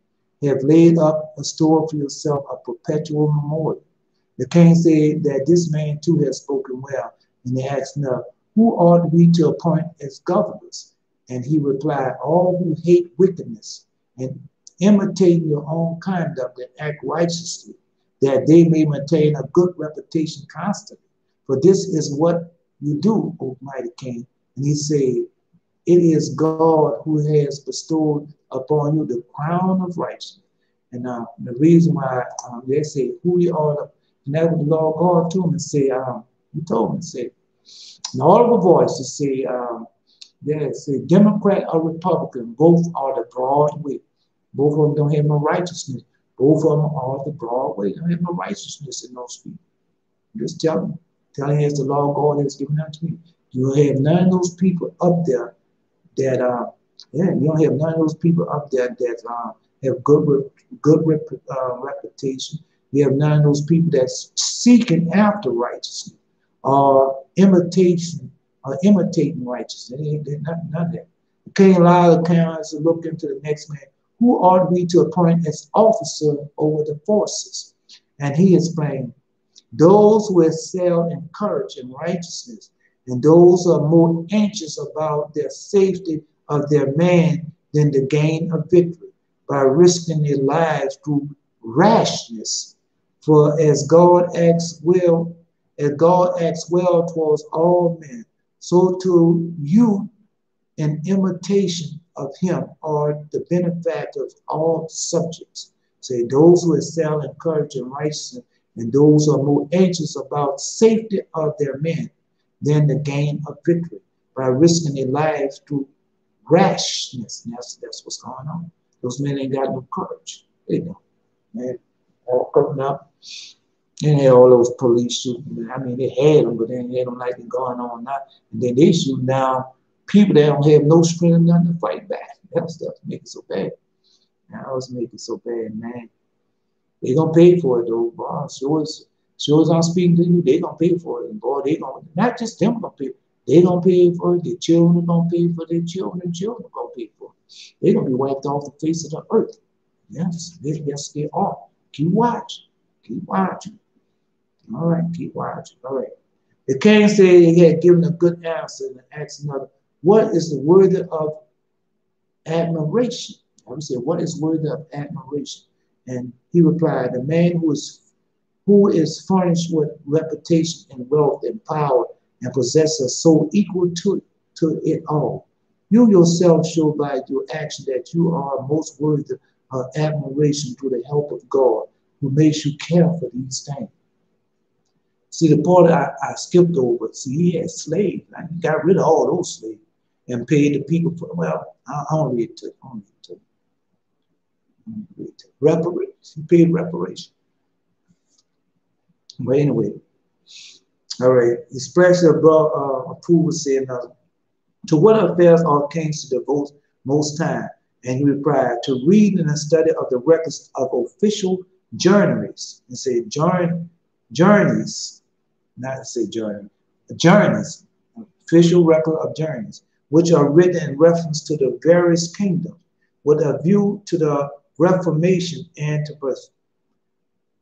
have laid up a store for yourself a perpetual memorial. The king said that this man too has spoken well, and they asked now, who ought we to appoint as governors? And he replied, all who hate wickedness and imitate your own conduct and act righteously, that they may maintain a good reputation constantly. For this is what you do, O mighty king. And he said, it is God who has bestowed upon you the crown of righteousness. And the reason why they say who you are, and that was the Lord God to him and say, he told him, say, in audible voice to say, say Democrat or Republican, both are the broad way. Both of them don't have no righteousness. Both of them are the broad way. They don't have no righteousness in those people. Just tell him as the Lord God has given unto me. You have none of those people up there that you don't have none of those people up there that have good reputation. You have none of those people that's seeking after righteousness or imitating righteousness. None of that. The king allowed the counts to look into the next man. Who ought we to appoint as officer over the forces? And he explained, those who excel in courage and righteousness, and those who are more anxious about their safety of their man than the gain of victory, by risking their lives through rashness. For as God acts well towards all men, so to you in imitation of him are the benefactor of all subjects. Say those who excel in courage and righteousness, and those who are more anxious about safety of their men than the gain of victory by risking their lives through rashness. And that's what's going on. Those men ain't got no courage. They don't. Man, all coming up. And had all those police shooting. I mean, they had them, but then they don't like it going on now. And then they shoot down people that don't have no strength or nothing to fight back. That stuff make it so bad. That was making it so bad, man. They gonna pay for it though, boy. Sure as I'm speaking to you, they gonna pay for it. And boy, they gonna not just them gonna pay. They gonna pay for it. Their children are gonna pay for their children, and children are gonna pay for it. They're gonna be wiped off the face of the earth. Yes, yes, they are. Keep watching. Keep watching. All right, keep watching. All right. The king said he had given a good answer and asked another, what is the worthy of admiration? I would say, what is worthy of admiration? And he replied, the man who is furnished with reputation and wealth and power and possesses a soul equal to it all. You yourself show by your action that you are most worthy of admiration through the help of God, who makes you care for these things. See, the part I skipped over, see, he had slaves. He got rid of all those slaves and paid the people for, well, I don't read it. Reparation. He paid reparation. But anyway, all right. Express approval saying, to what affairs are kings to devote most time? And he replied, to read and study of the records of official journeys. And say journeys, not to say journey, journeys, official record of journeys, which are written in reference to the various kingdoms, with a view to the reformation and to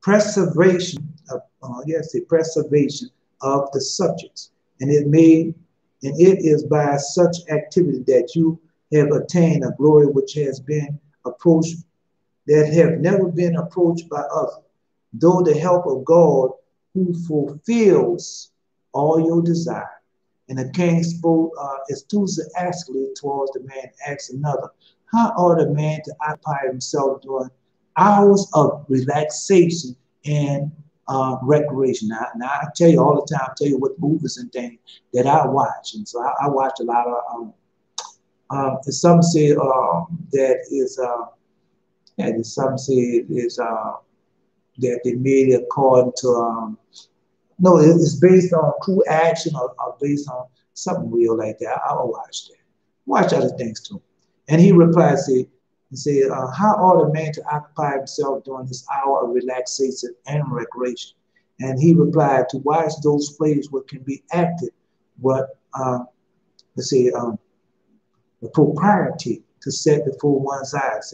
preservation of the subjects. And it is by such activity that you have attained a glory which has been approached, that have never been approached by others, though the help of God who fulfills all your desire. And the king spoke enthusiastically towards the man, asked another, how ought a man to occupy himself during hours of relaxation and recreation? Now I tell you all the time, I tell you what movies and things that I watch. And so I watch a lot of, some say that is, some say it is, that they made it according to, no, it's based on true action or based on something real like that. I'll watch that. Watch other things too. And he replied, how ought a man to occupy himself during this hour of relaxation and recreation? And he replied, to watch those plays what can be acted, what, the propriety to set before one's eyes,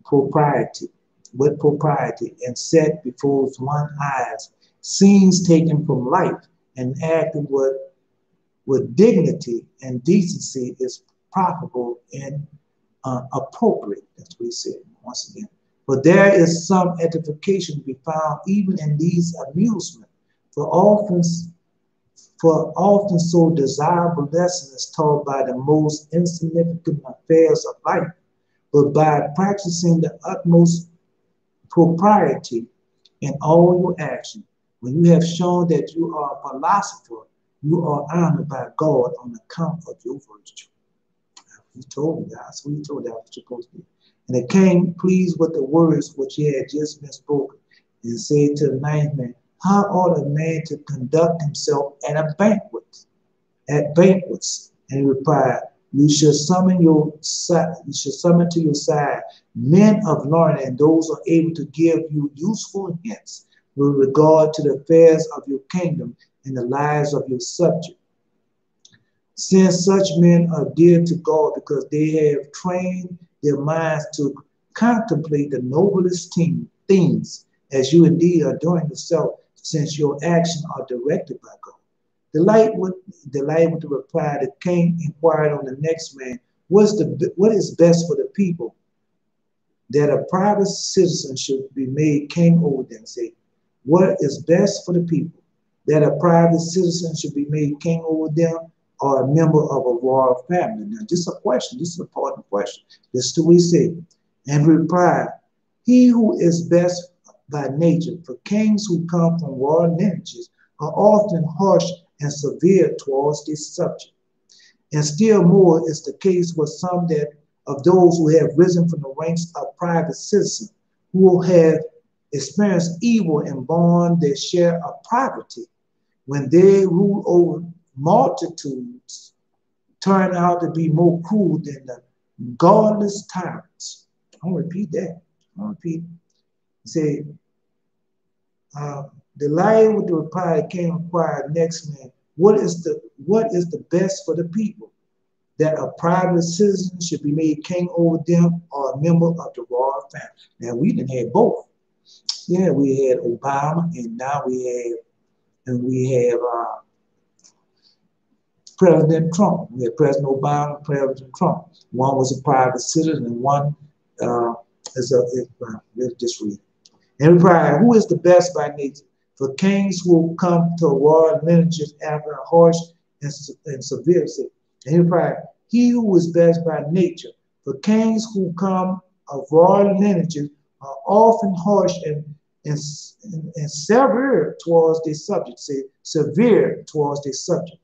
propriety, with propriety, and set before one's eyes, scenes taken from life and acted with dignity and decency is profitable and appropriate. That's what he said once again. But there is some edification to be found even in these amusements, for often so desirable lesson is taught by the most insignificant affairs of life, but by practicing the utmost propriety in all your action. When you have shown that you are a philosopher, you are honored by God on account of your virtue. He told me that. So he told that was supposed to be. And the king, pleased with the words which he had just been spoken, and said to the ninth man, how ought a man to conduct himself at a banquet? At banquets. And he replied, you should summon to your side men of learning, and those who are able to give you useful hints with regard to the affairs of your kingdom and the lives of your subject. Since such men are dear to God because they have trained their minds to contemplate the noblest things, as you indeed are doing yourself, since your actions are directed by God. Delight with the reply, the king inquired on the next man, what is best for the people? That a private citizen should be made king over them. Say, what is best for the people? That a private citizen should be made king over them, or a member of a royal family? Now, this is a question. This is an important question. This is what we say. And reply, he who is best by nature, for kings who come from royal lineages are often harsh and severe towards this subject. And still more is the case with some that of those who have risen from the ranks of private citizens, who have experienced evil and borne their share of poverty, when they rule over multitudes, turn out to be more cruel than the godless tyrants. I'll repeat that. I'll repeat. Say, the lion with the reply came inquired next man, what is the best for the people? That a private citizen should be made king over them or a member of the royal family. Now we didn't have both. Yeah, we had Obama, and now we have President Trump. We had President Obama and President Trump. One was a private citizen, and one let's just read. And reply, who is the best by nature? For kings who come to royal lineages after a harsh and severe sin. And he replied, he who is best by nature. For kings who come of royal lineages are often harsh and severe towards their subject. Say, severe towards their subject.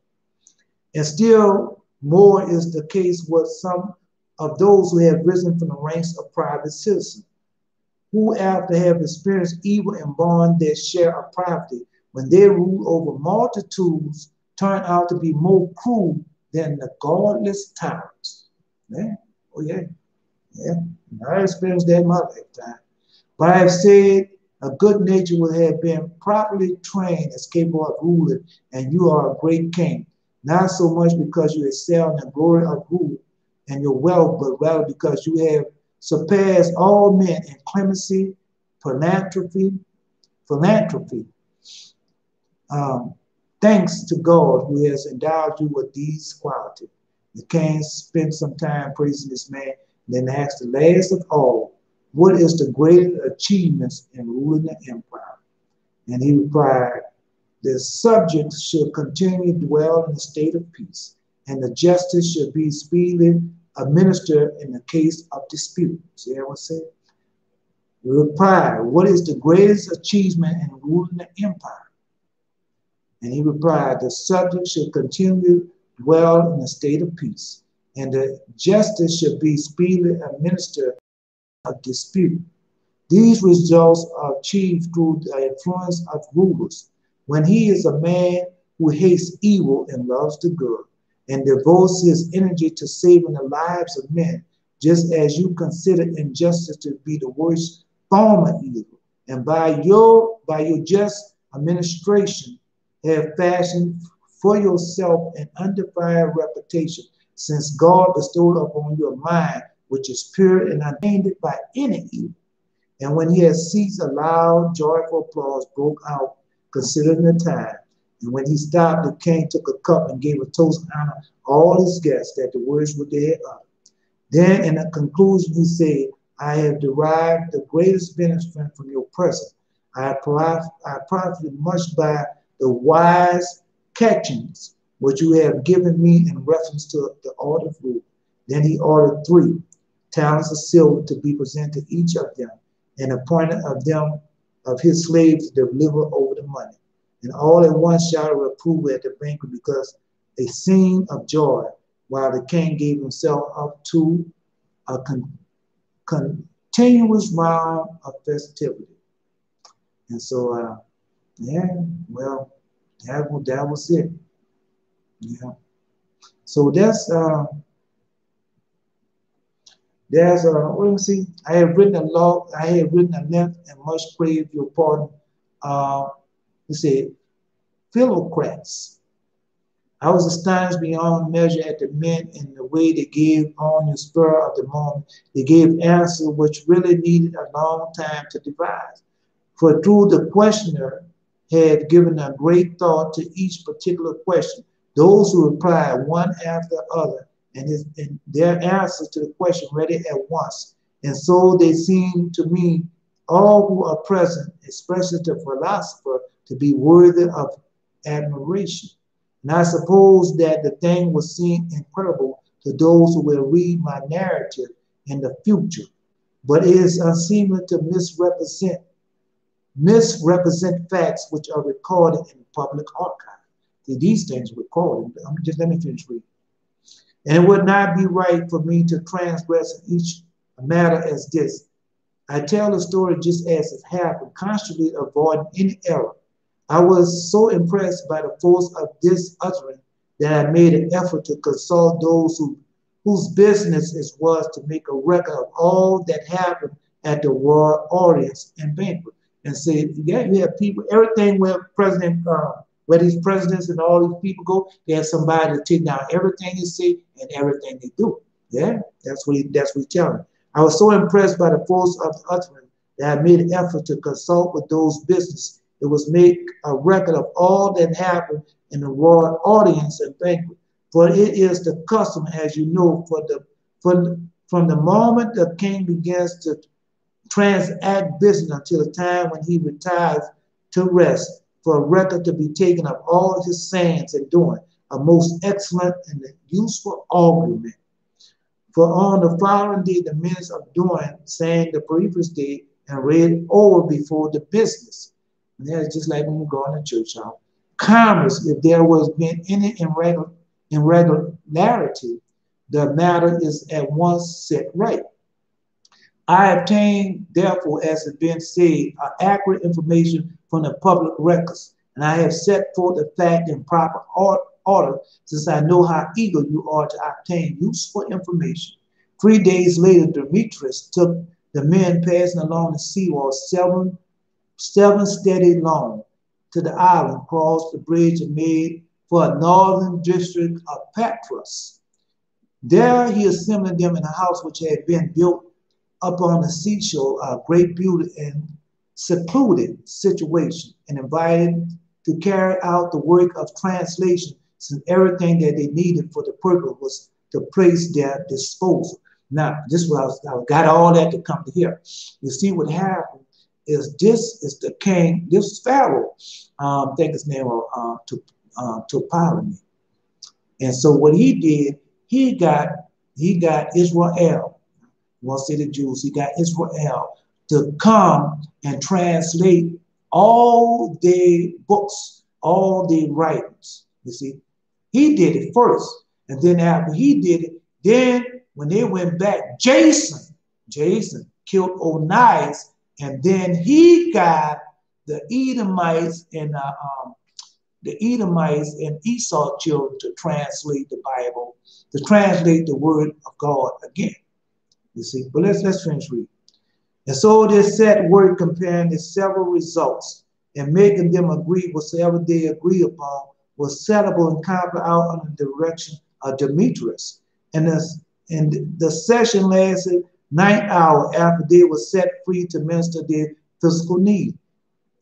And still more is the case with some of those who have risen from the ranks of private citizens, who after have experienced evil and borne their share of poverty, when they rule over multitudes, turn out to be more cruel than the godless tyrants. Yeah? Oh yeah, yeah. I experienced that in my lifetime. But I have said a good nature would have been properly trained as capable of ruling, and you are a great king. Not so much because you excel in the glory of rule and your wealth, but rather because you have surpassed all men in clemency, philanthropy. Thanks to God who has endowed you with these qualities. The king spent some time praising this man, then asked the last of all, what is the greatest achievements in ruling the empire? And he replied, the subjects should continue to dwell in a state of peace, and the justice should be speedily administered in the case of dispute. See what I said? Reply, what is the greatest achievement in ruling the empire? And he replied, the subject should continue to dwell in a state of peace, and the justice should be speedily administered in a dispute. These results are achieved through the influence of rulers. When he is a man who hates evil and loves the good, and devotes his energy to saving the lives of men, just as you consider injustice to be the worst form of evil, and by your just administration have fashioned for yourself an undefiled reputation, since God bestowed upon you a mind which is pure and untainted by any evil. And when he had ceased, a loud, joyful applause broke out, considering the time. And when he stopped, the king took a cup and gave a toast and honor all his guests that the words were there uttered. Then in the conclusion he said, I have derived the greatest benefit from your presence. I profited much by the wise catchings which you have given me in reference to the art of rule. Then he ordered 3 talents of silver to be presented to each of them, and appointed of his slaves to deliver over the money. And all at once shouted approval at the banquet, because a scene of joy, while the king gave himself up to a continuous round of festivity. And so, yeah, well, that was it. Yeah. So let me see. I have written a length and much crave your pardon. Let's say, philocrats. I was astonished beyond measure at the men and the way they gave on the spur of the moment. They gave answers which really needed a long time to devise. For through the questioner had given a great thought to each particular question, those who replied one after the other, and their answers to the question ready at once. And so they seem to me, all who are present, especially the philosopher, to be worthy of admiration. And I suppose that the thing will seem incredible to those who will read my narrative in the future, but it is unseemly to misrepresent facts which are recorded in the public archive. See, these things are recorded. Just let me finish reading. And it would not be right for me to transgress in each matter as this. I tell the story just as it happened, constantly avoiding any error. I was so impressed by the force of this uttering that I made an effort to consult those whose business it was to make a record of all that happened at the royal audience and banquet. And say, yeah, you have people, everything where where these presidents and all these people go, they have somebody to take down everything they say and everything they do. Yeah, that's what he telling. I was so impressed by the force of the uttering that I made an effort to consult with those business. It was make a record of all that happened in the royal audience and banquet. For it is the custom, as you know, from the moment the king begins to transact business until the time when he retires to rest, for a record to be taken of all his sayings and doing, a most excellent and useful argument. For on the following day, the minutes of doing, saying the previous day, and read over before the business. And that's just like when we go to church, y'all. Commerce, if there was been any irregularity, the matter is at once set right. I obtained, therefore, as has been said, accurate information from the public records, and I have set forth the fact in proper order, since I know how eager you are to obtain useful information. 3 days later, Demetrius took the men passing along the seawall seven steady long to the island, crossed the bridge, and made for a northern district of Patras. There he assembled them in a house which had been built up on the seashore, a great beauty and secluded situation, and invited to carry out the work of translation, since everything that they needed for the purpose was to place their disposal. Now, this is what I got all that to come to here. You see what happened is this is the king, this is Pharaoh, I think his name was Ptolemy. And so what he did, he got Israel. Want to say the Jews, he got Israel to come and translate all the books, all the writings. You see, he did it first, and then after he did it, then when they went back, Jason killed Onias, and then he got the Edomites and Esau children to translate the Bible, to translate the word of God again. You see, but let's finish reading. And so they set work comparing the several results and making them agree whatsoever they agree upon was settable and carried out under the direction of Demetrius. And the session lasted 9 hours after they were set free to minister their physical need.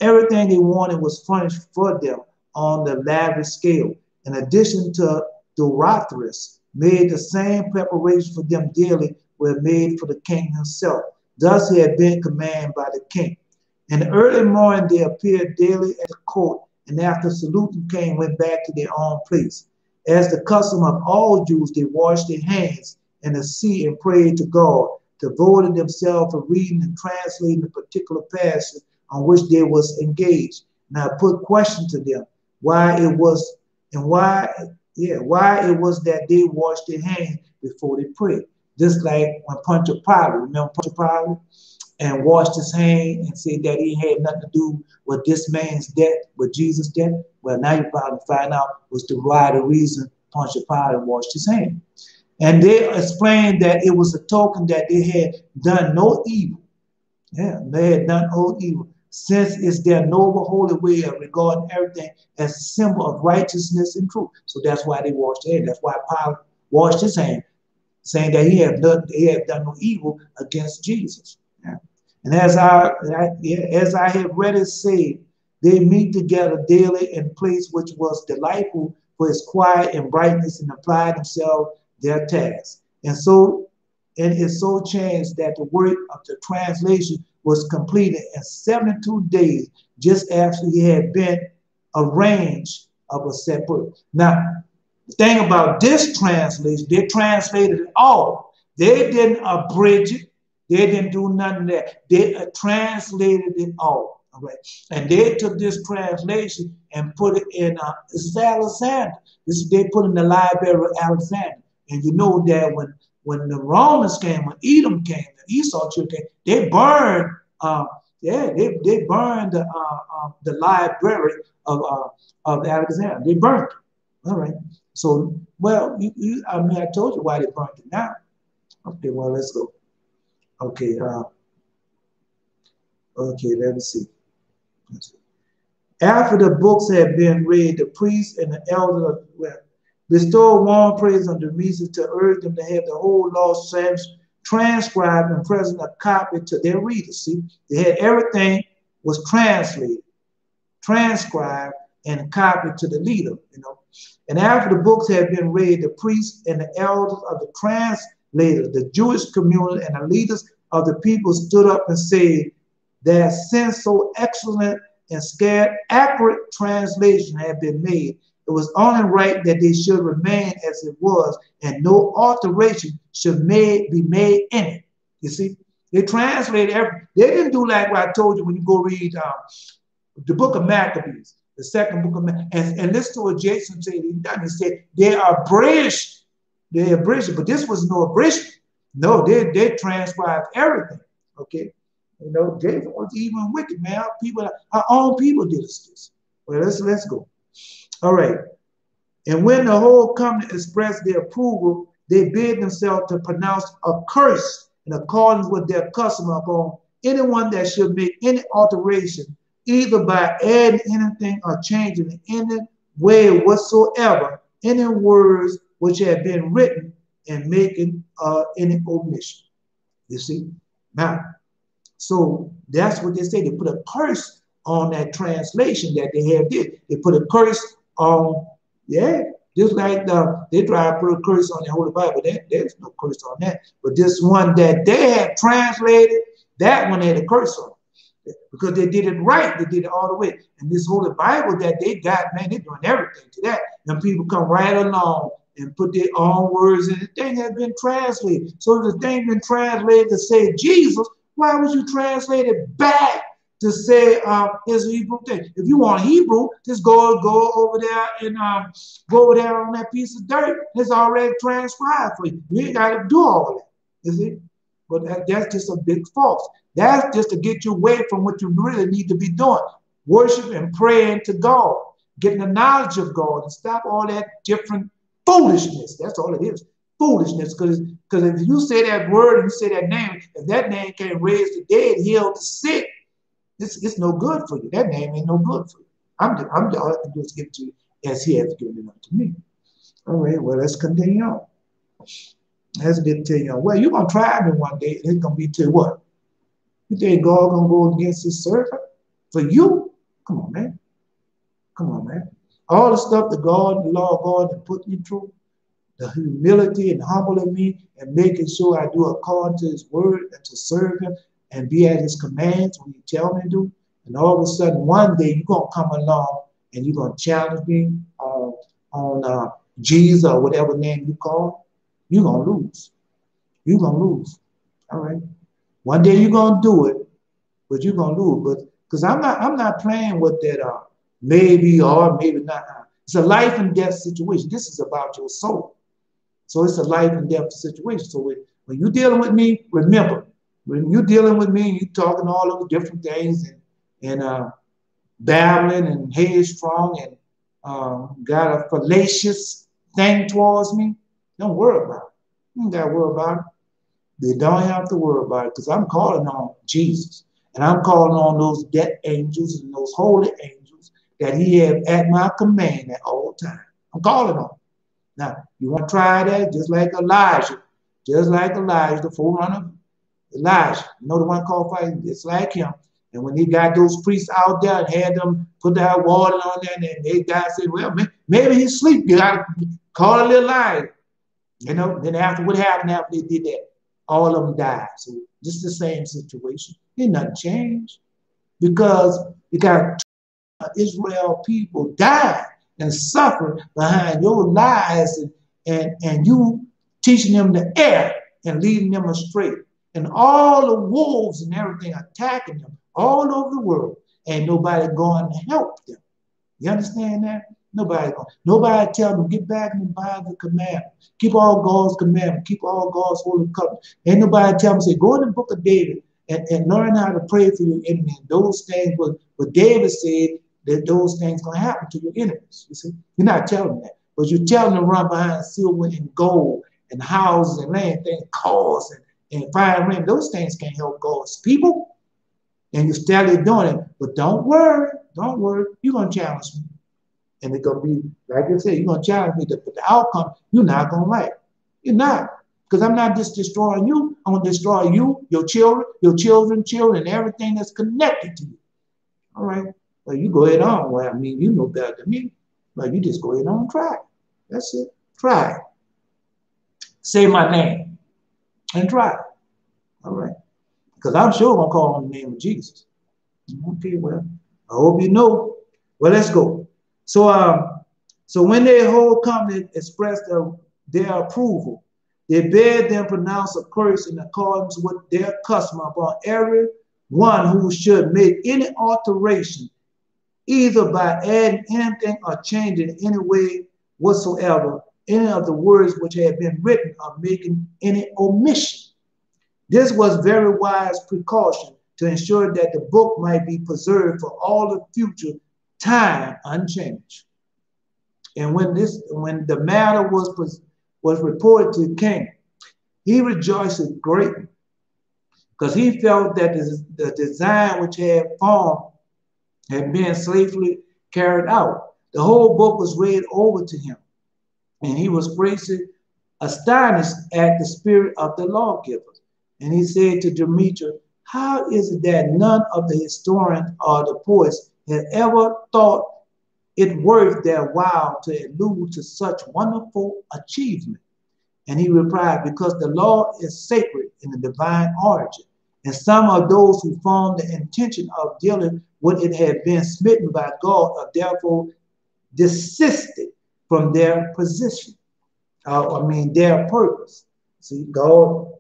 Everything they wanted was furnished for them on the lavish scale. In addition to Dorotheus, made the same preparation for them daily were made for the king himself. Thus he had been commanded by the king. In the early morning they appeared daily at the court, and after saluting king went back to their own place. As the custom of all Jews, they washed their hands in the sea and prayed to God, devoted themselves to reading and translating the particular passage on which they was engaged. And I put question to them why it was that they washed their hands before they prayed. Just like when Pontius Pilate, remember Pontius Pilate, and washed his hand and said that he had nothing to do with this man's death, with Jesus' death. Well, now you probably find out was the right reason Pontius Pilate washed his hand. And they explained that it was a token that they had done no evil. Yeah, they had done no evil. Since it's their noble holy way of regarding everything as a symbol of righteousness and truth. So that's why they washed their hand. That's why Pilate washed his hand, saying that he had done no evil against Jesus. Yeah. And as I have read it say, they meet together daily in a place which was delightful for its quiet and brightness, and apply themselves their tasks. And it so chanced that the work of the translation was completed in 72 days, just after he had been arranged of a set person. Now, the thing about this translation, they translated it all. They didn't abridge it. They didn't do none of that. They translated it all. All right. And they took this translation and put it in, this is Alexander. They put in the library of Alexander. And you know that when the Romans came, when Edom came, the Esau children came, they burned, they burned the library of Alexander. They burned it. All right. So, well, I mean, I told you why they burnt it now. Okay, well, let's go. Okay, okay, let me see. After the books had been read, the priests and the elders bestowed warm praise on the Demetrius to urge them to have the whole law transcribed and present a copy to their readers. See, they had everything was translated, transcribed, and copied to the leader, you know. And after the books had been read, the priests and the elders of the translators, the Jewish community, and the leaders of the people stood up and said that since so excellent and scarce accurate translation had been made, it was only right that they should remain as it was, and no alteration should be made in it. You see, they translated everything. They didn't do like what I told you when you go read the book of Maccabees, the second book of Maccabees, and listen to what Jason said. He said they are abridged. They abridged, but this was no abridgment. No, they transcribed everything. Okay, you know, Jason was even wicked, man. Our own people did this. Well, let's go. All right. And when the whole company expressed their approval, they bid themselves to pronounce a curse in accordance with their custom upon anyone that should make any alteration, either by adding anything or changing in any way whatsoever, any words which have been written, and making any omission. You see? Now, so that's what they say. They put a curse on that translation that they have did. They put a curse on, just like they try to put a curse on the Holy Bible. There's no curse on that. But this one that they have translated, that one had a curse on it. Because they did it right. They did it all the way. And this Holy Bible that they got, man, they're doing everything to that. And people come right along and put their own words in. The thing has been translated. So if the thing been translated to say Jesus, why would you translate it back to say it's a Hebrew thing? If you want Hebrew, just go over there and go over there on that piece of dirt. It's already transcribed for you. You ain't got to do all that, you see? But that's just a big false. That's just to get you away from what you really need to be doing. Worship and praying to God. Getting the knowledge of God and stop all that different foolishness. That's all it is. Foolishness. Because if you say that word and you say that name, if that name can't raise the dead, heal the sick, it's no good for you. That name ain't no good for you. I'm just give it to you as he has given it unto me. All right, well, let's continue on. Let's continue on. Well, you're going to try me one day, and it's going to be to what? You think God going to go against his servant? For you? Come on, man. Come on, man. All the stuff that God, the law of God, has put me through, the humility and humbling me and making sure I do according to his word and to serve him and be at his commands when he tell me to do. And all of a sudden, one day, you're going to come along and you're going to challenge me on Jesus or whatever name you call. You're going to lose. You're going to lose. All right. One day you're going to do it, but you're going to lose. But because I'm not playing with that maybe or maybe not. It's a life and death situation. This is about your soul. So it's a life and death situation. So when you're dealing with me, remember, when you're dealing with me, you're talking all those different things and babbling and headstrong and got a fallacious thing towards me, don't worry about it. You don't got to worry about it. They don't have to worry about it because I'm calling on Jesus. And I'm calling on those death angels and those holy angels that he had at my command at all times. I'm calling on them. Now, you want to try that just like Elijah. Just like Elijah, the forerunner. Elijah, you know the one called fire? It's like him. And when he got those priests out there and had them put that water on there, and they guys said, well, maybe he's asleep. You got to call a little light. You know, then after what happened after they did that? All of them died. So just the same situation. Ain't nothing changed. Because you got Israel people died and suffer behind your lies and you teaching them the error and leading them astray. And all the wolves and everything attacking them all over the world. Ain't nobody going to help them. You understand that? Nobody tell them, get back and buy the commandments. Keep all God's commandments. Keep all God's holy covenants. Ain't nobody tell them, say, go in the book of David and learn how to pray for your enemies. Those things, what David said, that those things going to happen to your enemies. You see? You're not telling them that. But you're telling them to run behind silver and gold and houses and land, things, cars and fire rain. Those things can't help God's people. And you're steadily doing it. But don't worry. Don't worry. You're going to challenge me. And it's going to be, like I said, you're going to challenge me. But the outcome, you're not going to like. You're not. Because I'm not just destroying you. I'm going to destroy you, your children, and everything that's connected to you. All right? Well, you go ahead on. Well, I mean, you know better than me. But you just go ahead on and try it. That's it. Try it. Say my name and try it. All right? Because I'm sure going to call on the name of Jesus. Okay, well, I hope you know. Well, let's go. So when their whole company expressed their approval, they bade them pronounce a curse in accordance with their custom upon every one who should make any alteration, either by adding anything or changing in any way whatsoever, any of the words which had been written, or making any omission. This was very wise precaution to ensure that the book might be preserved for all the future time unchanged. And when the matter was reported to the king, he rejoiced greatly, because he felt that the design which had formed had been safely carried out. The whole book was read over to him, and he was greatly astonished at the spirit of the lawgivers. And he said to Demetrius, how is it that none of the historians or the poets had ever thought it worth their while to allude to such wonderful achievement? And he replied, because the law is sacred in the divine origin, and some of those who formed the intention of dealing with it had been smitten by God, or therefore desisted from their position. Their purpose. See, God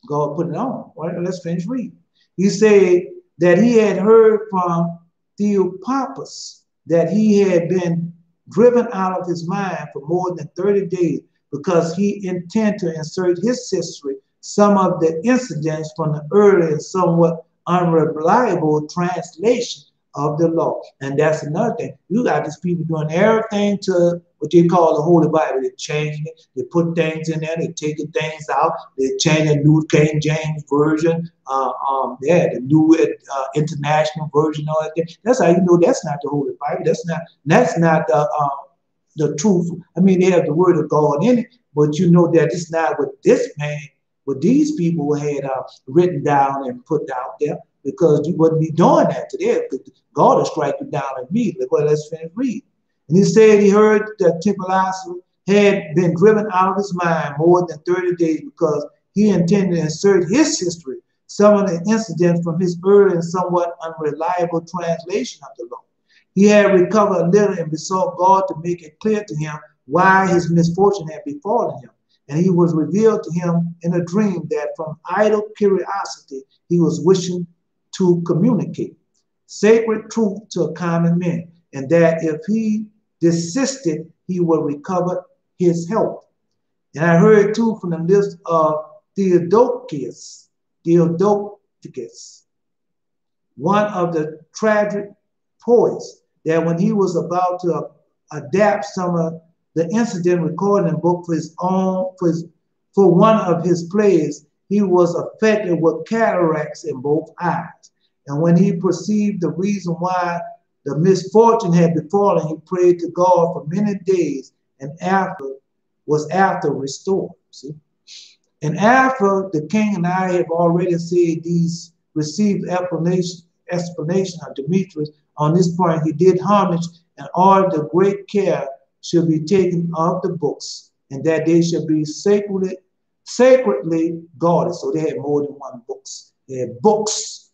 put it on. All right, let's finish reading. He said that he had heard from Theopompus that he had been driven out of his mind for more than 30 days, because he intended to insert his history some of the incidents from the early and somewhat unreliable translation of the law. And that's another thing. You got these people doing everything to what they call the Holy Bible. They're changing it. They put things in there. They're taking things out. They change the New King James Version. The New International Version. All that thing. That's how you know that's not the Holy Bible. That's not the truth. I mean, they have the Word of God in it, but you know that it's not what these people had written down and put out there, because you wouldn't be doing that today. God will strike you down immediately. Well, let's finish reading. And he said he heard that Theopompus had been driven out of his mind more than 30 days, because he intended to insert his history, some of the incidents from his early and somewhat unreliable translation of the law. He had recovered a little and besought God to make it clear to him why his misfortune had befallen him. And he was revealed to him in a dream that from idle curiosity he was wishing to communicate sacred truth to common men, and that if he desisted, he would recover his health. And I heard too from the lips of Theodocus, one of the tragic poets, that when he was about to adapt some of the incident recorded in the book for one of his plays, he was affected with cataracts in both eyes. And when he perceived the reason why the misfortune had befallen, he prayed to God for many days, and was after restored. See? And after the king and I have already said these received explanation of Demetrius on this point, he did homage and ordered the great care should be taken of the books, and that they should be sacredly guarded. So they had more than one books. They had books.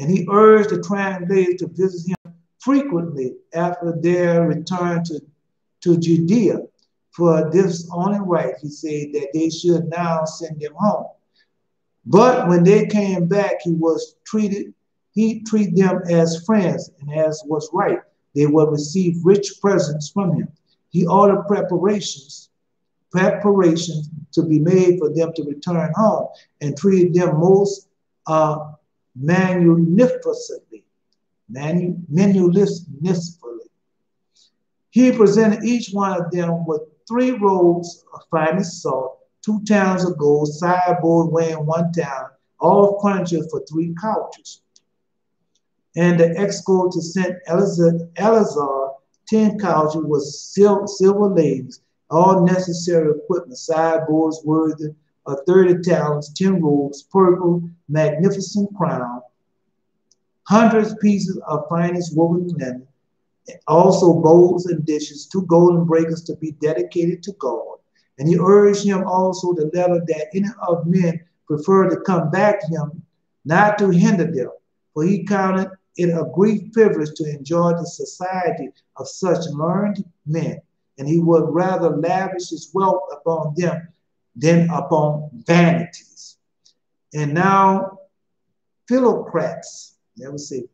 And he urged the translators to visit him frequently after their return to Judea. For this only right, he said, that they should now send them home. But when they came back, he treated them as friends, and as was right, they would receive rich presents from him. He ordered preparations to be made for them to return home, and treated them most magnificently. He presented each one of them with 3 robes of finest salt, 2 talents of gold, sideboard weighing 1 talent, all furniture for 3 couches. And the escort to St. Eleazar 10 couches with silver legs, all necessary equipment, sideboards worthy of 30 talents, 10 robes, purple, magnificent crown, 100 pieces of finest woven linen, also bowls and dishes, 2 golden breakers to be dedicated to God. And he urged him also the letter that any of men prefer to come back to him, not to hinder them, for he counted it a great privilege to enjoy the society of such learned men, and he would rather lavish his wealth upon them than upon vanities. And now Philocrats, never say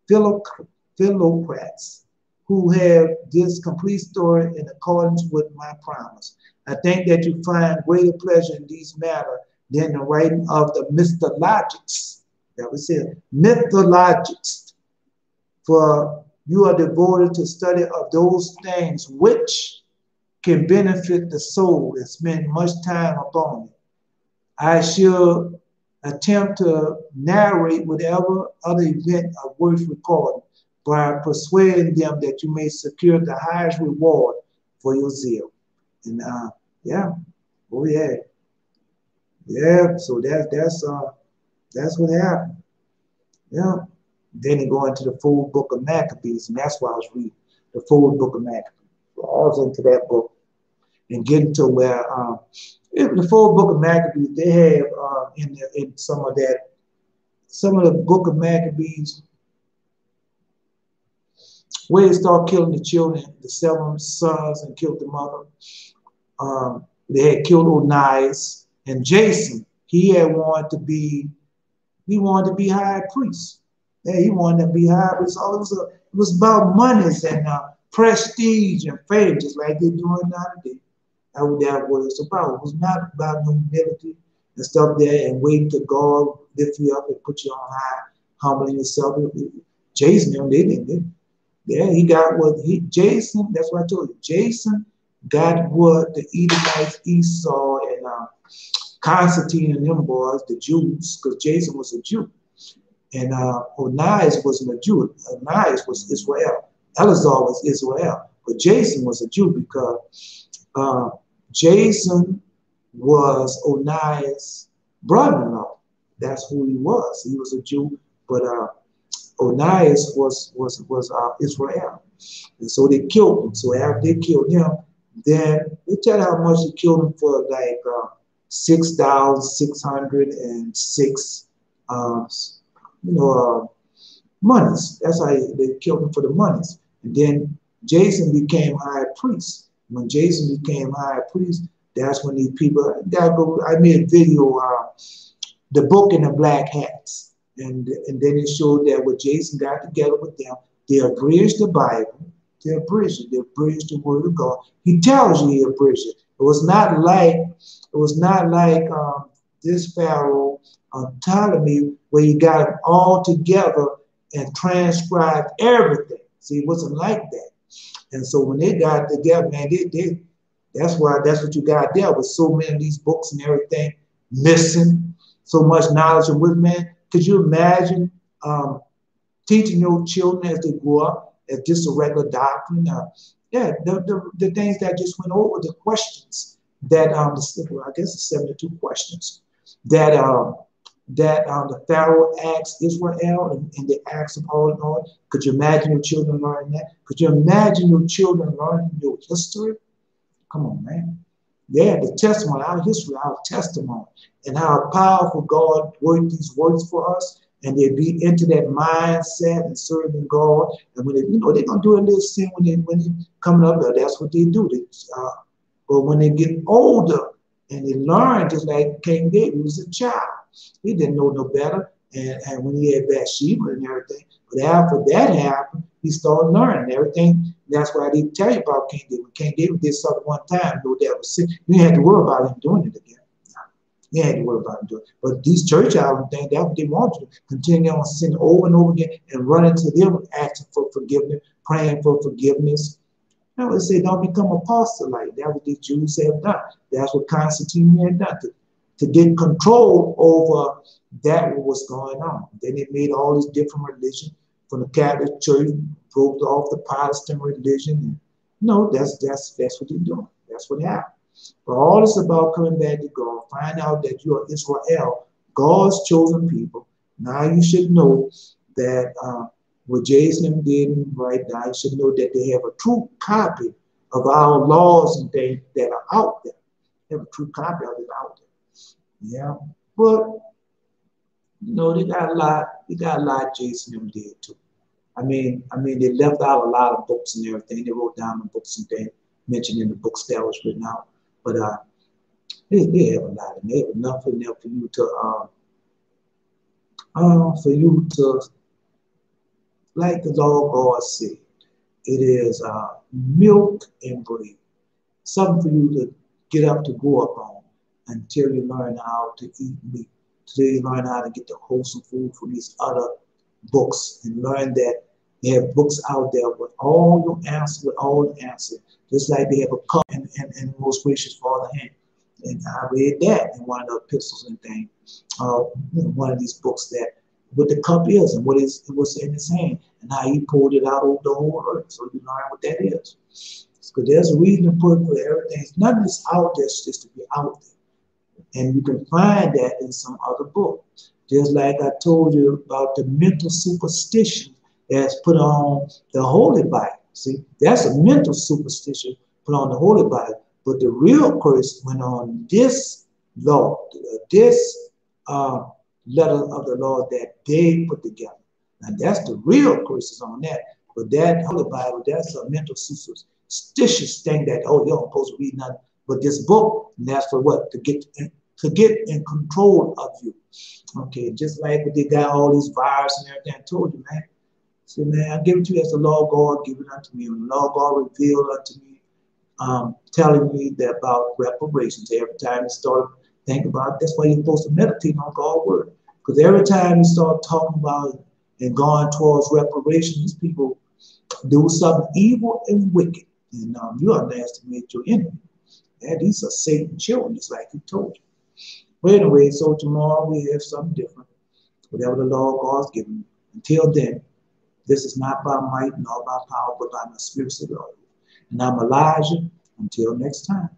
Philocrats, who have this complete story in accordance with my promise. I think that you find greater pleasure in these matters than the writing of the mythologics. That was it, mythologics. For you are devoted to study of those things which can benefit the soul and spend much time upon it. I shall attempt to narrate whatever other event of worth recording, by persuading them that you may secure the highest reward for your zeal. And yeah, oh yeah, yeah. So that's what happened. Yeah. Then he go into the full book of Maccabees, and that's why I was reading the full book of Maccabees. So I was into that book and getting to where the full book of Maccabees, they have in some of the book of Maccabees, where they start killing the children, the 7 sons, and killed the mother. They had killed Onias and Jason. He wanted to be high priest. Yeah, he wanted to be high priest. It was about monies and prestige and fame, just like they're doing nowadays. That was it's about. It was not about no humility and stuff there and waiting to God lift you up and put you on high, humbling yourself. Jason, they didn't. Yeah, he got Jason, that's what I told you. Jason got what the Edomites, Esau, and Constantine and them boys, the Jews, because Jason was a Jew. And Onias wasn't a Jew. Onias was Israel. Eleazar was Israel. But Jason was a Jew because Jason was Onias' brother-in-law. That's who he was. He was a Jew, but Onias was Israel. And so they killed him. So after they killed him, then they tell how much they killed him for, like 6,606 monies. That's how they killed him, for the monies. And then Jason became high priest. When Jason became high priest, that's when these people, I made a video, the book in the black hats. And then it showed that when Jason got together with them, they abridged the Bible. They abridged it. They abridged the Word of God. He tells you he abridged it. It was not like this Pharaoh Ptolemy, where he got them all together and transcribed everything. See, it wasn't like that. And so when they got together, man, that's what you got there, with so many of these books and everything missing, so much knowledge of wisdom, man. Could you imagine teaching your children as they grew up as just a regular doctrine? The things that just went over, the questions that I guess it's 72 questions that the Pharaoh asked Israel, and they asked them all in all. Could you imagine your children learning that? Could you imagine your children learning your history? Come on, man. Yeah, the testimony, our history, our testimony, and how powerful God worked these works for us, and they be into that mindset and serving God. And when they, they're gonna do a little sin when they coming up there. That's what they do. But when they get older and they learn, just like King David was a child, he didn't know no better. And when he had Bathsheba and everything, but after that happened, he started learning everything. That's why I didn't tell you about King David. When King David did something one time, no that was sin. You had to worry about him doing it again. You had to worry about him doing it. But these church album things, that's what they want to do. Continue on sinning over and over again and running to them, asking for forgiveness, praying for forgiveness. I would say don't become apostolate. That's what the Jews have done. That's what Constantine had done to get control over that what was going on. Then they made all these different religions from the Catholic Church, broke off the Protestant religion. And, that's what they're doing. That's what happened. But all this about coming back to God, find out that you are Israel, God's chosen people. Now you should know that what Jason did right now, you should know that they have a true copy of our laws and things that are out there. They have a true copy of it out there. Yeah. But they got a lot Jason and them did too. I mean, they left out a lot of books and everything. They wrote down the books and things mentioned in the books that was written out. But they have a lot, and they have enough in there for you to, like the Lord God said, it is milk and bread, something for you to get up to go up on until you learn how to eat meat, until you learn how to get the wholesome food from these other books, and learn that they have books out there with all your answers, with all the answers, just like they have a cup and most gracious Father hand. And I read that in one of the epistles and things, one of these books, that what the cup is and what was in his hand and how he poured it out over the whole earth. So you learn what that is. Because there's a reason to put it for everything. Nothing is out there just to be out there. And you can find that in some other book. Just like I told you about the mental superstition that's put on the Holy Bible. See, that's a mental superstition put on the Holy Bible. But the real curse went on this law, this letter of the Lord that they put together. Now that's the real curses on that. But that Holy Bible, that's a mental superstitious thing that, you're not supposed to read nothing but this book. And that's for what? To get in control of you. Okay, just like when they got all these viruses and everything, I told you, man. See, man, I give it to you as the Lord God given unto me. When the Lord God revealed unto me, telling me that about reparations. Every time you start thinking about it, that's why you're supposed to meditate on God's word. Because every time you start talking about it and going towards reparations, people do something evil and wicked. And you underestimate your enemy. And these are Satan's children, just like he told you. But anyway, so tomorrow we have something different. Whatever the Lord God's given. Until then, this is not by might nor by power, but by my spirit of God. And I'm Elijah. Until next time.